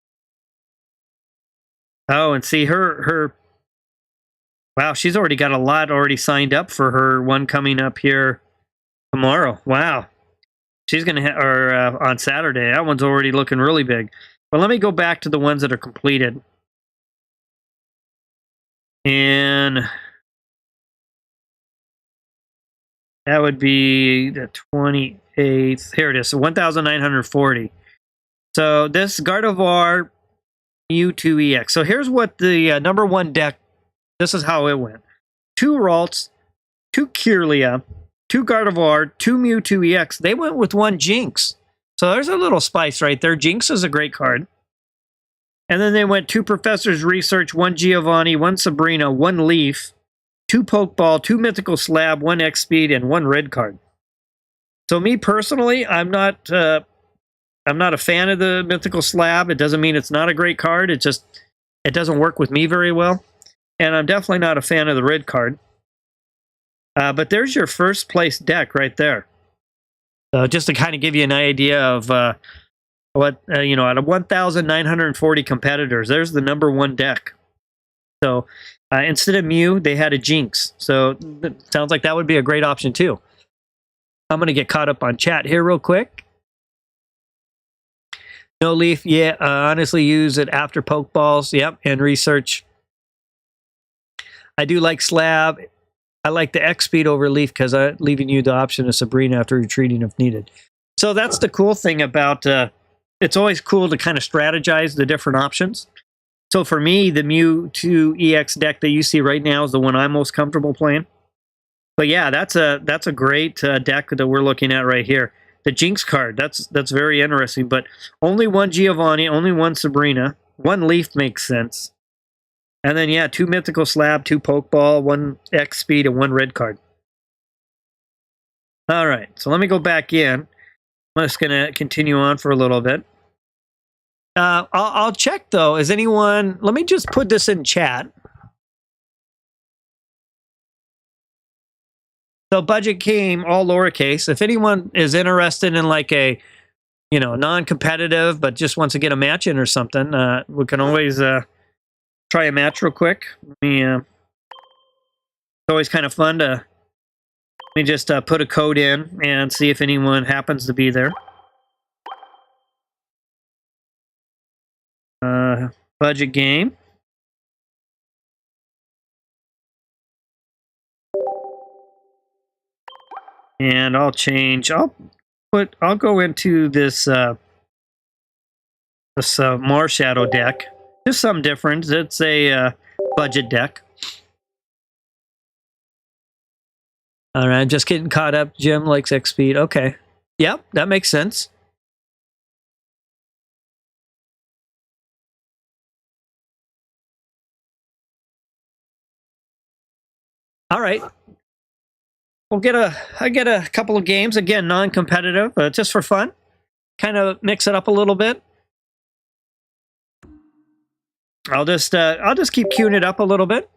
Oh, and see her. Wow, she's already got a lot already signed up for her one coming up here tomorrow. Wow. She's going to, or on Saturday. That one's already looking really big. But let me go back to the ones that are completed. And that would be the 28th. Here it is. So 1,940. So this Gardevoir Mewtwo EX. So here's what the number one deck, this is how it went. 2 Ralts, 2 Kirlia, 2 Gardevoir, 2 Mewtwo EX. They went with 1 Jinx. So there's a little spice right there. Jinx is a great card. And then they went 2 Professor's Research, 1 Giovanni, 1 Sabrina, 1 Leaf, 2 Pokeball, 2 Mythical Slab, 1 X-Speed, and 1 red card. So me personally, I'm not a fan of the Mythical Slab. It doesn't mean it's not a great card. It doesn't work with me very well. And I'm definitely not a fan of the red card. But there's your first place deck right there. So just to kind of give you an idea of what, out of 1,940 competitors, there's the number one deck. So instead of Mew, they had a Jinx. So it sounds like that would be a great option too. I'm going to get caught up on chat here real quick. No Leaf, yeah, honestly use it after Pokeballs, yep, and Research. I do like Slab. I like the X-Speed over Leaf because I'm leaving you the option of Sabrina after retreating if needed. So that's the cool thing about, it's always cool to kind of strategize the different options. So for me, the Mewtwo EX deck that you see right now is the one I'm most comfortable playing. But yeah, that's a great deck that we're looking at right here. The Jinx card, that's very interesting. But only 1 Giovanni, only 1 Sabrina, 1 Leaf makes sense. And then, yeah, 2 Mythical Slab, 2 Pokeball, 1 X-Speed, and 1 red card. All right, so let me go back in. I'm just going to continue on for a little bit. I'll check, though. Is anyone... Let me just put this in chat. So budget came all lowercase. If anyone is interested in like a, non-competitive, but just wants to get a match in or something, we can always... try a match real quick. It's always kind of fun to let me just put a code in and see if anyone happens to be there. Budget game. And I'll change. I'll go into this Marshadow deck. Just something different. It's a budget deck. All right, just getting caught up. Jim likes X-Speed. Okay. Yep, that makes sense. All right. I get a couple of games, again, non-competitive, just for fun. Kind of mix it up a little bit. I'll just keep queuing it up a little bit.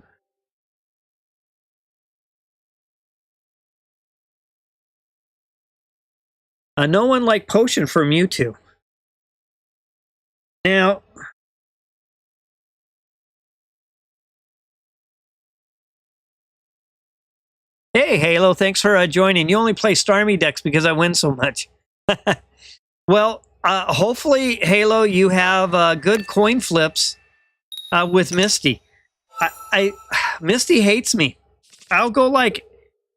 No one like Potion for Mewtwo. Now, hey Halo, thanks for joining. You only play Starmie decks because I win so much. Well, hopefully, Halo, you have good coin flips. With Misty. Misty hates me. I'll go like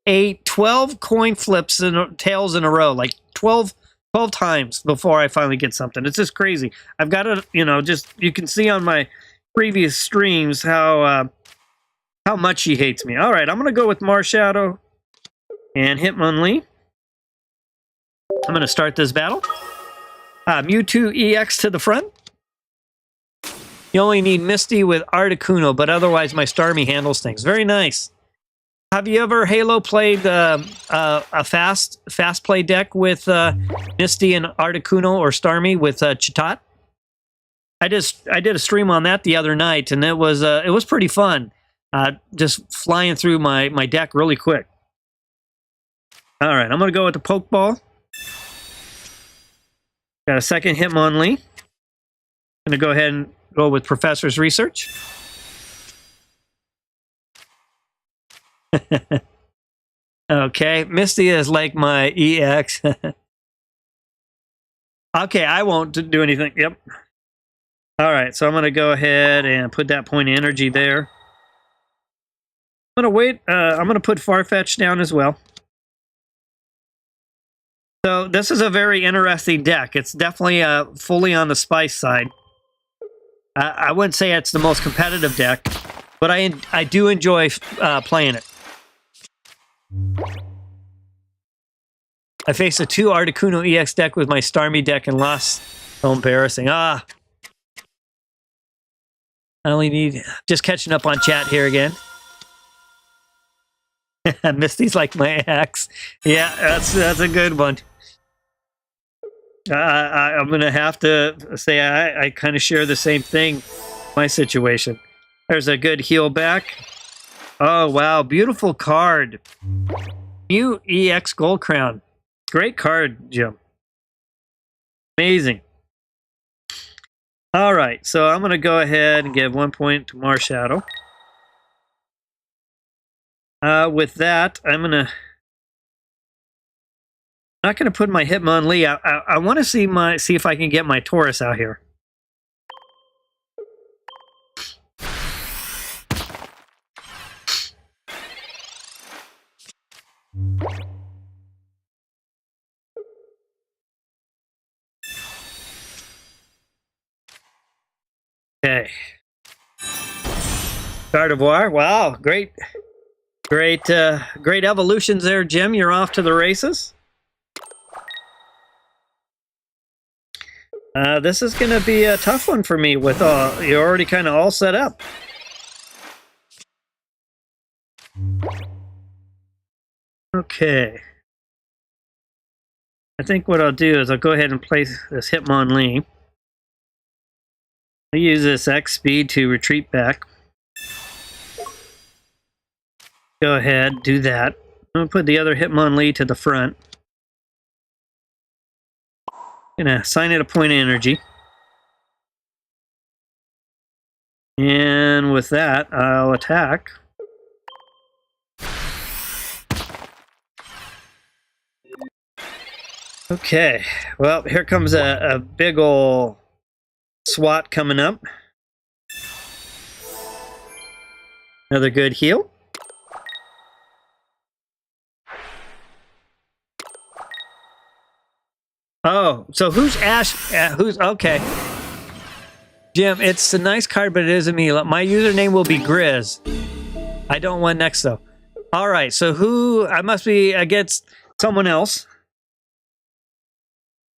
12 coin flips and tails in a row, like 12 times before I finally get something. It's just crazy. I've got to, you can see on my previous streams how much she hates me. All right, I'm going to go with Marshadow and Hitmonlee. I'm going to start this battle. Mewtwo EX to the front. You only need Misty with Articuno, but otherwise my Starmie handles things. Very nice. Have you ever Halo played a fast play deck with Misty and Articuno or Starmie with Chitot? I did a stream on that the other night, and it was pretty fun. Just flying through my deck really quick. All right, I'm gonna go with the Pokeball. Got a second Hitmonlee. Gonna go ahead and go with Professor's Research. Okay, Misty is like my EX. Okay, I won't do anything. Yep. All right, so I'm going to go ahead and put that point of energy there. I'm going to wait. I'm going to put Farfetch down as well. So this is a very interesting deck. It's definitely fully on the spice side. I wouldn't say it's the most competitive deck, but I do enjoy playing it. I faced a 2 Articuno EX deck with my Starmie deck and lost. So embarrassing. I only need... Just catching up on chat here again. Misty's like my ex. Yeah, that's a good one. I'm going to have to say I kind of share the same thing. My situation. There's a good heal back. Oh, wow. Beautiful card. Mew EX Gold Crown. Great card, Jim. Amazing. All right. So I'm going to go ahead and give 1 point to Marshadow. With that, I'm not going to put my Hitmonlee. I want to see if I can get my Taurus out here. Okay. Gardevoir. Wow, great evolutions there, Jim. You're off to the races. This is going to be a tough one for me with you're already kind of all set up. Okay. I think what I'll do is I'll go ahead and place this Hitmonlee. I'll use this X speed to retreat back. Go ahead, do that. I'm going to put the other Hitmonlee to the front. Gonna assign it a point of energy. And with that, I'll attack. Okay, well, here comes a big ol' SWAT coming up. Another good heal. Oh, so who's Ash? Who's okay? Jim, it's a nice card, but it isn't me. My username will be Grizz. I don't want next though. All right, so who? I must be against someone else.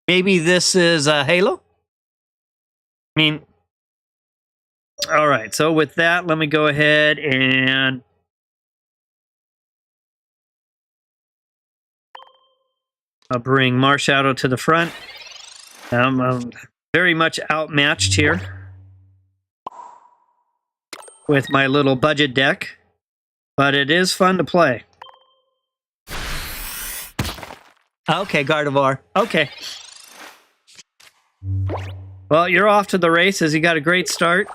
Maybe this is Halo. I mean, all right. So with that, let me go ahead and I'll bring Marshadow to the front. I'm very much outmatched here with my little budget deck, but it is fun to play. Okay, Gardevoir. Okay. Well, you're off to the races. You got a great start.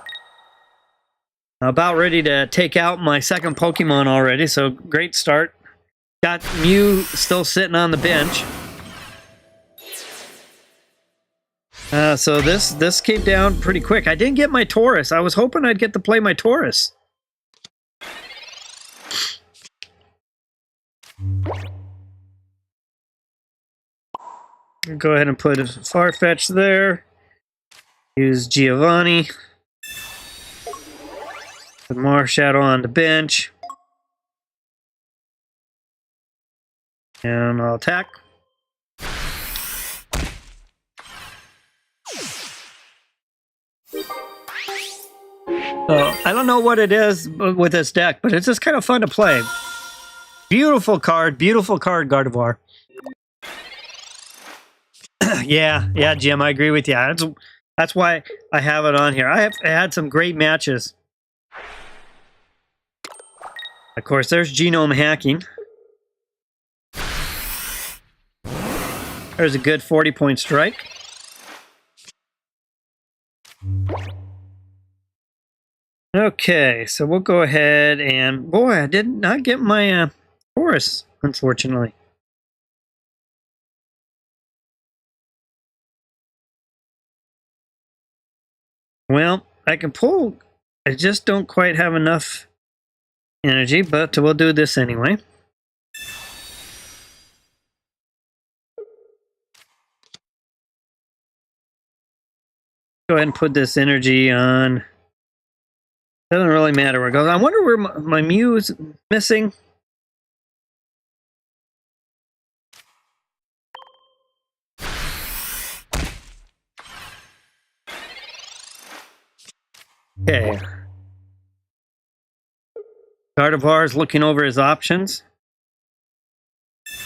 About ready to take out my second Pokemon already, so great start. Got Mew still sitting on the bench. So this came down pretty quick. I didn't get my Taurus. I was hoping I'd get to play my Taurus. Go ahead and put a Farfetch there. Use Giovanni. Put Marshadow on the bench. And I'll attack. So I don't know what it is with this deck, but it's just kind of fun to play. Beautiful card, Gardevoir. yeah, Jim, I agree with you. That's why I have it on here. I had some great matches. Of course, there's genome hacking. There's a good 40-point strike. Okay, so we'll go ahead and... Boy, I did not get my chorus, unfortunately. Well, I can pull. I just don't quite have enough energy, but we'll do this anyway. Go ahead and put this energy on. Doesn't really matter where it goes. I wonder where my Mew is missing. Okay. Gardevoir is looking over his options.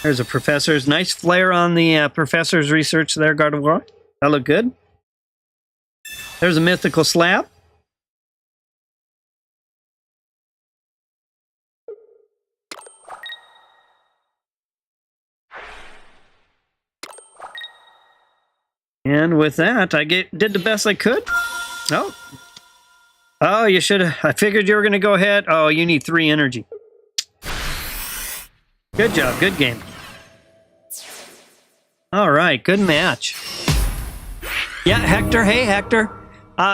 There's a professor's nice flare on the professor's research there, Gardevoir. That looked good. There's a mythical slab. And with that, I did the best I could. Oh, you should have. I figured you were going to go ahead. Oh, you need 3 energy. Good job. Good game. All right. Good match. Yeah, Hector. Hey, Hector.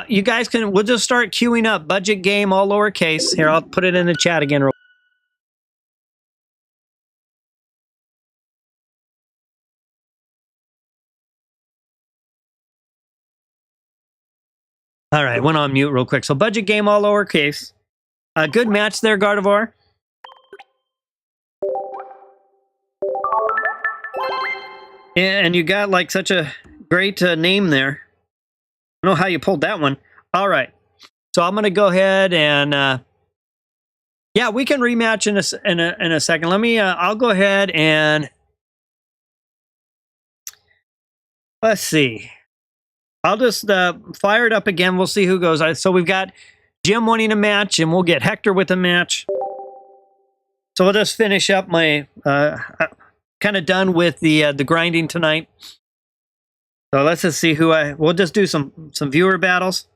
You guys we'll just start queuing up. Budget game, all lowercase. Here, I'll put it in the chat again. All right, went on mute real quick. So budget game, all lowercase. Good match there, Gardevoir. And you got like such a great name there. I don't know how you pulled that one. All right. So I'm going to go ahead and yeah, we can rematch in a second. Let me I'll go ahead and let's see. I'll just fire it up again. We'll see who goes. So we've got Jim wanting a match, and we'll get Hector with a match. So we'll just finish up my kind of done with the grinding tonight. So let's just see who we'll just do some viewer battles.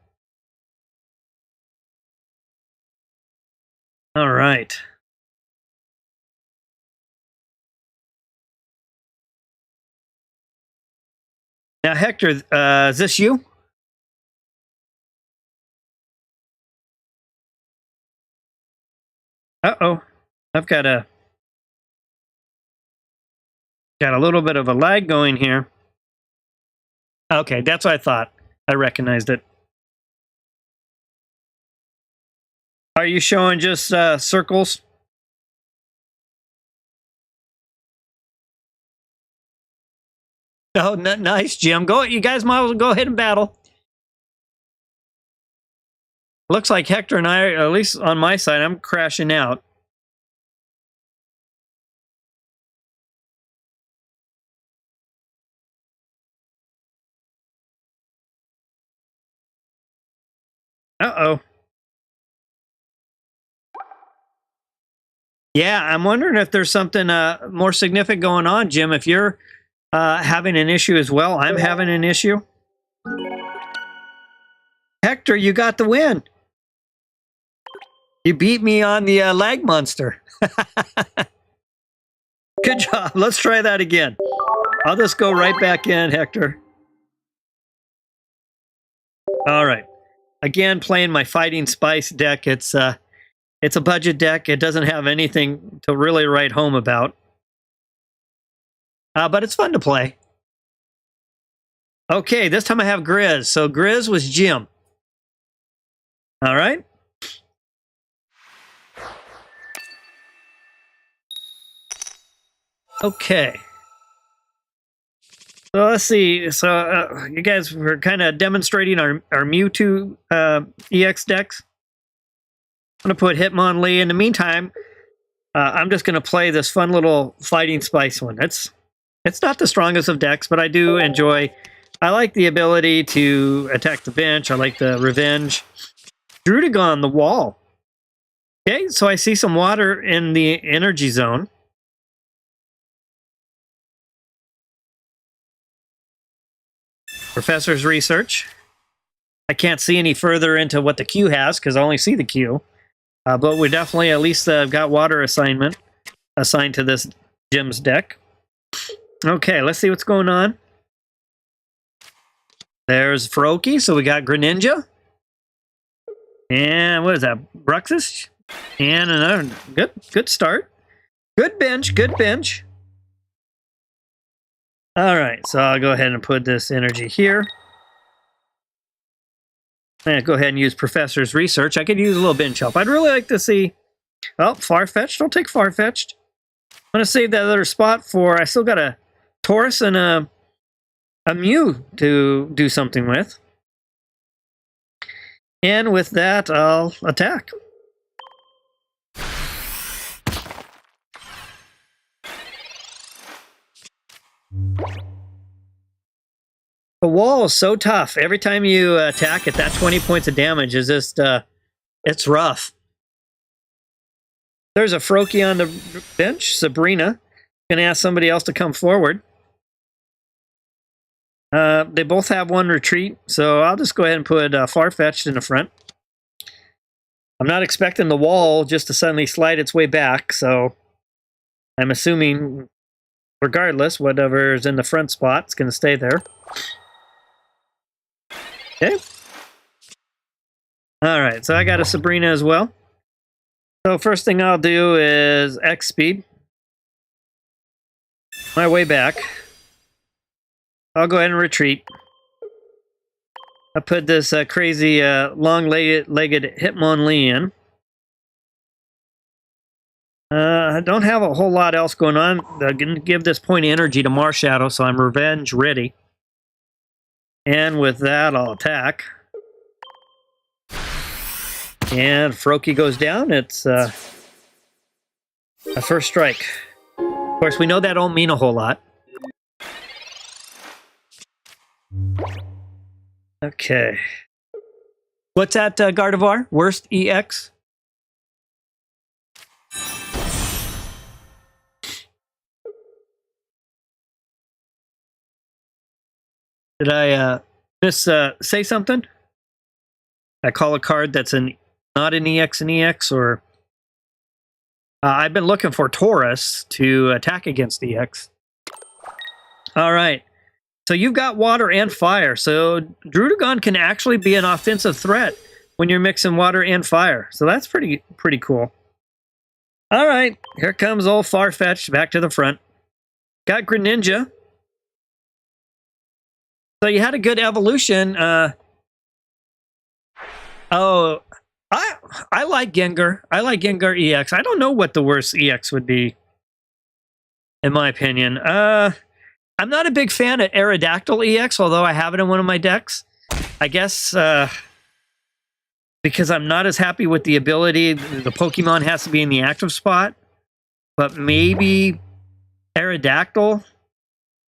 All right. Now, Hector, is this you? Uh-oh. I've got a little bit of a lag going here. Okay, that's what I thought. I recognized it. Are you showing just circles? Oh, nice, Jim. You guys might as well go ahead and battle. Looks like Hector and I, at least on my side, I'm crashing out. Uh-oh. Yeah, I'm wondering if there's something more significant going on, Jim. If you're having an issue as well, I'm having an issue. Hector, you got the win. You beat me on the lag monster. Good job. Let's try that again. I'll just go right back in, Hector. All right. Again, playing my Fighting Spice deck. It's a budget deck. It doesn't have anything to really write home about. But it's fun to play. Okay, this time I have Grizz. So Grizz was Jim. All right. Okay. So let's see. So you guys were kind of demonstrating our Mewtwo EX decks. I'm going to put Hitmonlee. In the meantime, I'm just going to play this fun little Fighting Spice one. It's not the strongest of decks, but I do enjoy. I like the ability to attack the bench. I like the revenge. Druddigon, the wall. Okay, so I see some water in the energy zone. Professor's research. I can't see any further into what the queue has because I only see the queue. But we definitely at least got water assigned to this gym's deck. Okay, let's see what's going on. There's Froakie, so we got Greninja. And what is that? Bruxus? And another good start. Good bench, good bench. All right, so I'll go ahead and put this energy here. And go ahead and use Professor's Research. I could use a little bench help. I'd really like to see... Oh, Farfetch'd. I'll take Farfetch'd. I'm going to save that other spot for... I still got a Taurus and a Mew to do something with. And with that, I'll attack. The wall is so tough. Every time you attack it, that 20 points of damage is just, it's rough. There's a Froakie on the bench, Sabrina. Gonna ask somebody else to come forward. They both have one retreat, so I'll just go ahead and put Farfetch'd in the front. I'm not expecting the wall just to suddenly slide its way back, so I'm assuming, regardless, whatever's in the front spot is going to stay there. Okay. Alright, so I got a Sabrina as well. So first thing I'll do is X speed. My way back. I'll go ahead and retreat. I put this crazy long-legged Hitmonlee in. I don't have a whole lot else going on. I'm going to give this point of energy to Marshadow, so I'm revenge ready. And with that, I'll attack. And Froakie goes down. It's a first strike. Of course, we know that don't mean a whole lot. Okay. What's that, Gardevoir? Worst EX? Did I say something? I call a card that's not an EX an EX, or... I've been looking for Taurus to attack against EX. Alright. So you've got water and fire. So Druddigon can actually be an offensive threat when you're mixing water and fire. So that's pretty cool. Alright. Here comes old Farfetch'd back to the front. Got Greninja. So you had a good evolution. Oh, I like Gengar. I like Gengar EX. I don't know what the worst EX would be, in my opinion. I'm not a big fan of Aerodactyl EX, although I have it in one of my decks. I guess because I'm not as happy with the ability, the Pokemon has to be in the active spot. But maybe Aerodactyl.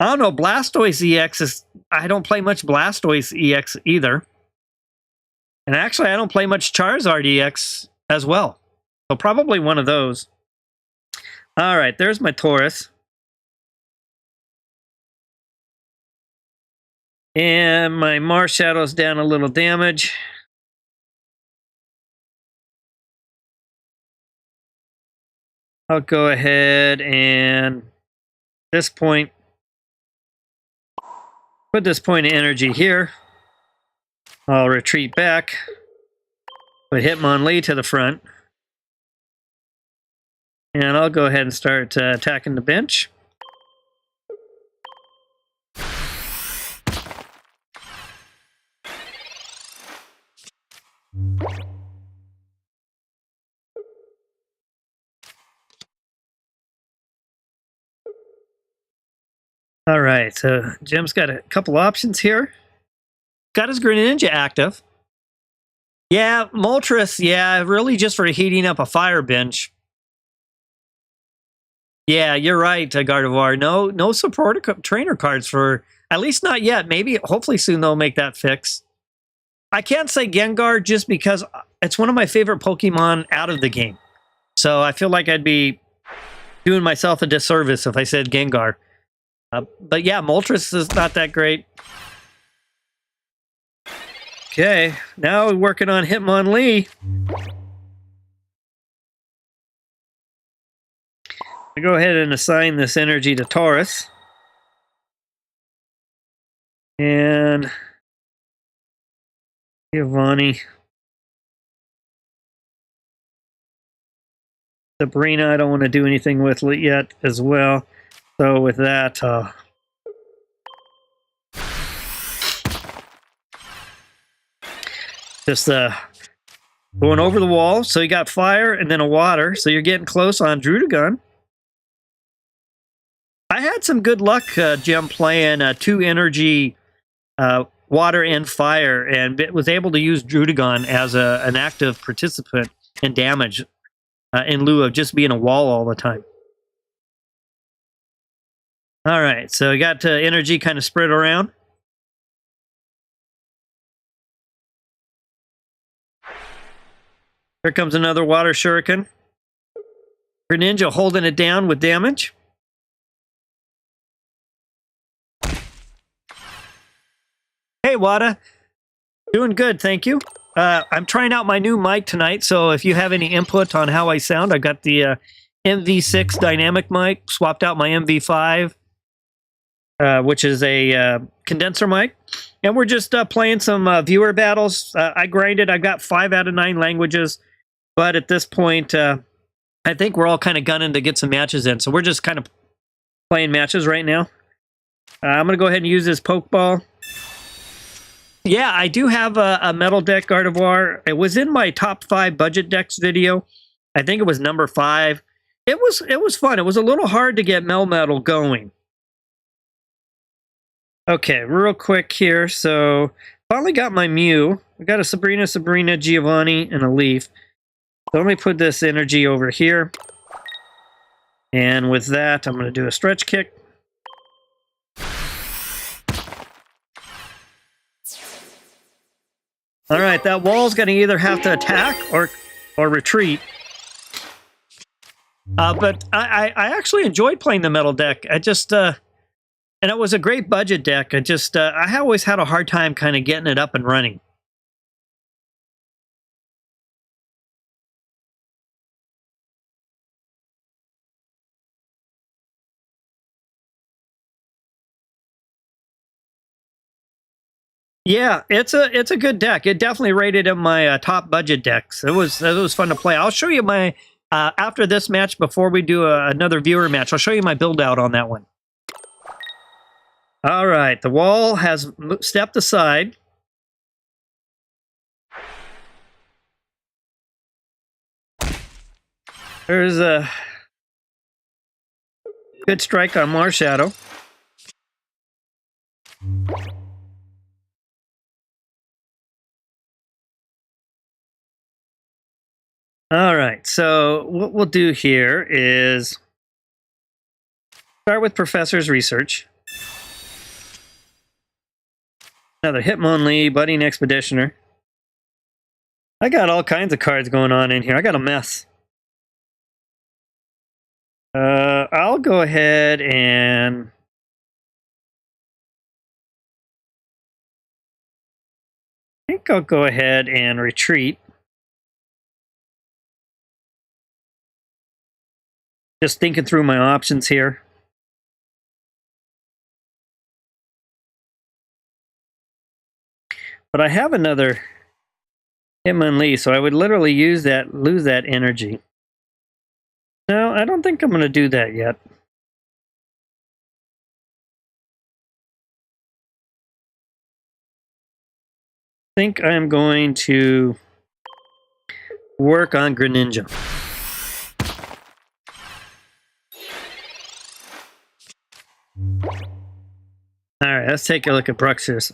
I don't know, Blastoise EX is... I don't play much Blastoise EX either. And actually, I don't play much Charizard EX as well. So probably one of those. Alright, there's my Taurus. And my Marshadow's down a little damage. I'll go ahead and... this point... put this point of energy here. I'll retreat back. Put Hitmonlee to the front. And I'll go ahead and start attacking the bench. All right, so Jim's got a couple options here. Got his Greninja active. Yeah, Moltres, yeah, really just for heating up a fire bench. Yeah, you're right, Gardevoir. No supporter trainer cards for, at least not yet. Maybe, hopefully soon they'll make that fix. I can't say Gengar just because it's one of my favorite Pokemon out of the game. So I feel like I'd be doing myself a disservice if I said Gengar. But yeah, Moltres is not that great. Okay, now we're working on Hitmonlee. I go ahead and assign this energy to Taurus. And Giovanni. Sabrina, I don't want to do anything with yet as well. So with that, just going over the wall. So you got fire and then a water. So you're getting close on Druddigon. I had some good luck, Jim, playing 2 energy, water and fire, and was able to use Druddigon as an active participant in damage in lieu of just being a wall all the time. All right, so we got energy kind of spread around. Here comes another water shuriken. Greninja holding it down with damage. Hey, Wada. Doing good, thank you. I'm trying out my new mic tonight, so if you have any input on how I sound, I got the MV6 dynamic mic, swapped out my MV5, which is a condenser mic. And we're just playing some viewer battles. I grinded. I got 5 out of 9 languages. But at this point, I think we're all kind of gunning to get some matches in. So we're just kind of playing matches right now. I'm going to go ahead and use this Pokeball. Yeah, I do have a metal deck Gardevoir. It was in my top 5 budget decks video. I think it was number 5. It was fun. It was a little hard to get Melmetal going. Okay, real quick here. So finally got my Mew. We got a Sabrina, Giovanni, and a Leaf. So let me put this energy over here. And with that, I'm going to do a stretch kick. All right, that wall's going to either have to attack or retreat. But I actually enjoyed playing the metal deck. I just, and it was a great budget deck. I always had a hard time kind of getting it up and running. Yeah, it's a good deck. It definitely rated in my top budget decks. It was fun to play. I'll show you my after this match, before we do another viewer match. I'll show you my build out on that one. All right, the wall has stepped aside. There's a good strike on Marshadow. All right, so what we'll do here is start with Professor's Research. Another Hitmonlee, Budding Expeditioner. I got all kinds of cards going on in here. I got a mess. I'll go ahead and I think I'll go ahead and retreat. Just thinking through my options here. But I have another Hitmonlee, so I would literally lose that energy. No, I don't think I'm going to do that yet. I think I'm going to work on Greninja. All right, let's take a look at Bruxers.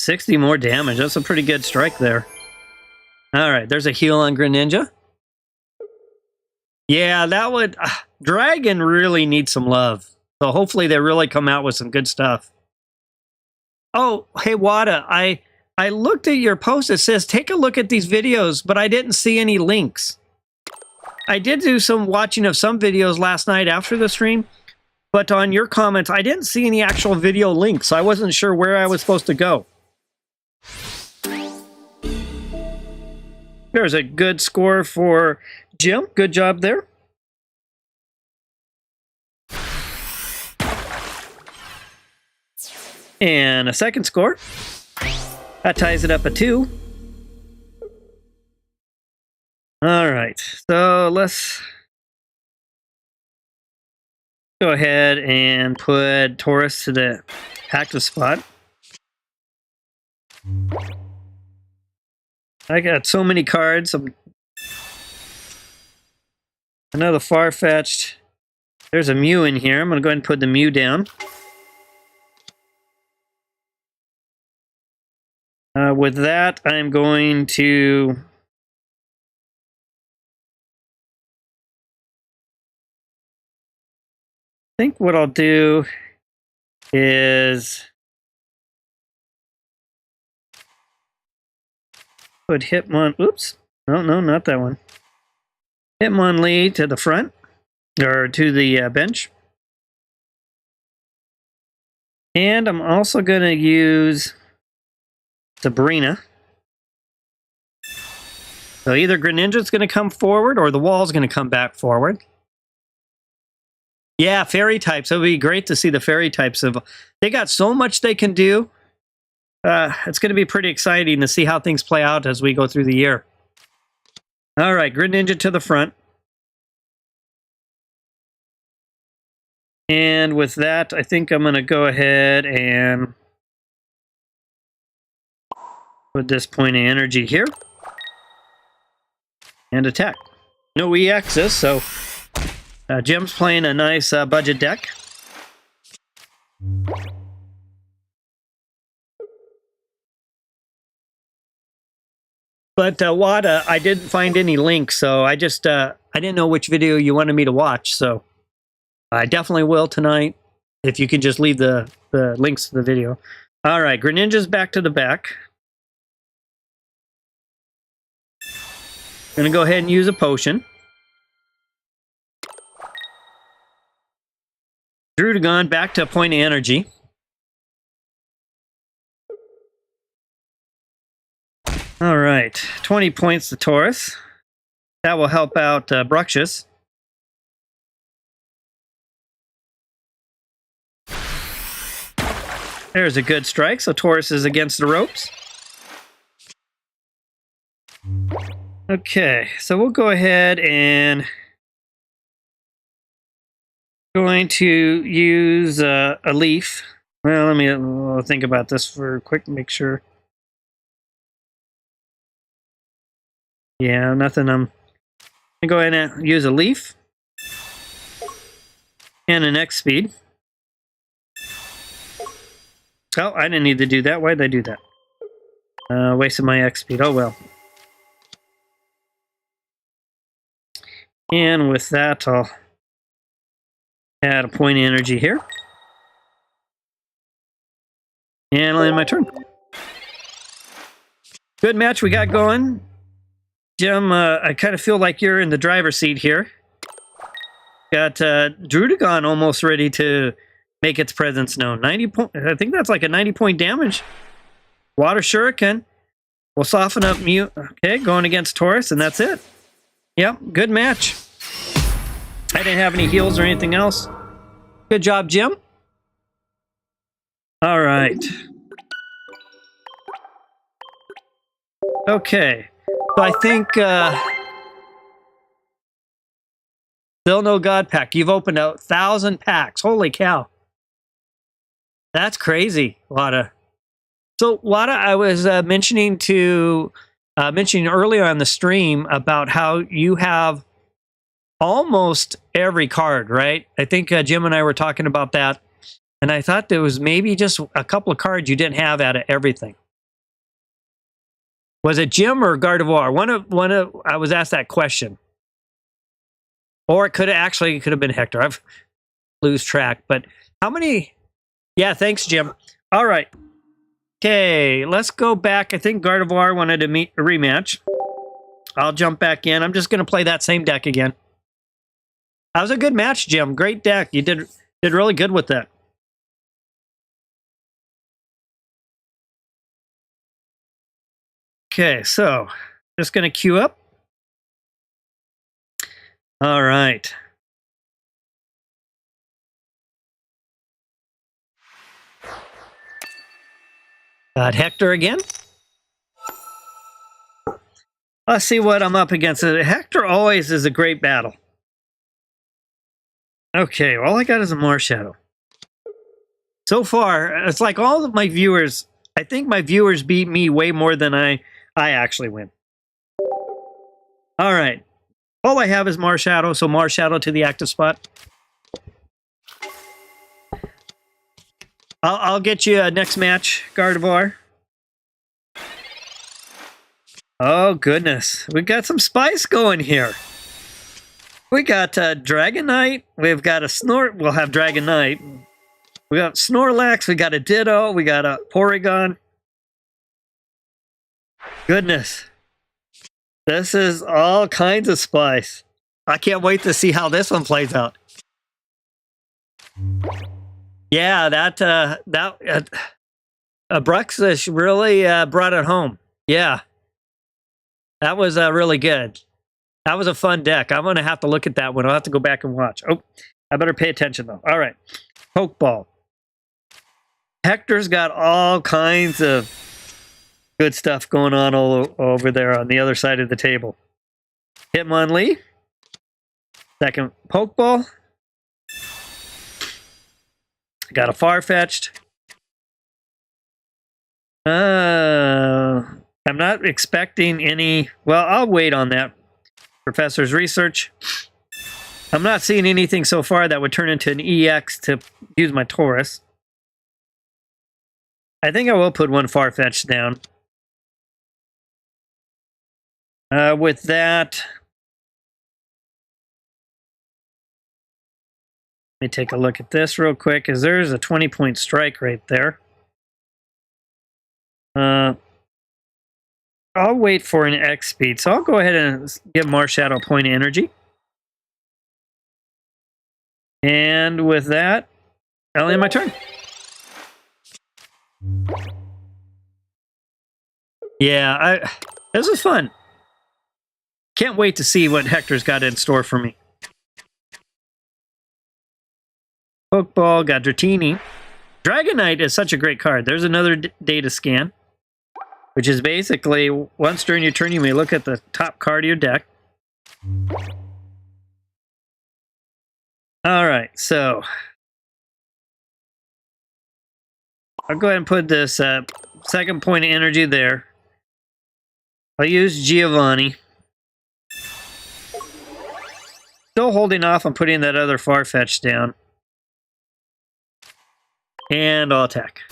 60 more damage. That's a pretty good strike there. All right, there's a heal on Greninja. Yeah, that would... Dragon really needs some love. So hopefully they really come out with some good stuff. Oh, hey, Wada, I looked at your post. It says, take a look at these videos, but I didn't see any links. I did do some watching of some videos last night after the stream, but on your comments, I didn't see any actual video links. So I wasn't sure where I was supposed to go. There's a good score for Jim. Good job there. And a second score. That ties it up at 2. All right, so let's go ahead and put Taurus to the active spot. I got so many cards. Another Farfetch'd. There's a Mew in here. I'm going to go ahead and put the Mew down. With that, I'm going to... I think what I'll do is put Hitmon, oops, no, not that one. Hitmonlee to the front, or to the bench. And I'm also going to use Sabrina. So either Greninja's going to come forward or the wall's going to come back forward. Yeah, fairy types. It would be great to see the fairy types. They got so much they can do. It's going to be pretty exciting to see how things play out as we go through the year. All right, Greninja to the front. And with that, I think I'm going to go ahead and put this point of energy here. And attack. No EXs, so... Jim's playing a nice budget deck. But Wada, I didn't find any links, so I just I didn't know which video you wanted me to watch, so I definitely will tonight if you can just leave the links to the video. All right, Greninja's back to the back. Gonna go ahead and use a potion. Druddigon back to a point of energy. All right, 20 points to Taurus. That will help out Bruxius. There's a good strike, so Taurus is against the ropes. Okay, so we'll go ahead and going to use a leaf. Well, let me think about this for a quick, make sure. Yeah, nothing. I'm gonna go ahead and use a leaf and an X speed. Oh, I didn't need to do that. Why did I do that? Wasted my X speed. Oh well. And with that, I'll add a point of energy here. And I'll end my turn. Good match we got going. Jim, I kind of feel like you're in the driver's seat here. Got Druddigon almost ready to make its presence known. 90 point. I think that's like a 90-point damage. Water Shuriken will soften up Mew. Okay, going against Taurus, and that's it. Yep, good match. I didn't have any heals or anything else. Good job, Jim. All right. Okay. So I think still no God pack. You've opened 1,000 packs. Holy cow. That's crazy, Wada. So Wada, I was mentioning earlier on the stream about how you have almost every card, right? I think Jim and I were talking about that, and I thought there was maybe just a couple of cards you didn't have out of everything. Was it Jim or Gardevoir? One of I was asked that question. Or it could have been Hector. I've lose track. But how many? Yeah, thanks, Jim. All right. Okay, let's go back. I think Gardevoir wanted to meet a rematch. I'll jump back in. I'm just going to play that same deck again. That was a good match, Jim. Great deck. You did really good with that. Okay, so just going to queue up. All right. Got Hector again. Let's see what I'm up against. Hector always is a great battle. Okay, all I got is a Marshadow. So far, it's like all of my viewers, I think my viewers beat me way more than I actually win. All right. All I have is Marshadow, so Marshadow to the active spot. I'll get you a next match, Gardevoir. Oh, goodness. We got some spice going here. We got Dragonite. We've got a Snort. We'll have Dragonite. We got Snorlax. We got a Ditto. We got a Porygon. Goodness. This is all kinds of spice. I can't wait to see how this one plays out. Yeah, Bruxish really brought it home. Yeah. That was really good. That was a fun deck. I'm going to have to look at that one. I'll have to go back and watch. Oh, I better pay attention, though. All right. Pokeball. Hector's got all kinds of good stuff going on all over there on the other side of the table. Hitmonlee. Second Pokeball. Got a Farfetch'd. I'm not expecting any... Well, I'll wait on that. Professor's research. I'm not seeing anything so far that would turn into an EX to use my Taurus. I think I will put one Farfetch'd down. With that... Let me take a look at this real quick, because there's a 20-point strike right there. I'll wait for an X speed, so I'll go ahead and give Marshadow a point of energy. And with that, I'll end my turn. Yeah, this was fun. Can't wait to see what Hector's got in store for me. Pokeball, got Dratini. Dragonite is such a great card. There's another data scan, which is basically once during your turn, you may look at the top card of your deck. All right, so I'll go ahead and put this second point of energy there. I'll use Giovanni. Still holding off on putting that other Farfetch'd down. And I'll attack.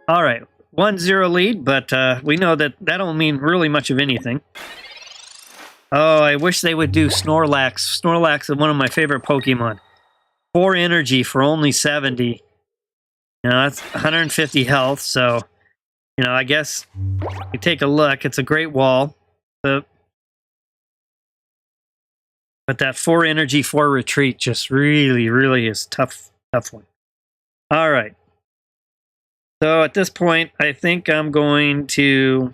All right, 1-0 lead, but we know that don't mean really much of anything. Oh, I wish they would do Snorlax. Snorlax is one of my favorite Pokemon. 4 energy for only 70. You know, that's 150 health, so, you know, I guess you take a look. It's a great wall. But that 4 energy, 4 retreat just really is tough one. All right. So at this point, I think I'm going to...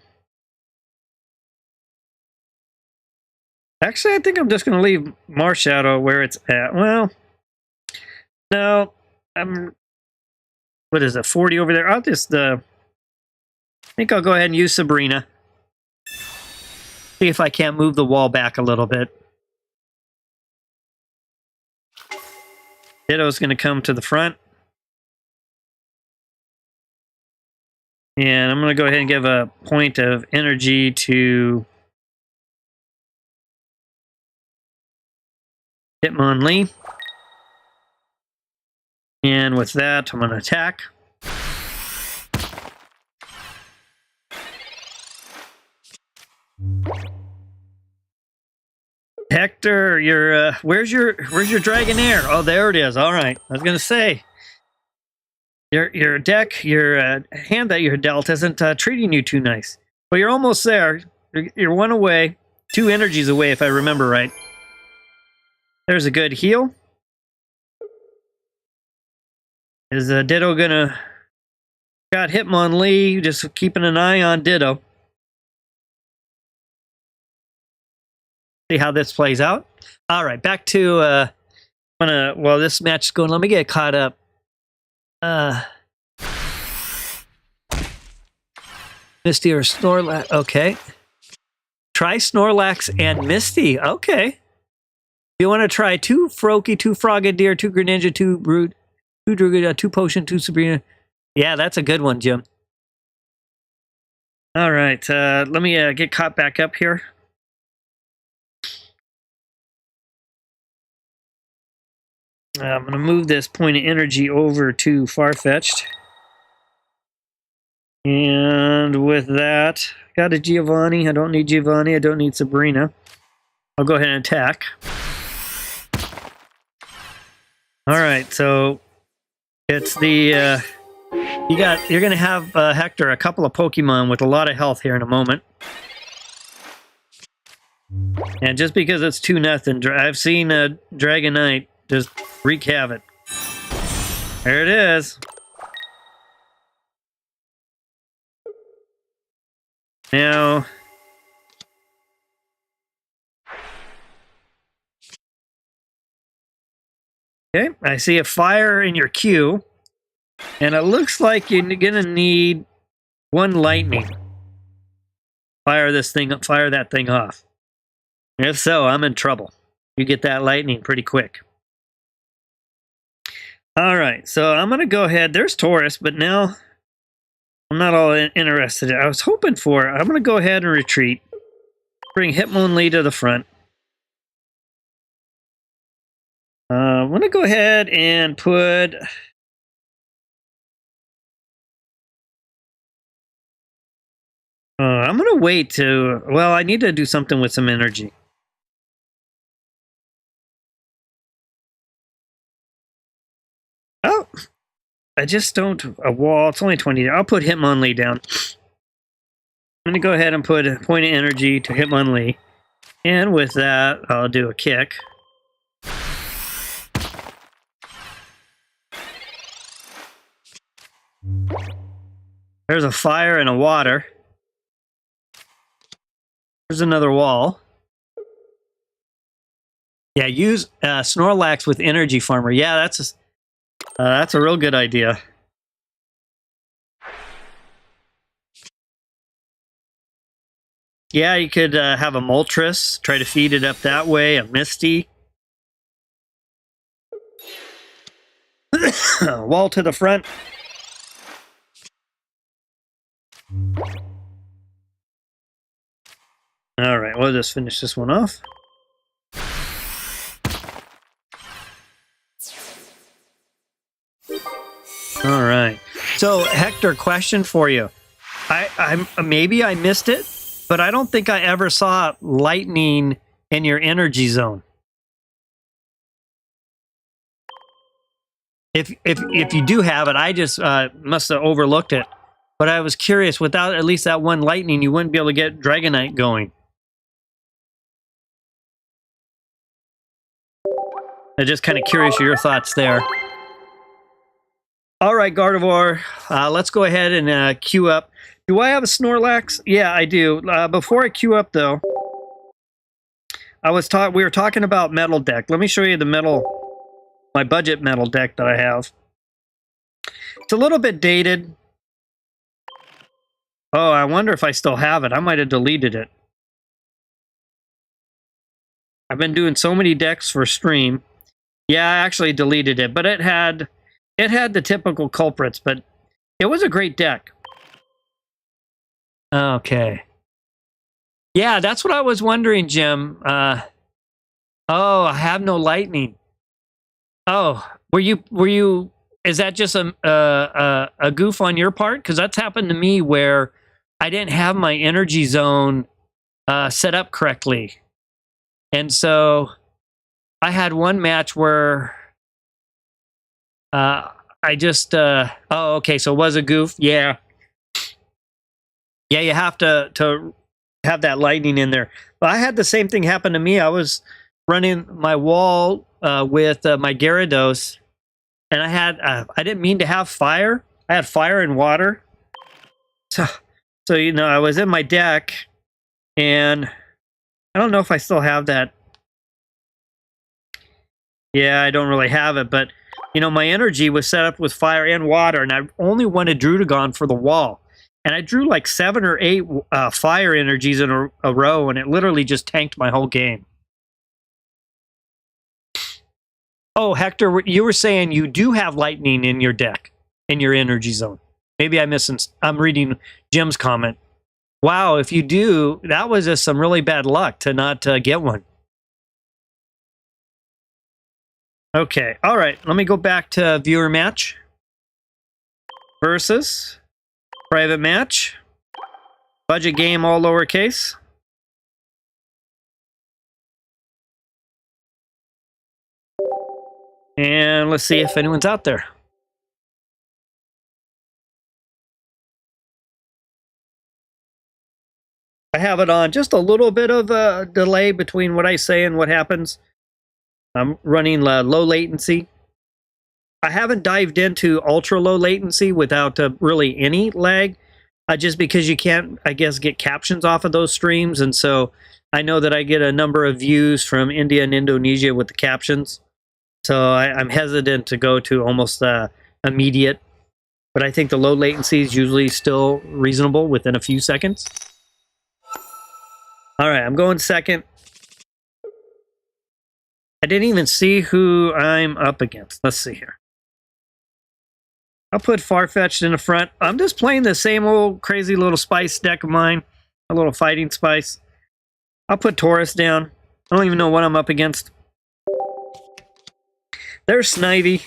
Actually, I think I'm just going to leave Marshadow where it's at. Well, no. What is it, 40 over there? I'll just... I think I'll go ahead and use Sabrina. See if I can't move the wall back a little bit. Ditto's going to come to the front. And I'm going to go ahead and give a point of energy to Hitmonlee. And with that, I'm going to attack. Hector, where's your Dragonair? Oh, there it is. All right. I was going to say, your deck, your hand that you're dealt isn't treating you too nice. Well, you're almost there. You're one away, 2 energies away, if I remember right. There's a good heal. Is Ditto gonna... Got Hitmonlee, just keeping an eye on Ditto. See how this plays out. All right, back to... well, this match is going... Let me get caught up. Misty or Snorlax. Okay. Try Snorlax and Misty. Okay. You want to try 2 Froakie, 2 Frogadier, 2 Greninja, 2 Brood, 2 Druga, 2 Potion, 2 Sabrina. Yeah, that's a good one, Jim. All right. Let me get caught back up here. I'm going to move this point of energy over to Farfetch'd. And with that, got a Giovanni. I don't need Giovanni. I don't need Sabrina. I'll go ahead and attack. All right, so it's the you're gonna have Hector a couple of Pokemon with a lot of health here in a moment. And just because it's 2-0, I've seen Dragonite just wreak havoc. There it is. Now, okay, I see a fire in your queue, and it looks like you're gonna need 1 lightning. Fire that thing off. If so, I'm in trouble. You get that lightning pretty quick. All right, so I'm gonna go ahead. There's Taurus, but now I'm not all interested. I was hoping for... I'm going to go ahead and retreat. Bring Hitmonlee to the front. I'm going to go ahead and put... I'm going to wait to... Well, I need to do something with some energy. Oh! I just don't... A wall. It's only 20. I'll put Hitmonlee down. I'm going to go ahead and put a point of energy to Hitmonlee. And with that, I'll do a kick. There's a fire and a water. There's another wall. Yeah, use Snorlax with Energy Farmer. Yeah, that's a real good idea. Yeah, you could have a Moltres, try to feed it up that way, a Misty. Wall to the front. All right, we'll just finish this one off. All right. So, Hector, question for you. I maybe I missed it, but I don't think I ever saw lightning in your energy zone. If you do have it, I just must have overlooked it. But I was curious, without at least that 1 lightning, you wouldn't be able to get Dragonite going. I'm just kind of curious of your thoughts there. All right, Gardevoir, let's go ahead and queue up. Do I have a Snorlax? Yeah, I do. Before I queue up, though, we were talking about metal deck. Let me show you my budget metal deck that I have. It's a little bit dated. Oh, I wonder if I still have it. I might have deleted it. I've been doing so many decks for stream. Yeah, I actually deleted it, but it had the typical culprits, but it was a great deck. Okay. Yeah, that's what I was wondering, Jim. Oh, I have no lightning. Oh, were you is that just a goof on your part? Because that's happened to me where I didn't have my energy zone set up correctly. And so I had one match where I just, oh, okay, so it was a goof. Yeah. Yeah, you have to have that lightning in there. But I had the same thing happen to me. I was running my wall with my Gyarados, and I didn't mean to have fire. I had fire and water. So you know, I was in my deck, and I don't know if I still have that. Yeah, I don't really have it, but you know, my energy was set up with fire and water, and I only wanted Druddigon for the wall. And I drew like 7 or 8 fire energies in a row, and it literally just tanked my whole game. Oh, Hector, you were saying you do have lightning in your deck, in your energy zone. Maybe I'm reading Jim's comment. Wow, if you do, that was just some really bad luck to not get one. Okay, all right, let me go back to viewer match. Versus private match. Budget game, all lowercase. And let's see if anyone's out there. I have it on just a little bit of a delay between what I say and what happens. I'm running low latency. I haven't dived into ultra low latency without really any lag, just because you can't, I guess, get captions off of those streams. And so I know that I get a number of views from India and Indonesia with the captions. So I'm hesitant to go to almost immediate. But I think the low latency is usually still reasonable within a few seconds. All right, I'm going second. I didn't even see who I'm up against. Let's see here. I'll put Farfetch'd in the front. I'm just playing the same old crazy little spice deck of mine. A little fighting spice. I'll put Taurus down. I don't even know what I'm up against. There's Snivy.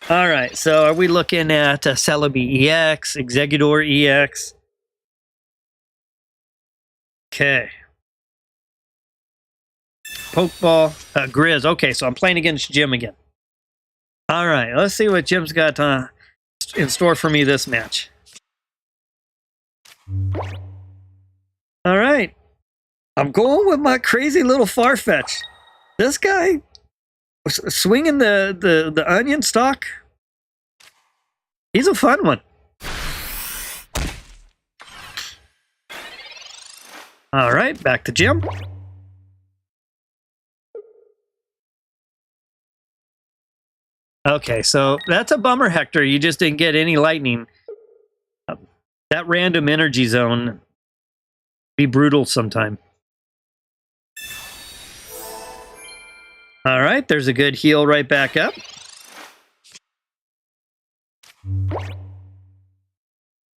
All right, so are we looking at Celebi EX, Exeggutor EX? Okay. Pokeball, Grizz. Okay, so I'm playing against Jim again. All right, let's see what Jim's got in store for me this match. All right. I'm going with my crazy little Farfetch. This guy swinging the onion stalk. He's a fun one. All right, back to Jim. Okay, so that's a bummer, Hector. You just didn't get any lightning. That random energy zone be brutal sometime. All right, there's a good heal right back up.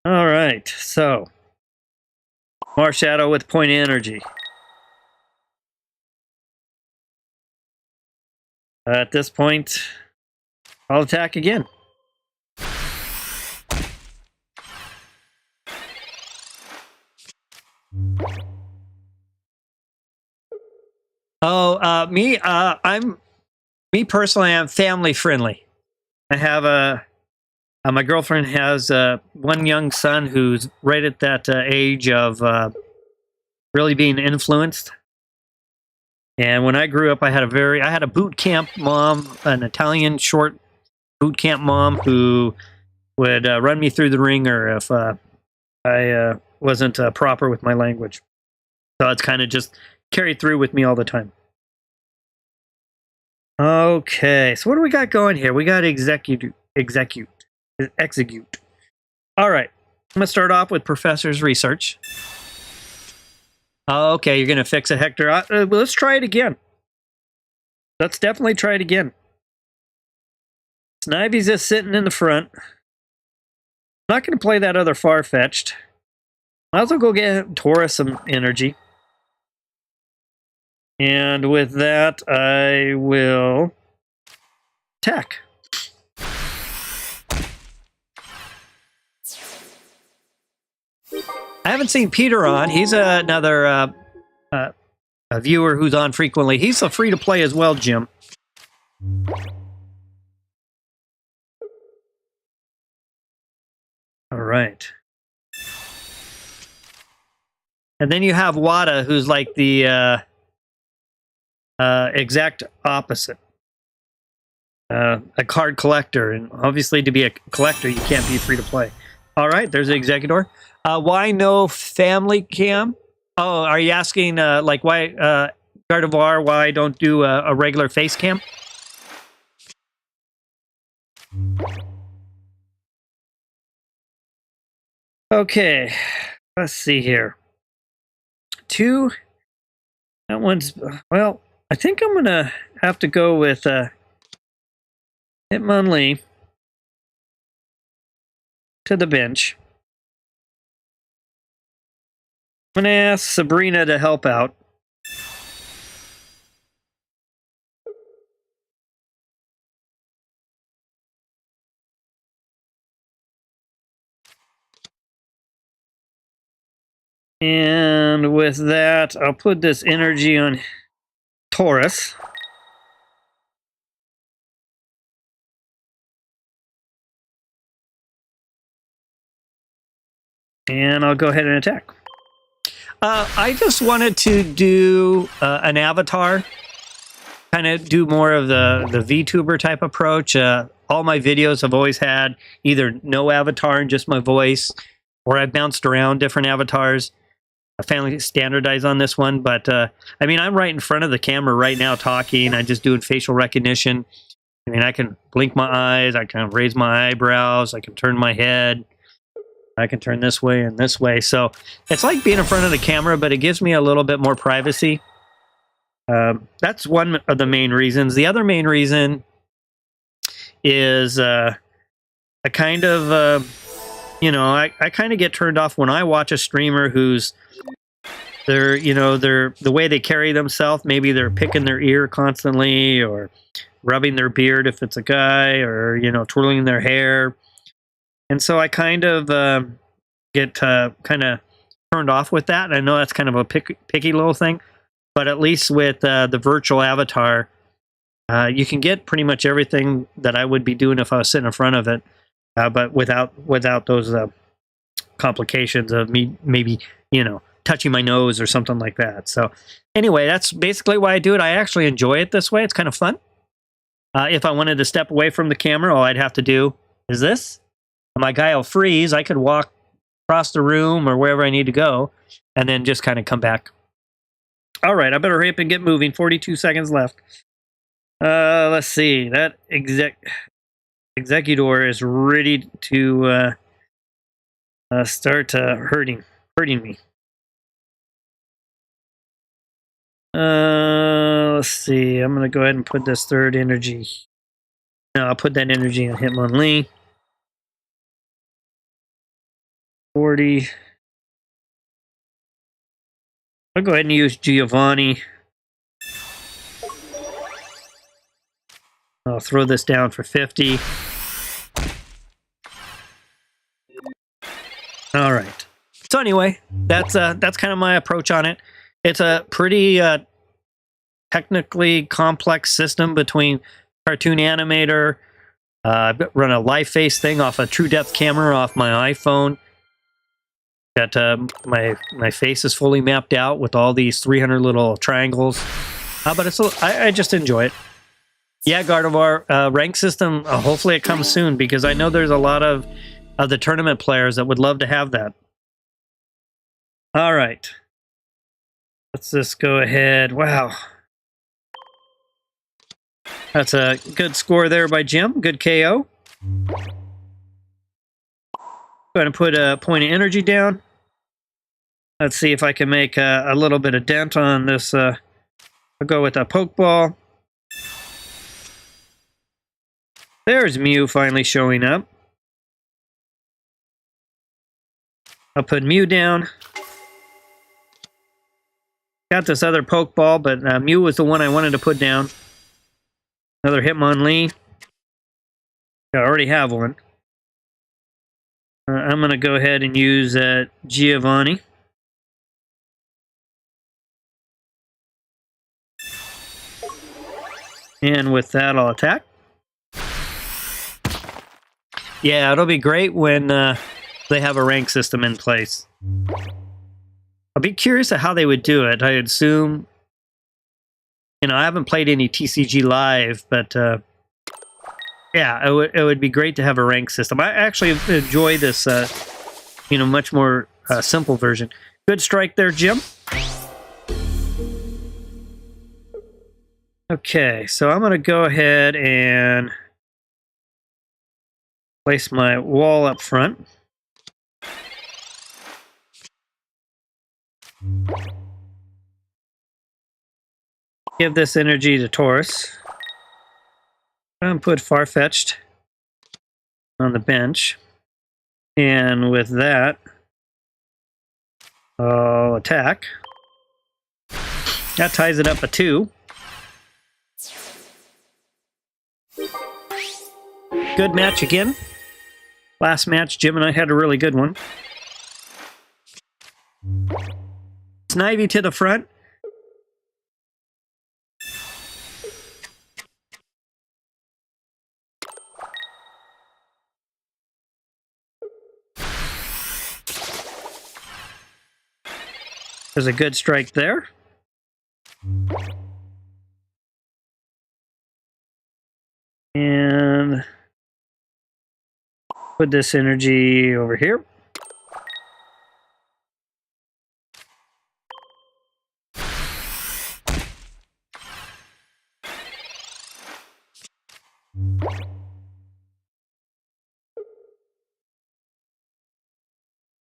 All right, so Marshadow with point energy. At this point, I'll attack again. Oh, me personally, I'm family friendly. I have my girlfriend has one young son who's right at that age of really being influenced. And when I grew up, I had a boot camp mom, an Italian short boot camp mom who would run me through the ringer if I wasn't proper with my language. So it's kind of just carried through with me all the time. Okay, so what do we got going here? We got execute. All right, I'm gonna start off with Professor's Research. Okay, you're gonna fix it, Hector. Let's try it again. Let's definitely try it again. Snivy's just sitting in the front. I'm not gonna play that other Farfetch'd. Might as well go get Taurus some energy. And with that, I will attack. haven't seen Peter on. He's another a viewer who's on frequently. He's a free to play as well, Jim. All right. And then you have Wada, who's like the exact opposite. A card collector, and obviously to be a collector, you can't be free to play. All right, there's the Executor. Why no family cam? Oh, are you asking like why Gardevoir? Why I don't do a regular face cam? Okay, let's see here. Two. That one's well. I think I'm gonna have to go with Hitmonlee to the bench. I'm gonna ask Sabrina to help out. And with that, I'll put this energy on Taurus. And I'll go ahead and attack. I just wanted to do an avatar. Kind of do more of the VTuber type approach. All my videos have always had either no avatar and just my voice, or I've bounced around different avatars. I finally standardized on this one, but I mean, I'm right in front of the camera right now talking. I'm just doing facial recognition. I mean, I can blink my eyes, I can raise my eyebrows, I can turn my head, I can turn this way and this way. So it's like being in front of the camera, but it gives me a little bit more privacy. That's one of the main reasons. The other main reason is a kind of, you know, I kind of get turned off when I watch a streamer who's the way they carry themselves. Maybe they're picking their ear constantly, or rubbing their beard if it's a guy, or twirling their hair. And so I kind of get kind of turned off with that. I know that's kind of a picky little thing, but at least with the virtual avatar, you can get pretty much everything that I would be doing if I was sitting in front of it, but without those complications of me maybe touching my nose or something like that. So anyway, that's basically why I do it. I actually enjoy it this way. It's kind of fun. If I wanted to step away from the camera, all I'd have to do is this. My guy will freeze. I could walk across the room or wherever I need to go, and then just kind of come back. All right, I better hurry up and get moving. 42 seconds left. Let's see. That Executor is ready to start hurting me. Let's see. I'm going to go ahead and put this third energy. No, I'll put that energy on Hitmonlee. 40. I'll go ahead and use Giovanni. I'll throw this down for 50. All right. So anyway, that's kind of my approach on it. It's a pretty technically complex system between Cartoon Animator. I run a live face thing off a True Depth camera off my iPhone. Got my face is fully mapped out with all these 300 little triangles. But I just enjoy it. Yeah, Gardevoir, rank system, hopefully it comes soon, because I know there's a lot of the tournament players that would love to have that. All right. Let's just go ahead. Wow. That's a good score there by Jim. Good KO. Go ahead and put a point of energy down. Let's see if I can make a little bit of dent on this. I'll go with a Pokeball. There's Mew finally showing up. I'll put Mew down. Got this other Pokeball, but Mew was the one I wanted to put down. Another Hitmonlee. I already have one. I'm going to go ahead and use Giovanni. And with that, I'll attack. Yeah, it'll be great when they have a rank system in place. I'll be curious at how they would do it. I assume, you know, I haven't played any TCG Live, but yeah, it would be great to have a rank system. I actually enjoy this, you know, much more simple version. Good strike there, Jim. Okay, so I'm going to go ahead and place my wall up front. Give this energy to Taurus. And put Farfetch'd on the bench. And with that, I'll attack. That ties it up a 2. Good match again. Last match, Jim and I had a really good one. Snivy to the front. There's a good strike there. And put this energy over here.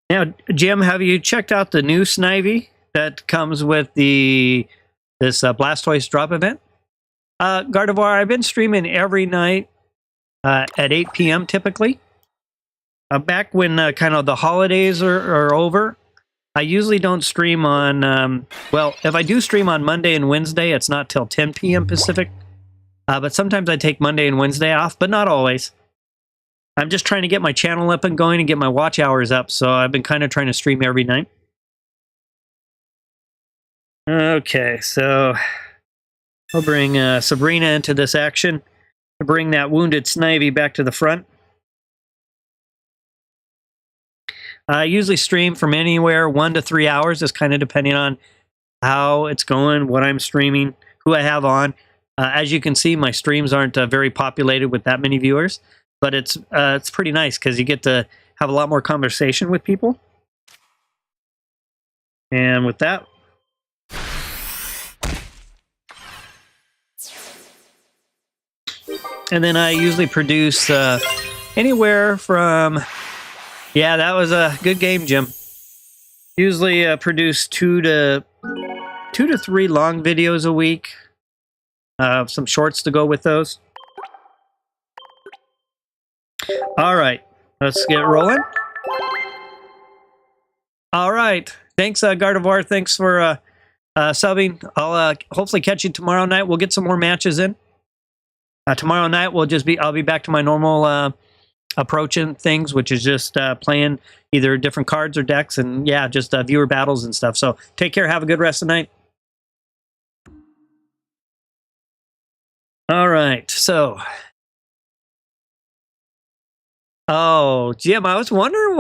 Now, Jim, have you checked out the new Snivy that comes with this Blastoise drop event? Gardevoir, I've been streaming every night at 8 p.m. typically. Back when kind of the holidays are over, I usually don't stream on, well, if I do stream on Monday and Wednesday, it's not till 10 p.m. Pacific. But sometimes I take Monday and Wednesday off, but not always. I'm just trying to get my channel up and going and get my watch hours up, so I've been kind of trying to stream every night. Okay, so I'll bring Sabrina into this action to bring that wounded Snivy back to the front. I usually stream from anywhere 1 to 3 hours, just kind of depending on how it's going, what I'm streaming, who I have on. As you can see, my streams aren't very populated with that many viewers, but it's pretty nice because you get to have a lot more conversation with people. And with that, and then I usually produce anywhere from, yeah, that was a good game, Jim. Usually produce 2 to 3 long videos a week. Some shorts to go with those. All right, let's get rolling. All right, thanks, Gardevoir. Thanks for subbing. I'll hopefully catch you tomorrow night. We'll get some more matches in. Tomorrow night I'll be back to my normal approach in things, which is just playing either different cards or decks, and yeah, just viewer battles and stuff. So take care. Have a good rest of the night. All right, so. Oh, Jim, I was wondering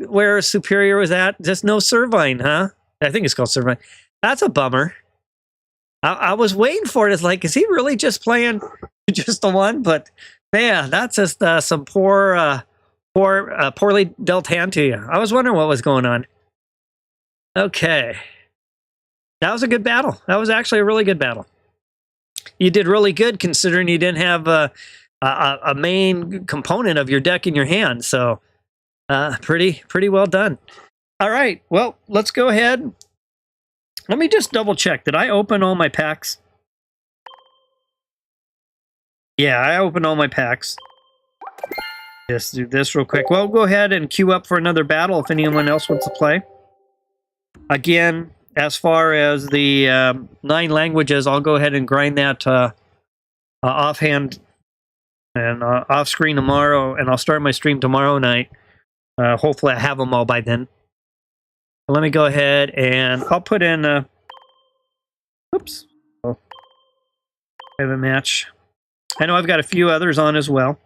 where Superior was at. Just no Servine, huh? I think it's called Servine. That's a bummer. I was waiting for it. It's like, is he really just playing just the one? But man, that's just some poorly dealt hand to you. I was wondering what was going on. Okay. That was a good battle. That was actually a really good battle. You did really good considering you didn't have a main component of your deck in your hand. So pretty well done. All right. Well, let's go ahead. Let me just double check. Did I open all my packs? Yeah, I opened all my packs. Just do this real quick. Well, go ahead and queue up for another battle if anyone else wants to play. Again, as far as the 9 languages, I'll go ahead and grind that offhand and off screen tomorrow, and I'll start my stream tomorrow night. Hopefully I have them all by then. Let me go ahead and I'll put in oops. Oh. Private match. I know I've got a few others on as well.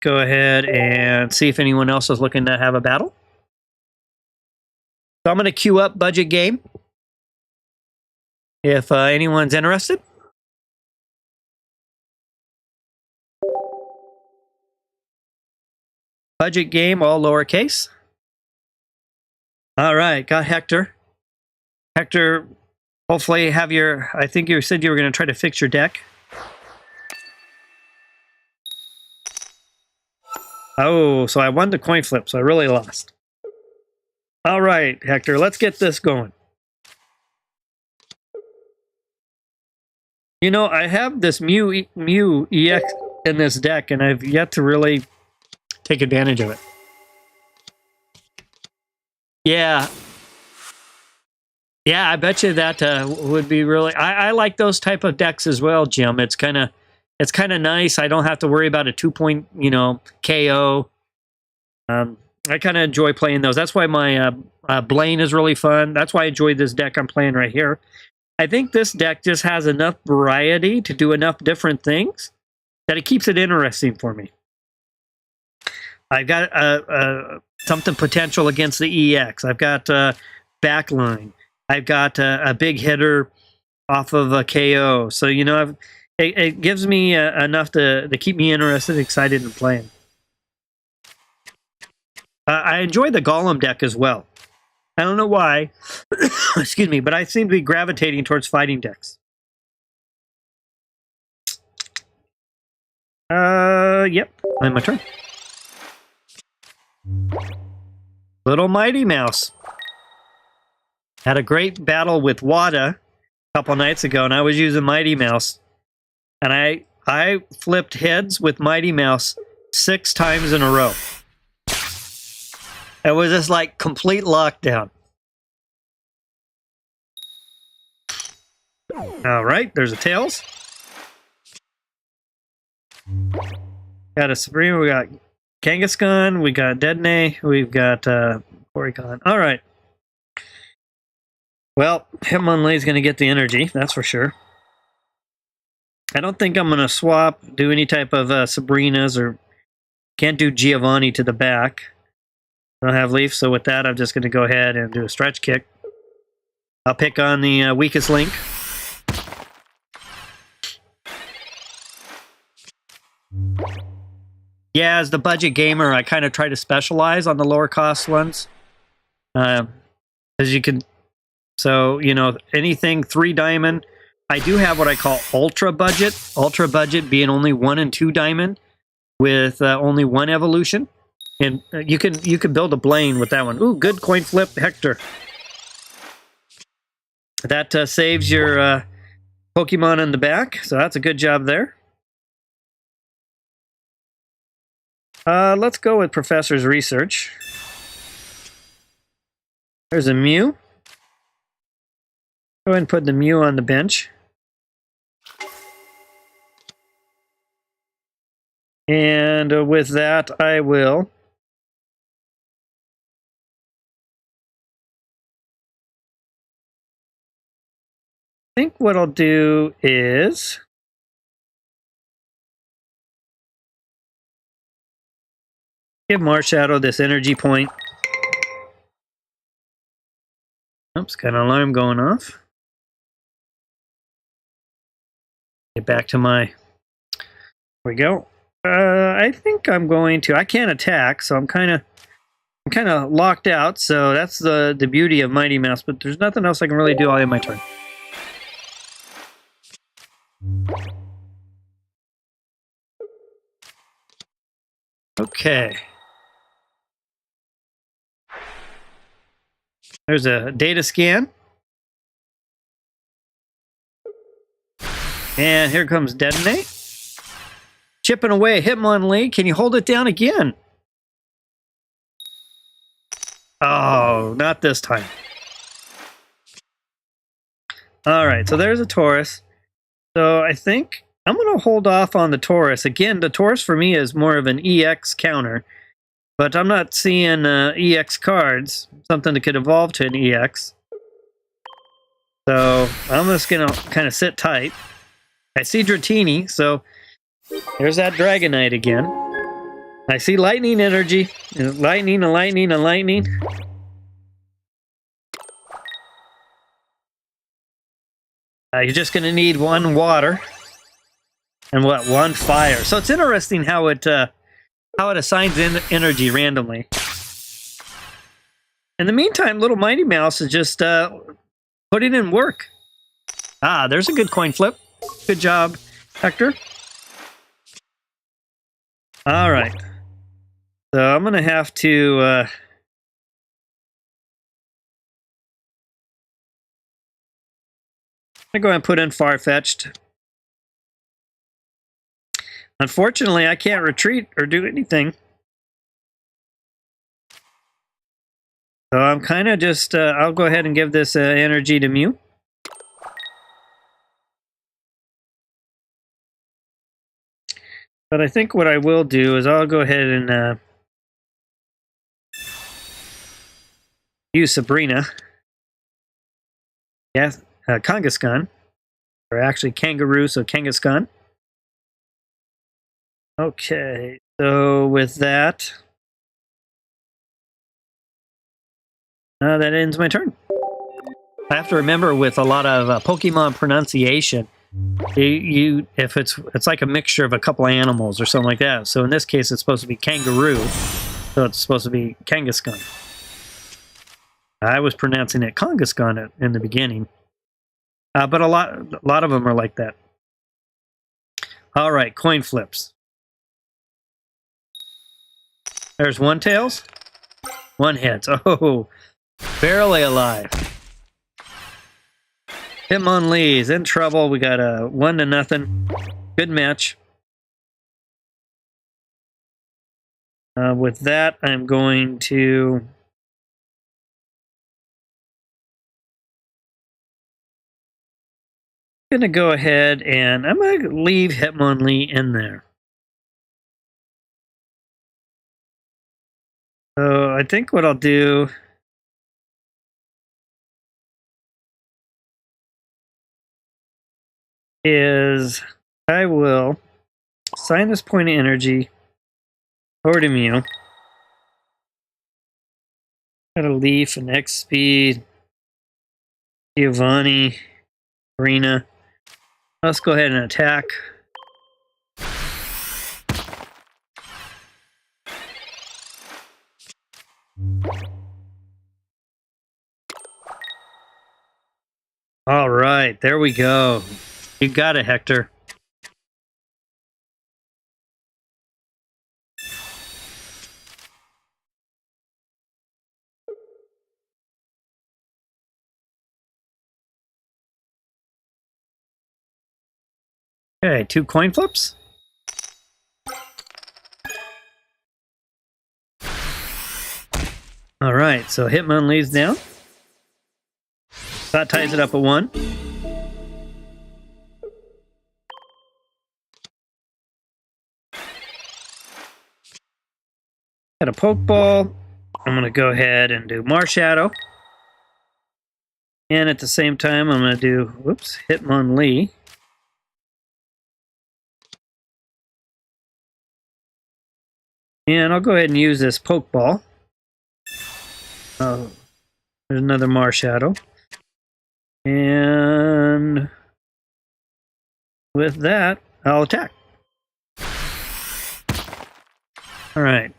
Go ahead and see if anyone else is looking to have a battle. So I'm going to queue up budget game. If anyone's interested. Budget game, all lowercase. All right, got Hector. Hector, hopefully have your... I think you said you were going to try to fix your deck. Oh, so I won the coin flip, so I really lost. All right, Hector, let's get this going. You know, I have this Mew EX in this deck, and I've yet to really take advantage of it. Yeah. Yeah, I bet you that would be really... I like those type of decks as well, Jim. It's kind of nice. I don't have to worry about a 2-point, KO. I kind of enjoy playing those. That's why my Blaine is really fun. That's why I enjoy this deck I'm playing right here. I think this deck just has enough variety to do enough different things that it keeps it interesting for me. I've got something potential against the EX. I've got backline. I've got a big hitter off of a KO. So, it gives me enough to keep me interested, excited, and playing. I enjoy the Golem deck as well. I don't know why, excuse me, but I seem to be gravitating towards fighting decks. Yep, on my turn. Little Mighty Mouse. Had a great battle with Wada a couple nights ago, and I was using Mighty Mouse. And I flipped heads with Mighty Mouse 6 times in a row. It was just like complete lockdown. All right, there's a Tails. Got a Supreme, we got Kangaskhan, we got Dedenne, we've got Porygon. All right. Well, Hitmonlee's going to get the energy, that's for sure. I don't think I'm going to swap, do any type of Sabrinas, or can't do Giovanni to the back. I don't have Leaf, so with that, I'm just going to go ahead and do a stretch kick. I'll pick on the weakest link. Yeah, as the budget gamer, I kind of try to specialize on the lower cost ones. As you can, so, anything 3 diamond. I do have what I call ultra budget. Ultra budget being only 1 and 2 diamond with only 1 evolution. And you can build a Blaine with that one. Ooh, good coin flip, Hector. That saves your Pokemon in the back, so that's a good job there. Let's go with Professor's Research. There's a Mew. Go ahead and put the Mew on the bench. And with that, I will... I think what I'll do is... give Marshadow this energy point. Oops, got an alarm going off. Get back to my... There we go. I think I'm going to... I can't attack, so I'm kind of locked out. So that's the beauty of Mighty Mouse. But there's nothing else I can really do all in my turn. Okay. There's a data scan. And here comes Detonate. Chipping away, Hitmonlee. Can you hold it down again? Oh, not this time. All right, so there's a Taurus. So I think I'm going to hold off on the Taurus. Again, the Taurus for me is more of an EX counter. But I'm not seeing EX cards, something that could evolve to an EX. So I'm just going to kind of sit tight. I see Dratini, so there's that Dragonite again. I see lightning energy. Lightning, a lightning, a lightning. You're just going to need one water. And what? One fire. So it's interesting how it assigns energy randomly. In the meantime, little Mighty Mouse is just putting in work. Ah, there's a good coin flip. Good job, Hector. All right. So I'm going to have to... I'm going to go ahead and put in Farfetch'd. Unfortunately, I can't retreat or do anything. So I'm kind of just... I'll go ahead and give this energy to Mew. But I think what I will do is I'll go ahead and use Sabrina. Yeah, Kangaskhan. Or actually Kangaroo, so Kangaskhan. Okay, so with that, that ends my turn. I have to remember with a lot of Pokemon pronunciation, if it's like a mixture of a couple animals or something like that. So in this case, it's supposed to be kangaroo, so it's supposed to be Kangaskhan. I was pronouncing it Kangaskhan in the beginning, but a lot of them are like that. All right, coin flips. There's one tails, one heads. Oh, barely alive. Hitmonlee's in trouble. We got a 1-0. Good match. With that, I'm going to... go ahead and I'm going to leave Hitmonlee in there. So I think what I'll do is I will assign this point of energy over to Mew. Got a Leaf, an X Speed, Giovanni, Arena. Let's go ahead and attack. All right, there we go. You got it, Hector. Okay, 2 coin flips. All right, so Hitmonlee's down. That ties it up at 1. Got a Pokeball. I'm going to go ahead and do Marshadow. And at the same time, I'm going to do, whoops, Hitmonlee. And I'll go ahead and use this Pokeball. Oh, there's another Marshadow. And with that, I'll attack. All right.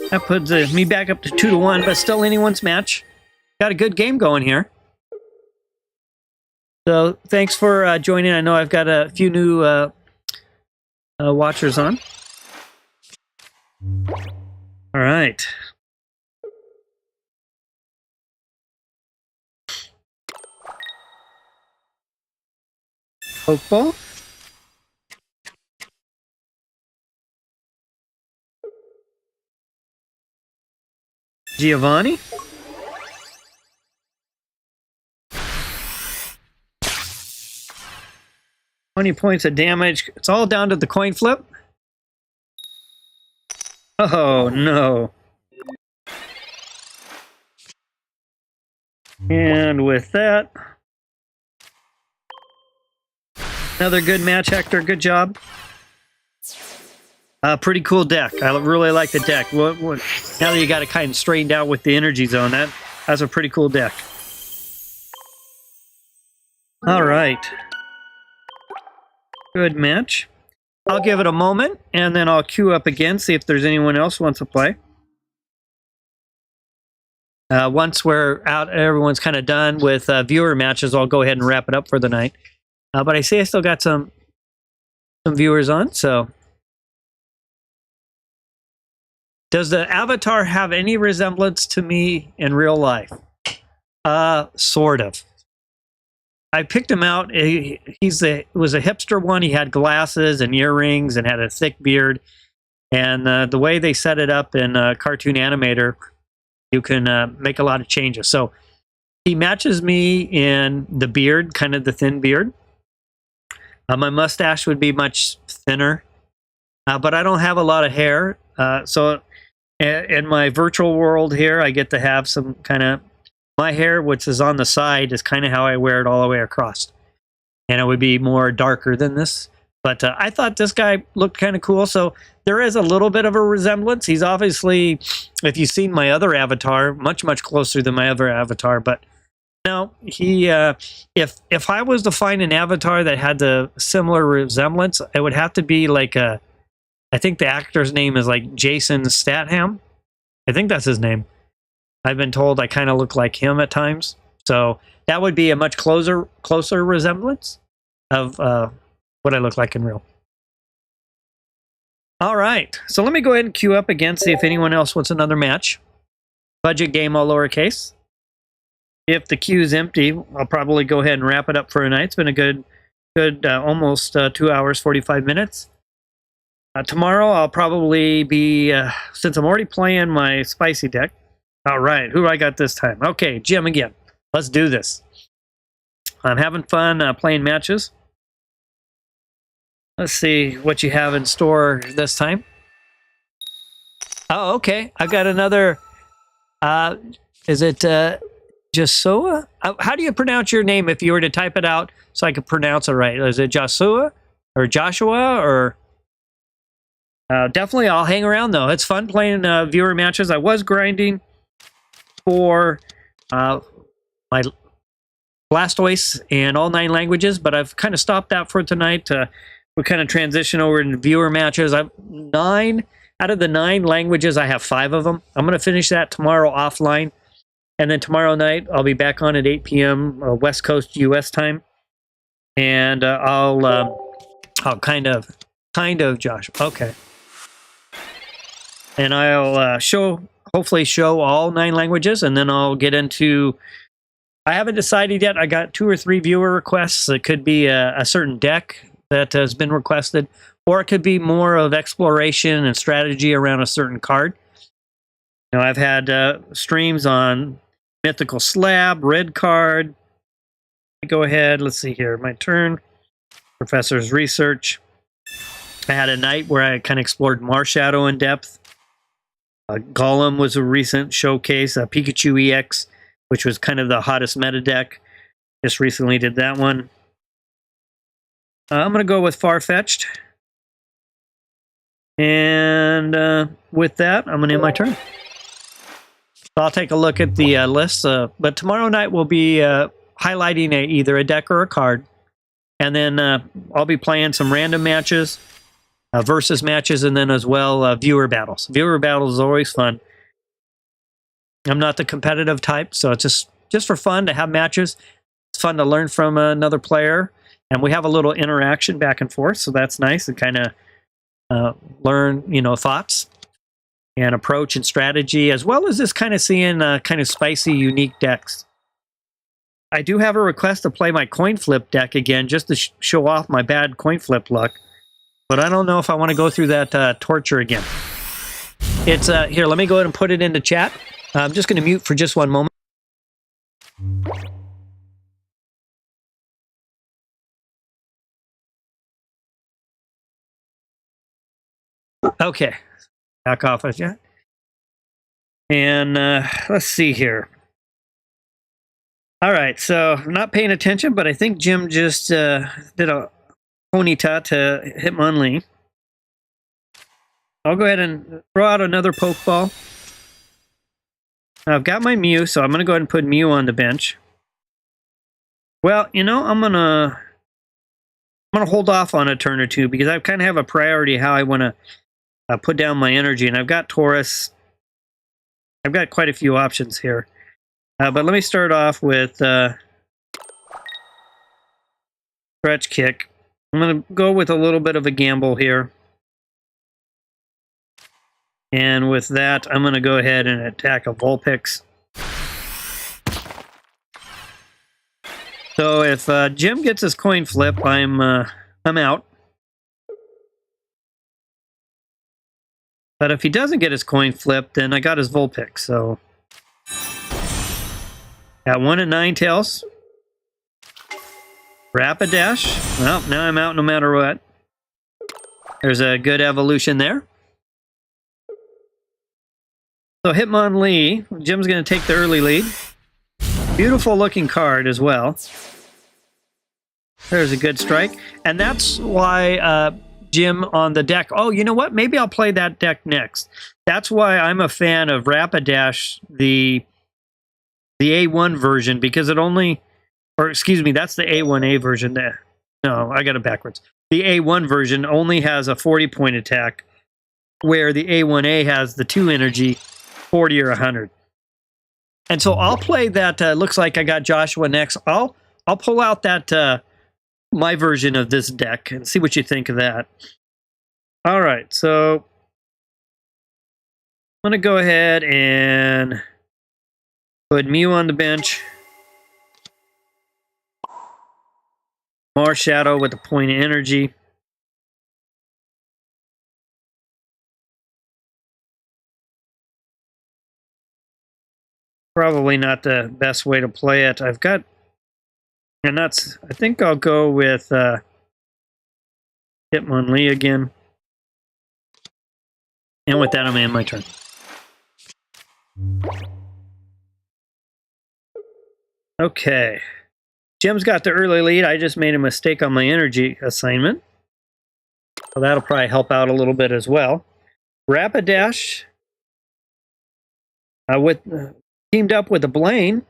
That puts me back up to 2-1, but still anyone's match. Got a good game going here. So thanks for joining. I know I've got a few new watchers on. All right. Pokeball. Giovanni. $20 points of damage. It's all down to the coin flip. Oh, no. And with that, another good match, Hector. Good job. Pretty cool deck. I really like the deck. Now that you got it kind of straightened out with the energy zone, that's a pretty cool deck. All right. Good match. I'll give it a moment, and then I'll queue up again, see if there's anyone else who wants to play. Once we're out, everyone's kind of done with viewer matches, I'll go ahead and wrap it up for the night. But I see I still got some viewers on, so. Does the avatar have any resemblance to me in real life? Sort of. I picked him out. He was a hipster one. He had glasses and earrings and had a thick beard. And the way they set it up in Cartoon Animator, you can make a lot of changes. So he matches me in the beard, kind of the thin beard. My mustache would be much thinner, but I don't have a lot of hair. So in my virtual world here, I get to have some kind of, my hair, which is on the side, is kind of how I wear it all the way across. And it would be more darker than this. But I thought this guy looked kind of cool. So there is a little bit of a resemblance. He's obviously, if you've seen my other avatar, much, much closer than my other avatar. But no, he, if I was to find an avatar that had the similar resemblance, it would have to be like a, I think the actor's name is like Jason Statham. I think that's his name. I've been told I kind of look like him at times. So that would be a much closer resemblance of what I look like in real. All right. So let me go ahead and queue up again, see if anyone else wants another match. Budget game, all lowercase. If the queue is empty, I'll probably go ahead and wrap it up for tonight. It's been a good almost 2 hours, 45 minutes. Tomorrow I'll probably be, since I'm already playing my spicy deck. All right, who do I got this time? Okay, Jim again. Let's do this. I'm having fun playing matches. Let's see what you have in store this time. Oh, okay. I've got another, is it Jasua? How do you pronounce your name if you were to type it out so I could pronounce it right? Is it Jasua or Joshua or... definitely, I'll hang around, though. It's fun playing viewer matches. I was grinding for my Blastoise and all 9 languages, but I've kind of stopped that for tonight. We kind of transition over into viewer matches. I've 9 out of the 9 languages. I have 5 of them. I'm going to finish that tomorrow offline, and then tomorrow night I'll be back on at 8 p.m. West Coast U.S. time, and I'll kind of, Josh. Okay. And I'll hopefully show all 9 languages, and then I'll get into, I haven't decided yet. I got 2 or 3 viewer requests. It could be a certain deck that has been requested, or it could be more of exploration and strategy around a certain card. Now, I've had streams on Mythical Slab, Red Card. Go ahead, let's see here, my turn. Professor's Research. I had a night where I kind of explored Marshadow in depth. Golem was a recent showcase. Pikachu EX, which was kind of the hottest meta deck. Just recently did that one. I'm going to go with Farfetch'd. And with that, I'm going to end my turn. So I'll take a look at the list. But tomorrow night we'll be highlighting either a deck or a card. And then I'll be playing some random matches. Versus matches, and then as well viewer battles. Viewer battles is always fun. I'm not the competitive type, so it's just for fun to have matches. It's fun to learn from another player, and we have a little interaction back and forth, so that's nice, and kind of learn, thoughts and approach and strategy, as well as just kind of seeing kind of spicy, unique decks. I do have a request to play my coin flip deck again, just to show off my bad coin flip luck. But I don't know if I want to go through that torture again. It's here, let me go ahead and put it into chat. I'm just going to mute for just one moment. Okay. Back off with you. And let's see here. All right, so I'm not paying attention, but I think Jim just did a Ponyta to Hitmonlee. I'll go ahead and throw out another Pokeball. I've got my Mew, so I'm going to go ahead and put Mew on the bench. Well, you know, I'm gonna hold off on a turn or two because I kind of have a priority how I want to put down my energy, and I've got Taurus. I've got quite a few options here, but let me start off with Stretch Kick. I'm gonna go with a little bit of a gamble here, and with that, I'm gonna go ahead and attack a Vulpix. So if Jim gets his coin flip, I'm out. But if he doesn't get his coin flip, then I got his Vulpix. So got one at Ninetales. Rapidash. Well, now I'm out no matter what. There's a good evolution there. So Hitmonlee, Jim's going to take the early lead. Beautiful looking card as well. There's a good strike. And that's why Jim on the deck. Oh, you know what? Maybe I'll play that deck next. That's why I'm a fan of Rapidash, the A1 version, because it only, or excuse me, that's the A1A version there. No, I got it backwards. The A1 version only has a 40-point attack, where the A1A has the 2 energy, 40 or 100. And so I'll play that. Looks like I got Joshua next. I'll pull out that my version of this deck and see what you think of that. All right, so I'm gonna go ahead and put Mew on the bench. Marshadow with a point of energy. Probably not the best way to play it. I've got, and that's, I think I'll go with Hitmonlee again. And with that, I'm in my turn. Okay. Jim's got the early lead. I just made a mistake on my energy assignment. So that'll probably help out a little bit as well. Rapidash teamed up with a Blaine.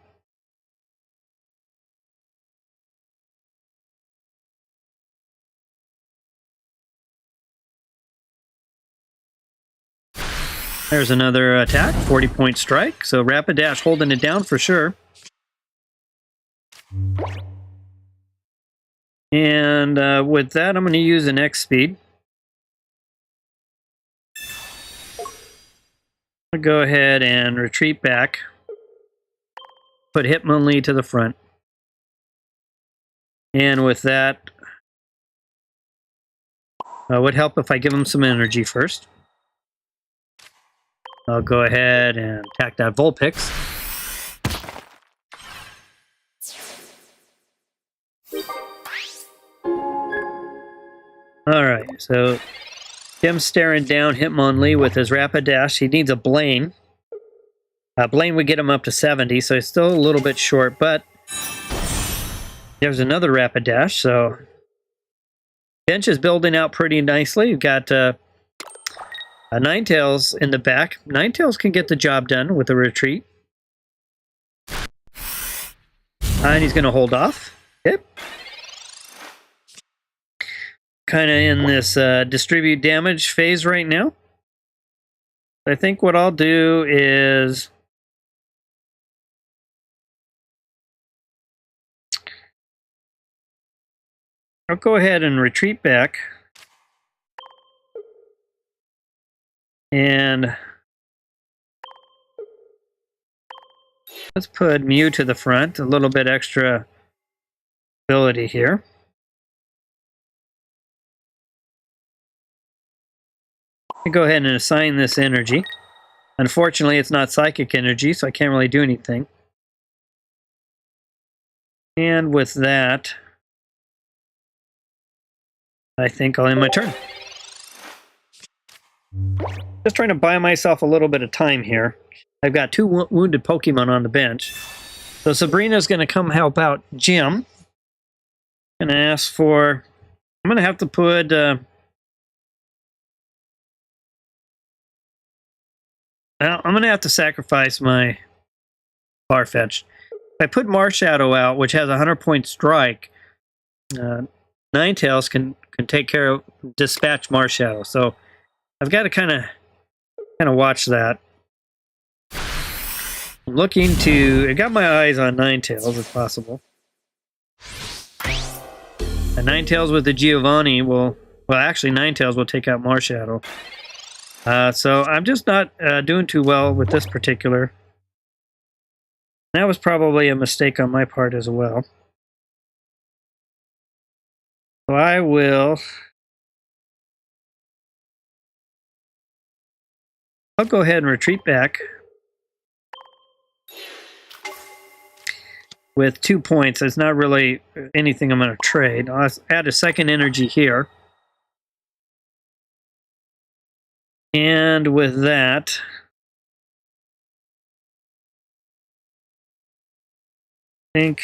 There's another attack, 40-point strike. So Rapidash holding it down for sure. And with that, I'm going to use an X speed. I'll go ahead and retreat back. Put Hitmonlee to the front. And with that, it would help if I give him some energy first. I'll go ahead and attack that Vulpix. Alright, so Jim's staring down Hitmonlee with his Rapidash. He needs a Blaine. Blaine would get him up to 70, so he's still a little bit short, but there's another Rapidash, so bench is building out pretty nicely. You've got Ninetales in the back. Ninetales can get the job done with a retreat. And he's going to hold off. Yep. Kind of in this distribute damage phase right now. I think what I'll do is I'll go ahead and retreat back. And let's put Mew to the front, a little bit extra ability here. I'll go ahead and assign this energy. Unfortunately, it's not psychic energy, so I can't really do anything. And with that, I think I'll end my turn. Just trying to buy myself a little bit of time here. I've got 2 wounded Pokemon on the bench. So Sabrina's going to come help out Jim. And ask for... I'm going to have to put... well, I'm going to have to sacrifice my Farfetch'd. If I put Marshadow out, which has a 100-point strike, Ninetales can take care of dispatch Marshadow. So I've got to kind of watch that. I'm looking to... I got my eyes on Ninetales if possible. And Ninetales with the Giovanni will... Well, actually, Ninetales will take out Marshadow. So I'm just not doing too well with this particular. That was probably a mistake on my part as well. So I will... I'll go ahead and retreat back with 2 points. It's not really anything I'm going to trade. I'll add a second energy here. And with that, I think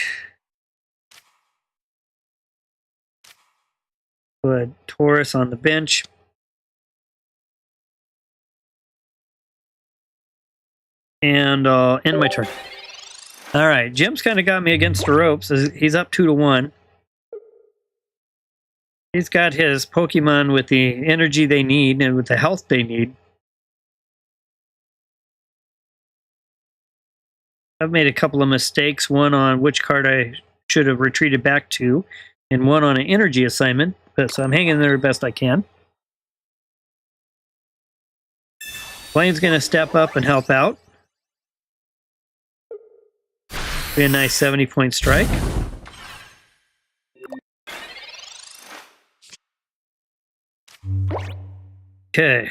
put Taurus on the bench. And I'll end my turn. All right, Jim's kind of got me against the ropes. He's up 2-1. He's got his Pokemon with the energy they need and with the health they need. I've made a couple of mistakes, one on which card I should have retreated back to, and one on an energy assignment, so I'm hanging there the best I can. Blaine's going to step up and help out. Be a nice 70-point strike. Okay.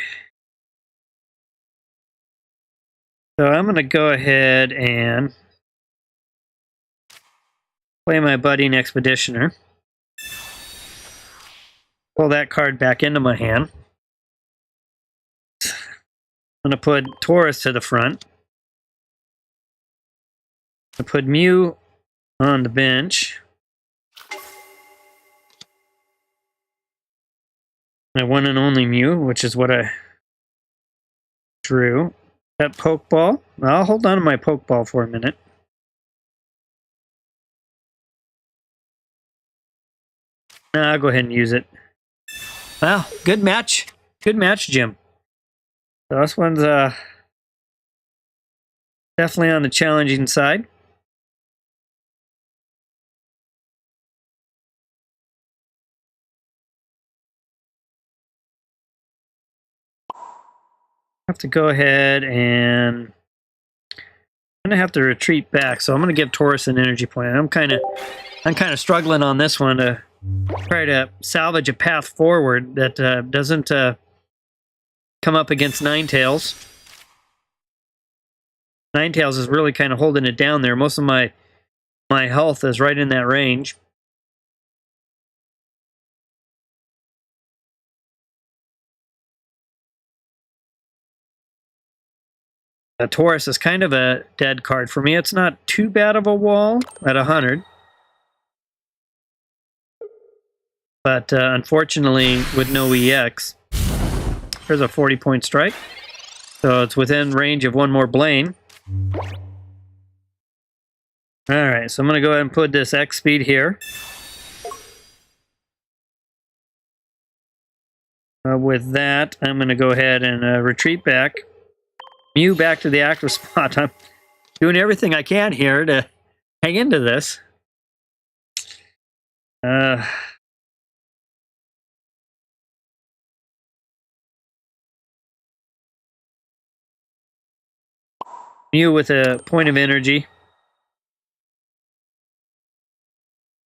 So I'm going to go ahead and play my Budding Expeditioner. Pull that card back into my hand. I'm going to put Taurus to the front. I put Mew on the bench. My one and only Mew, which is what I drew. That Pokeball. I'll hold on to my Pokeball for a minute. I'll go ahead and use it. Well, good match. Good match, Jim. So this one's definitely on the challenging side. I have to go ahead and I'm gonna have to retreat back, so I'm gonna give Taurus an energy point. I'm kind of struggling on this one to try to salvage a path forward that doesn't come up against Ninetales. Ninetales is really kind of holding it down there. Most of my health is right in that range. Taurus is kind of a dead card for me. It's not too bad of a wall at 100. But unfortunately, with no EX, there's a 40-point strike. So it's within range of one more Blaine. Alright, so I'm going to go ahead and put this X speed here. With that, I'm going to go ahead and retreat back. Mew back to the active spot. I'm doing everything I can here to hang into this. Mew with a point of energy.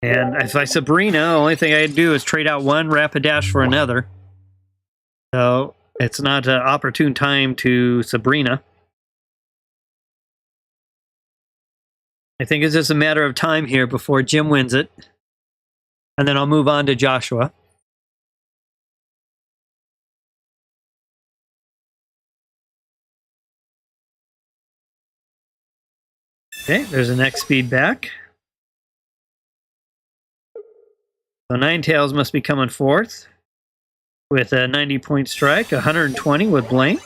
And if I Sabrina, the only thing I'd do is trade out one Rapidash for another. So it's not an opportune time to Sabrina. I think it's just a matter of time here before Jim wins it. And then I'll move on to Joshua. Okay, there's an X speed back. So Ninetales must be coming fourth with a 90-point strike, 120 with blank.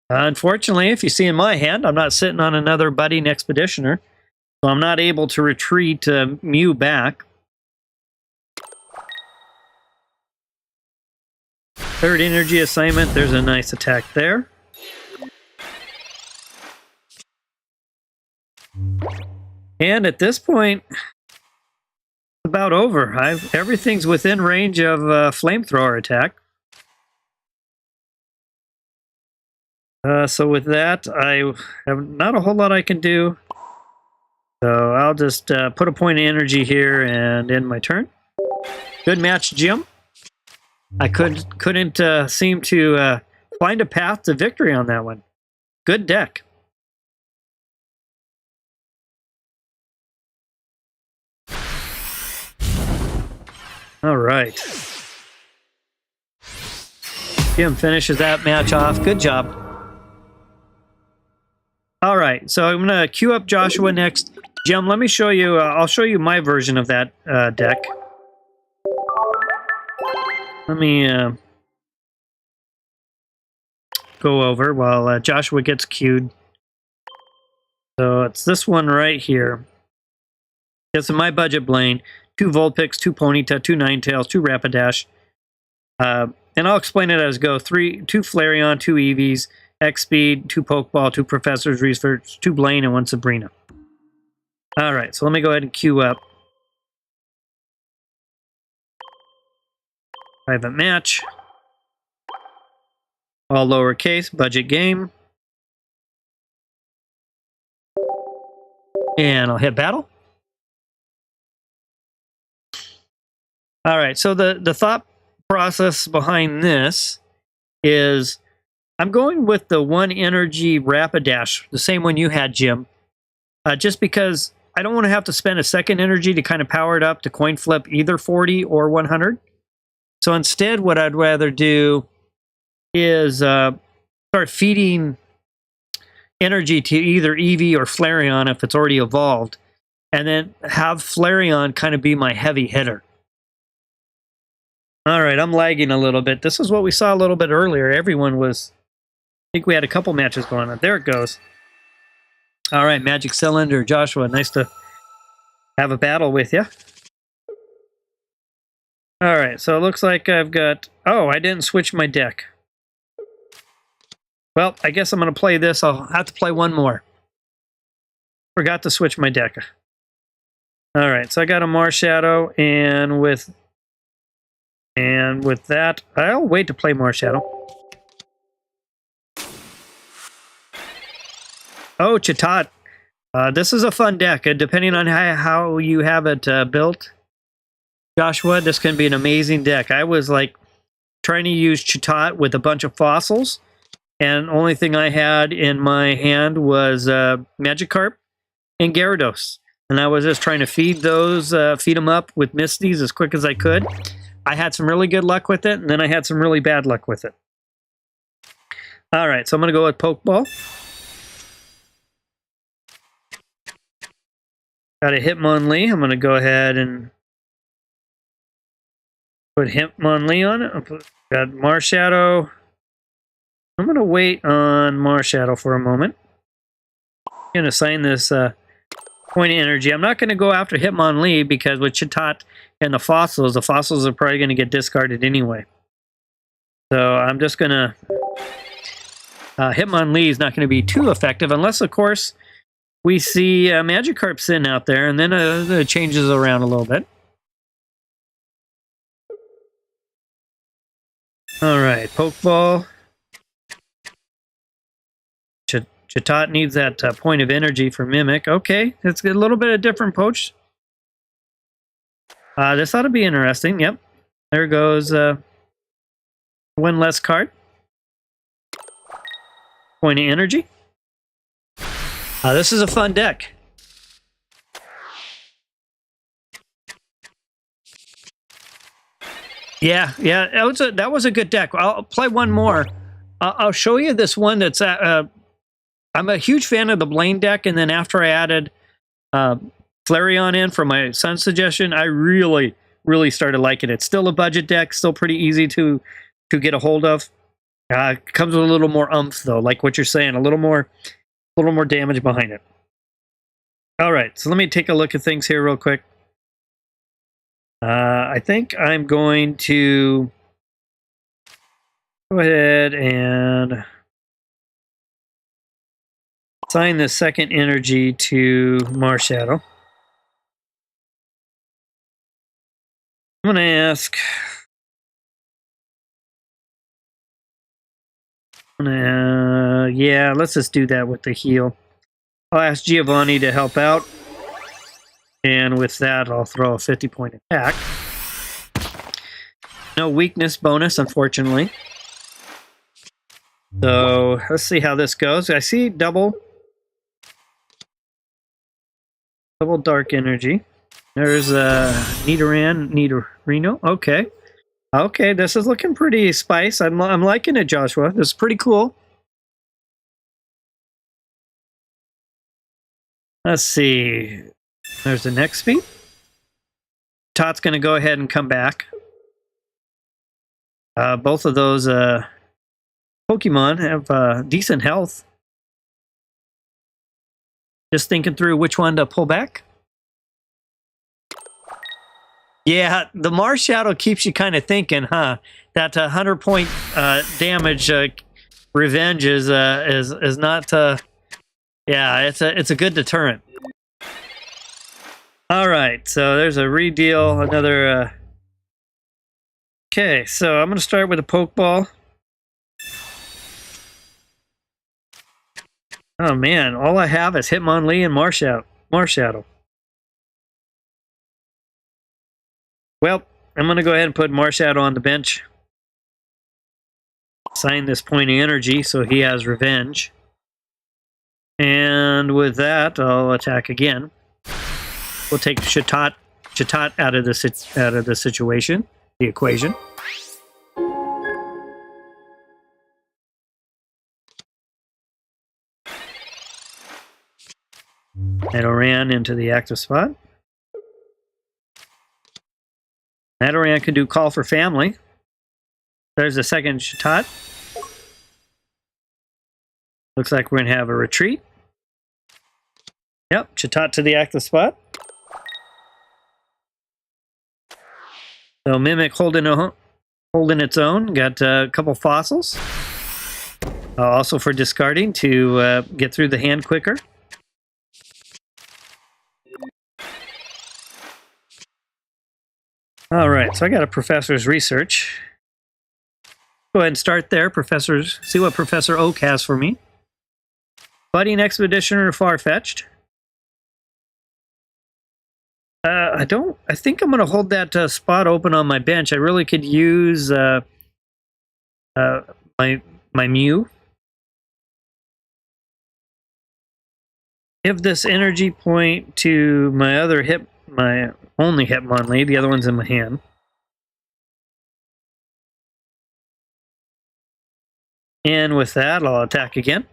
Unfortunately, if you see in my hand, I'm not sitting on another budding Expeditioner, so I'm not able to retreat Mew back. Third energy assignment, there's a nice attack there. And at this point, it's about over. Everything's within range of flamethrower attack. So with that, I have not a whole lot I can do. So I'll just put a point of energy here and end my turn. Good match, Jim. I couldn't seem to find a path to victory on that one. Good deck. All right. Jim finishes that match off. Good job. All right, so I'm going to queue up Joshua next. Jim, let me show you, I'll show you my version of that deck. Let me go over while Joshua gets queued. So it's this one right here. It's in my budget Blaine. 2 Vulpix, 2 Ponyta, 2 Ninetales, 2 Rapidash. And I'll explain it as go. 2 Flareon, 2 Eevees, X Speed, 2 Pokeball, 2 Professor's Research, 2 Blaine, and 1 Sabrina. All right, so let me go ahead and queue up. Private match. All lowercase, budget game. And I'll hit battle. All right, so the thought process behind this is I'm going with the 1 energy Rapidash, the same one you had, Jim, just because I don't want to have to spend a second energy to kind of power it up to coin flip either 40 or 100. So instead, what I'd rather do is start feeding energy to either Eevee or Flareon if it's already evolved, and then have Flareon kind of be my heavy hitter. All right, I'm lagging a little bit. This is what we saw a little bit earlier. Everyone was, I think we had a couple matches going on. There it goes. All right, Magic Cylinder, Joshua, nice to have a battle with you. All right, so it looks like I've got, oh, I didn't switch my deck. Well, I guess I'm going to play this. I'll have to play one more. Forgot to switch my deck. All right, so I got a Marshadow, and with that, I'll wait to play Marshadow. Oh, Chatot. This is a fun deck. Depending on how you have it built, Joshua, this can be an amazing deck. I was like trying to use Chatot with a bunch of fossils, and the only thing I had in my hand was Magikarp and Gyarados. And I was just trying to feed them up with Misties as quick as I could. I had some really good luck with it, and then I had some really bad luck with it. All right, so I'm going to go with Pokeball. Got a Hitmonlee. I'm going to go ahead and put Hitmonlee on it. Got Marshadow. I'm going to wait on Marshadow for a moment. I'm going to assign this point of energy. I'm not going to go after Hitmonlee because with Chatot and the fossils are probably going to get discarded anyway. So I'm just going to... Hitmonlee is not going to be too effective unless, of course, we see Magikarp sitting out there, and then it changes around a little bit. All right, Pokeball. Chatot needs that point of energy for Mimic. Okay, it's a little bit of different approach. This ought to be interesting. Yep. There goes one less card. Point of energy. This is a fun deck. Yeah, that was a good deck. I'll play one more. I'll show you this one that's I'm a huge fan of the Blaine deck, and then after I added Flareon in for my son's suggestion, I really started liking it. It's still a budget deck, still pretty easy to get a hold of. Comes with a little more oomph though, like what you're saying, a little more damage behind it. All right, so let me take a look at things here real quick. I think I'm going to go ahead and assign the second energy to Marshadow. I'm going to ask... yeah, let's just do that with the heal. I'll ask Giovanni to help out. And with that, I'll throw a 50-point attack. No weakness bonus, unfortunately. So, let's see how this goes. I see double dark energy. There's Nidorino. Okay. Okay, this is looking pretty spice. I'm liking it, Joshua. This is pretty cool. Let's see. There's the next speed. Tot's going to go ahead and come back. Both of those Pokemon have decent health. Just thinking through which one to pull back. Yeah, the Marshadow keeps you kind of thinking, huh? That 100-point damage revenge is not. Yeah, it's a good deterrent. All right, so there's a redeal. Another. Okay, so I'm going to start with a Pokeball. Oh man, all I have is Hitmonlee and Marshadow. Well, I'm going to go ahead and put Marshadow on the bench. Assign this point of energy so he has revenge. And with that, I'll attack again. We'll take Chatot out of the situation, the equation. Nidoran into the active spot. Nidoran can do Call for Family. There's the second Chatot. Looks like we're going to have a retreat. Yep, Chatot to the active spot. So Mimic holding its own. Got a couple fossils. Also for discarding to get through the hand quicker. All right, so I got a Professor's Research. Go ahead and start there, see what Professor Oak has for me. Budding Expeditioner, Farfetch'd. I think I'm going to hold that spot open on my bench. I really could use my Mew. Give this energy point to my only Hitmonlee. The other one's in my hand. And with that, I'll attack again.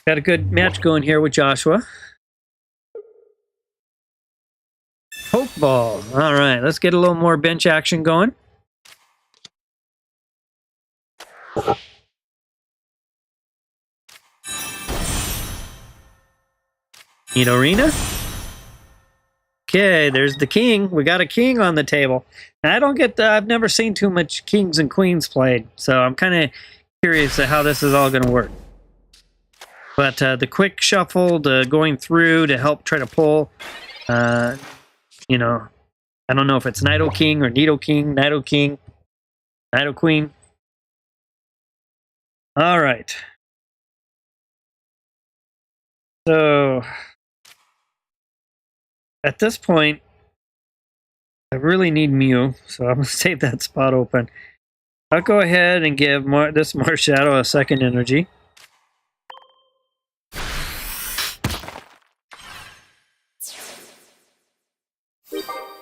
Got a good match going here with Joshua. Pokeball. All right, let's get a little more bench action going. Nidorina. Okay, there's the king. We got a king on the table. Now, I've never seen too much kings and queens played, so I'm kind of curious at how this is all going to work. But the quick shuffle, the going through to help try to pull, I don't know if it's Nido King or Nido King, Nido Queen. All right. So at this point, I really need Mew, so I'm going to save that spot open. I'll go ahead and give this Marshadow a second energy.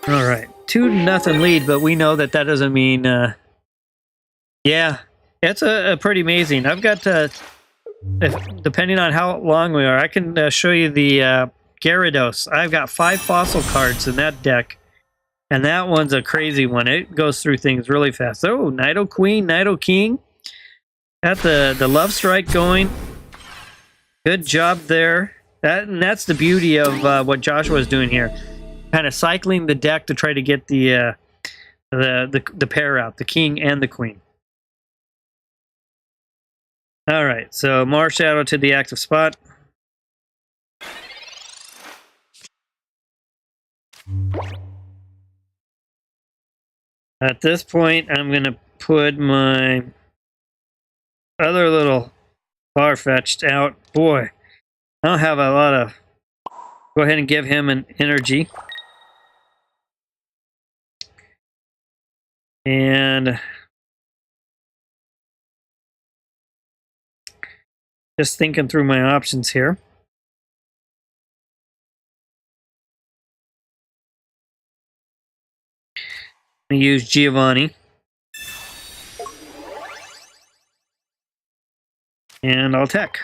All right, 2-0 lead, but we know that doesn't mean Yeah, it's a pretty amazing. I've got, depending on how long we are, I can show you the Gyarados. I've got 5 fossil cards in that deck, and that one's a crazy one. It goes through things really fast. Oh, Nido Queen, Nido King. Got the Love Strike going. Good job there. That's the beauty of what Joshua's doing here. Kind of cycling the deck to try to get the pair out, the King and the Queen. All right, so Marshadow to the active spot. At this point, I'm going to put my other little Farfetch'd out. Boy, I don't have a lot of... Go ahead and give him an energy. And just thinking through my options here. I'm going to use Giovanni. And I'll attack.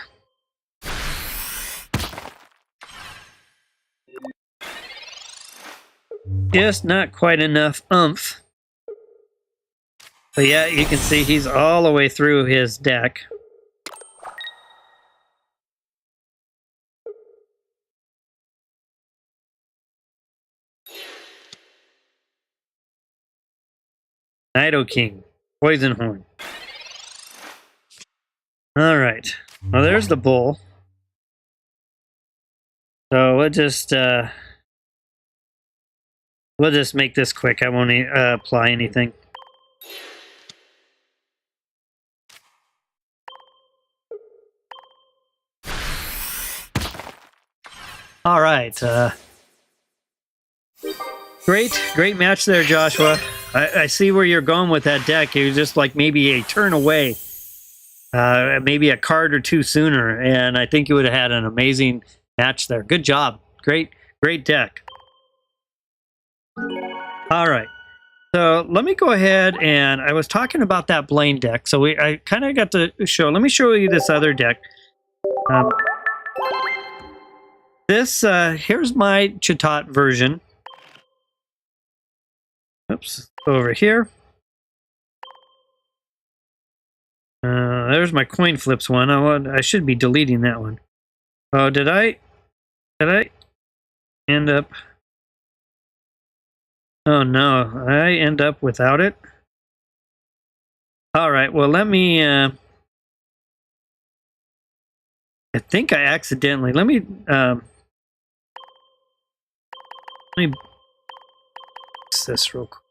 Just not quite enough oomph. But yeah, you can see he's all the way through his deck. Nido King, Poison Horn. All right. Well, there's the bull. So we'll just make this quick. I won't apply anything. All right. Great match there, Joshua. I see where you're going with that deck. It was just like maybe a turn away, maybe a card or two sooner, and I think you would have had an amazing match there. Good job. Great deck. All right. So let me go ahead, and I was talking about that Blaine deck. So I kind of got to show. Let me show you this other deck. Here's my Chatot version. Oops, over here. There's my coin flips one. I should be deleting that one. Oh, did I end up? Oh no, I end up without it. All right, well let me. I think I accidentally. Let me fix this real quick.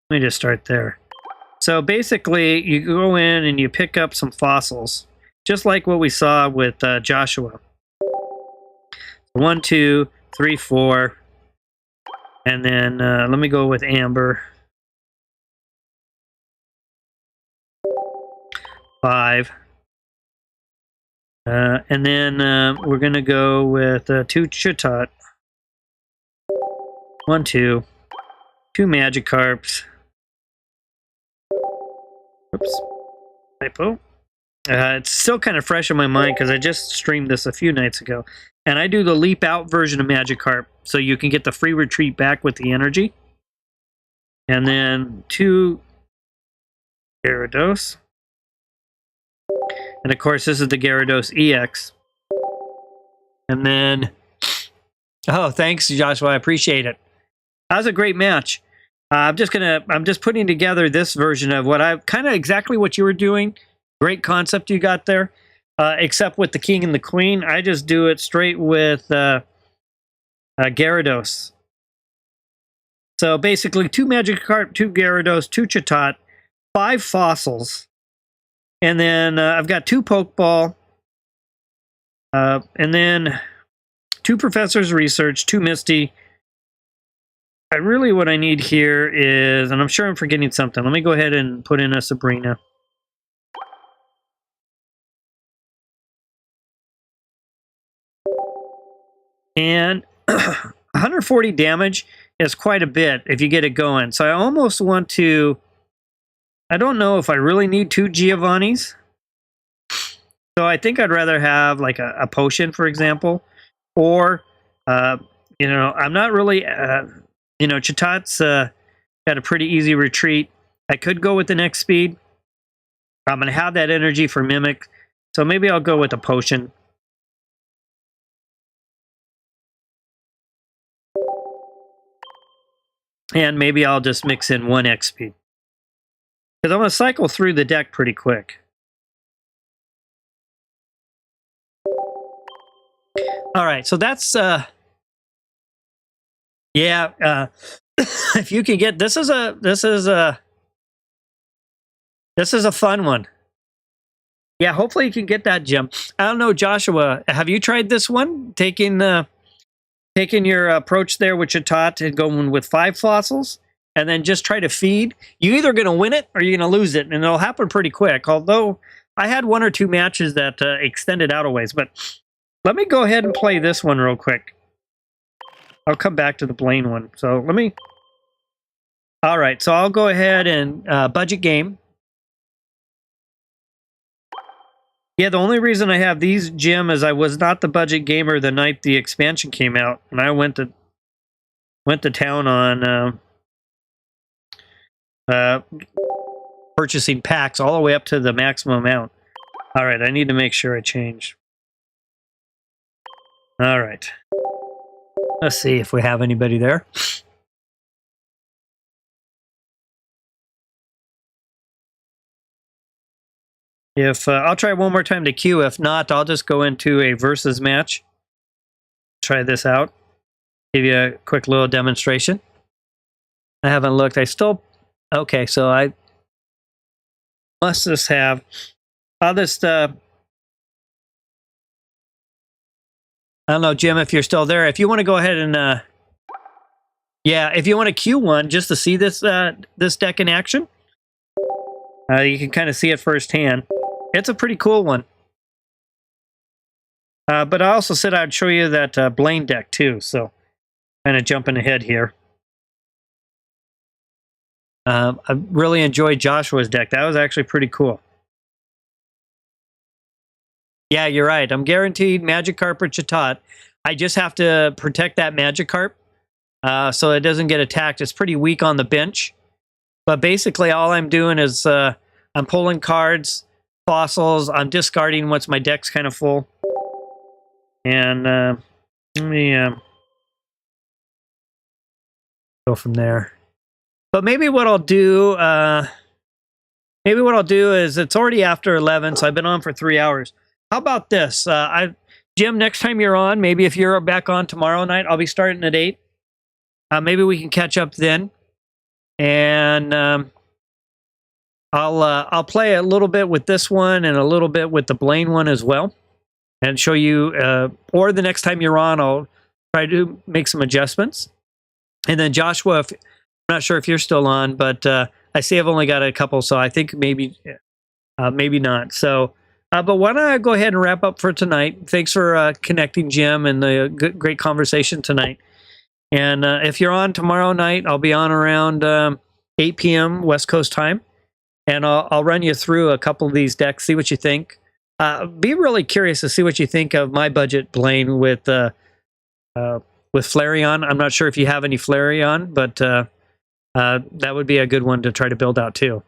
Let me just start there. So basically, you go in and you pick up some fossils, just like what we saw with Joshua. 1, 2, 3, 4, and then let me go with Amber. 5. And then we're going to go with 2 Chatot. 1, 2. 2 Magikarps. Oops. Typo. It's still kind of fresh in my mind because I just streamed this a few nights ago. And I do the Leap Out version of Magikarp, so you can get the free retreat back with the energy. And then 2 Gyarados. And of course, this is the Gyarados EX. And then... Oh, thanks, Joshua. I appreciate it. That was a great match. I'm just putting together this version of what I've kind of exactly what you were doing. Great concept you got there. Except with the King and the Queen, I just do it straight with Gyarados. So basically 2 Magikarp, 2 Gyarados, 2 Chatot, 5 fossils. And then I've got 2 Pokeball. And then 2 Professor's Research, 2 Misty. What I need here is, and I'm sure I'm forgetting something. Let me go ahead and put in a Sabrina. And 140 damage is quite a bit if you get it going. So I almost want to, I don't know if I really need 2 Giovannis. So I think I'd rather have like a potion, for example, or, you know, I'm not really, you know, Chatat's got a pretty easy retreat. I could go with the next speed. I'm going to have that energy for Mimic, so maybe I'll go with a potion. And maybe I'll just mix in 1 X speed. Because I'm going to cycle through the deck pretty quick. All right, so that's, yeah, if you can get, this is a fun one. Yeah, hopefully you can get that, Jim. I don't know, Joshua, have you tried this one? Taking your approach there with Chatot and going with 5 fossils, and then just try to feed. You're either going to win it or you're going to lose it, and it'll happen pretty quick. Although I had 1 or 2 matches that extended out a ways, but let me go ahead and play this one real quick. I'll come back to the Blaine one. So let me... All right, so I'll go ahead and budget game. Yeah, the only reason I have these, Jim, is I was not the budget gamer the night the expansion came out, and I went to town on purchasing packs all the way up to the maximum amount. All right, I need to make sure I change. All right. Let's see if we have anybody there. If I'll try one more time to queue. If not, I'll just go into a versus match. Try this out. Give you a quick little demonstration. I haven't looked. I still... Okay, so I must just have... I'll just... I don't know, Jim, if you're still there. If you want to go ahead and... yeah, if you want to queue one just to see this this deck in action, you can kind of see it firsthand. It's a pretty cool one. But I also said I'd show you that Blaine deck too, so kind of jumping ahead here. I really enjoyed Joshua's deck. That was actually pretty cool. Yeah, you're right. I'm guaranteed Magikarp or Chatot. I just have to protect that Magikarp so it doesn't get attacked. It's pretty weak on the bench. But basically all I'm doing is I'm pulling cards, fossils. I'm discarding once my deck's kind of full. And let me go from there. But maybe what I'll do, is it's already after 11, so I've been on for 3 hours. How about this? Jim, next time you're on, maybe if you're back on tomorrow night, I'll be starting at 8. Maybe we can catch up then. And I'll play a little bit with this one and a little bit with the Blaine one as well, and show you. Or the next time you're on, I'll try to make some adjustments. And then Joshua, I'm not sure if you're still on, but I see I've only got a couple, so I think maybe not. So, but why don't I go ahead and wrap up for tonight? Thanks for connecting, Jim, and the great conversation tonight. And if you're on tomorrow night, I'll be on around 8 p.m. West Coast time. And I'll run you through a couple of these decks, see what you think. Be really curious to see what you think of my budget Blaine with Flareon. I'm not sure if you have any Flareon, but that would be a good one to try to build out too.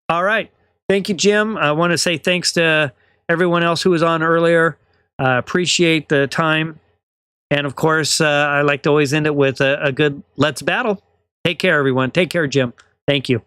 All right. Thank you, Jim. I want to say thanks to everyone else who was on earlier. Appreciate the time. And of course, I like to always end it with a good let's battle. Take care, everyone. Take care, Jim. Thank you.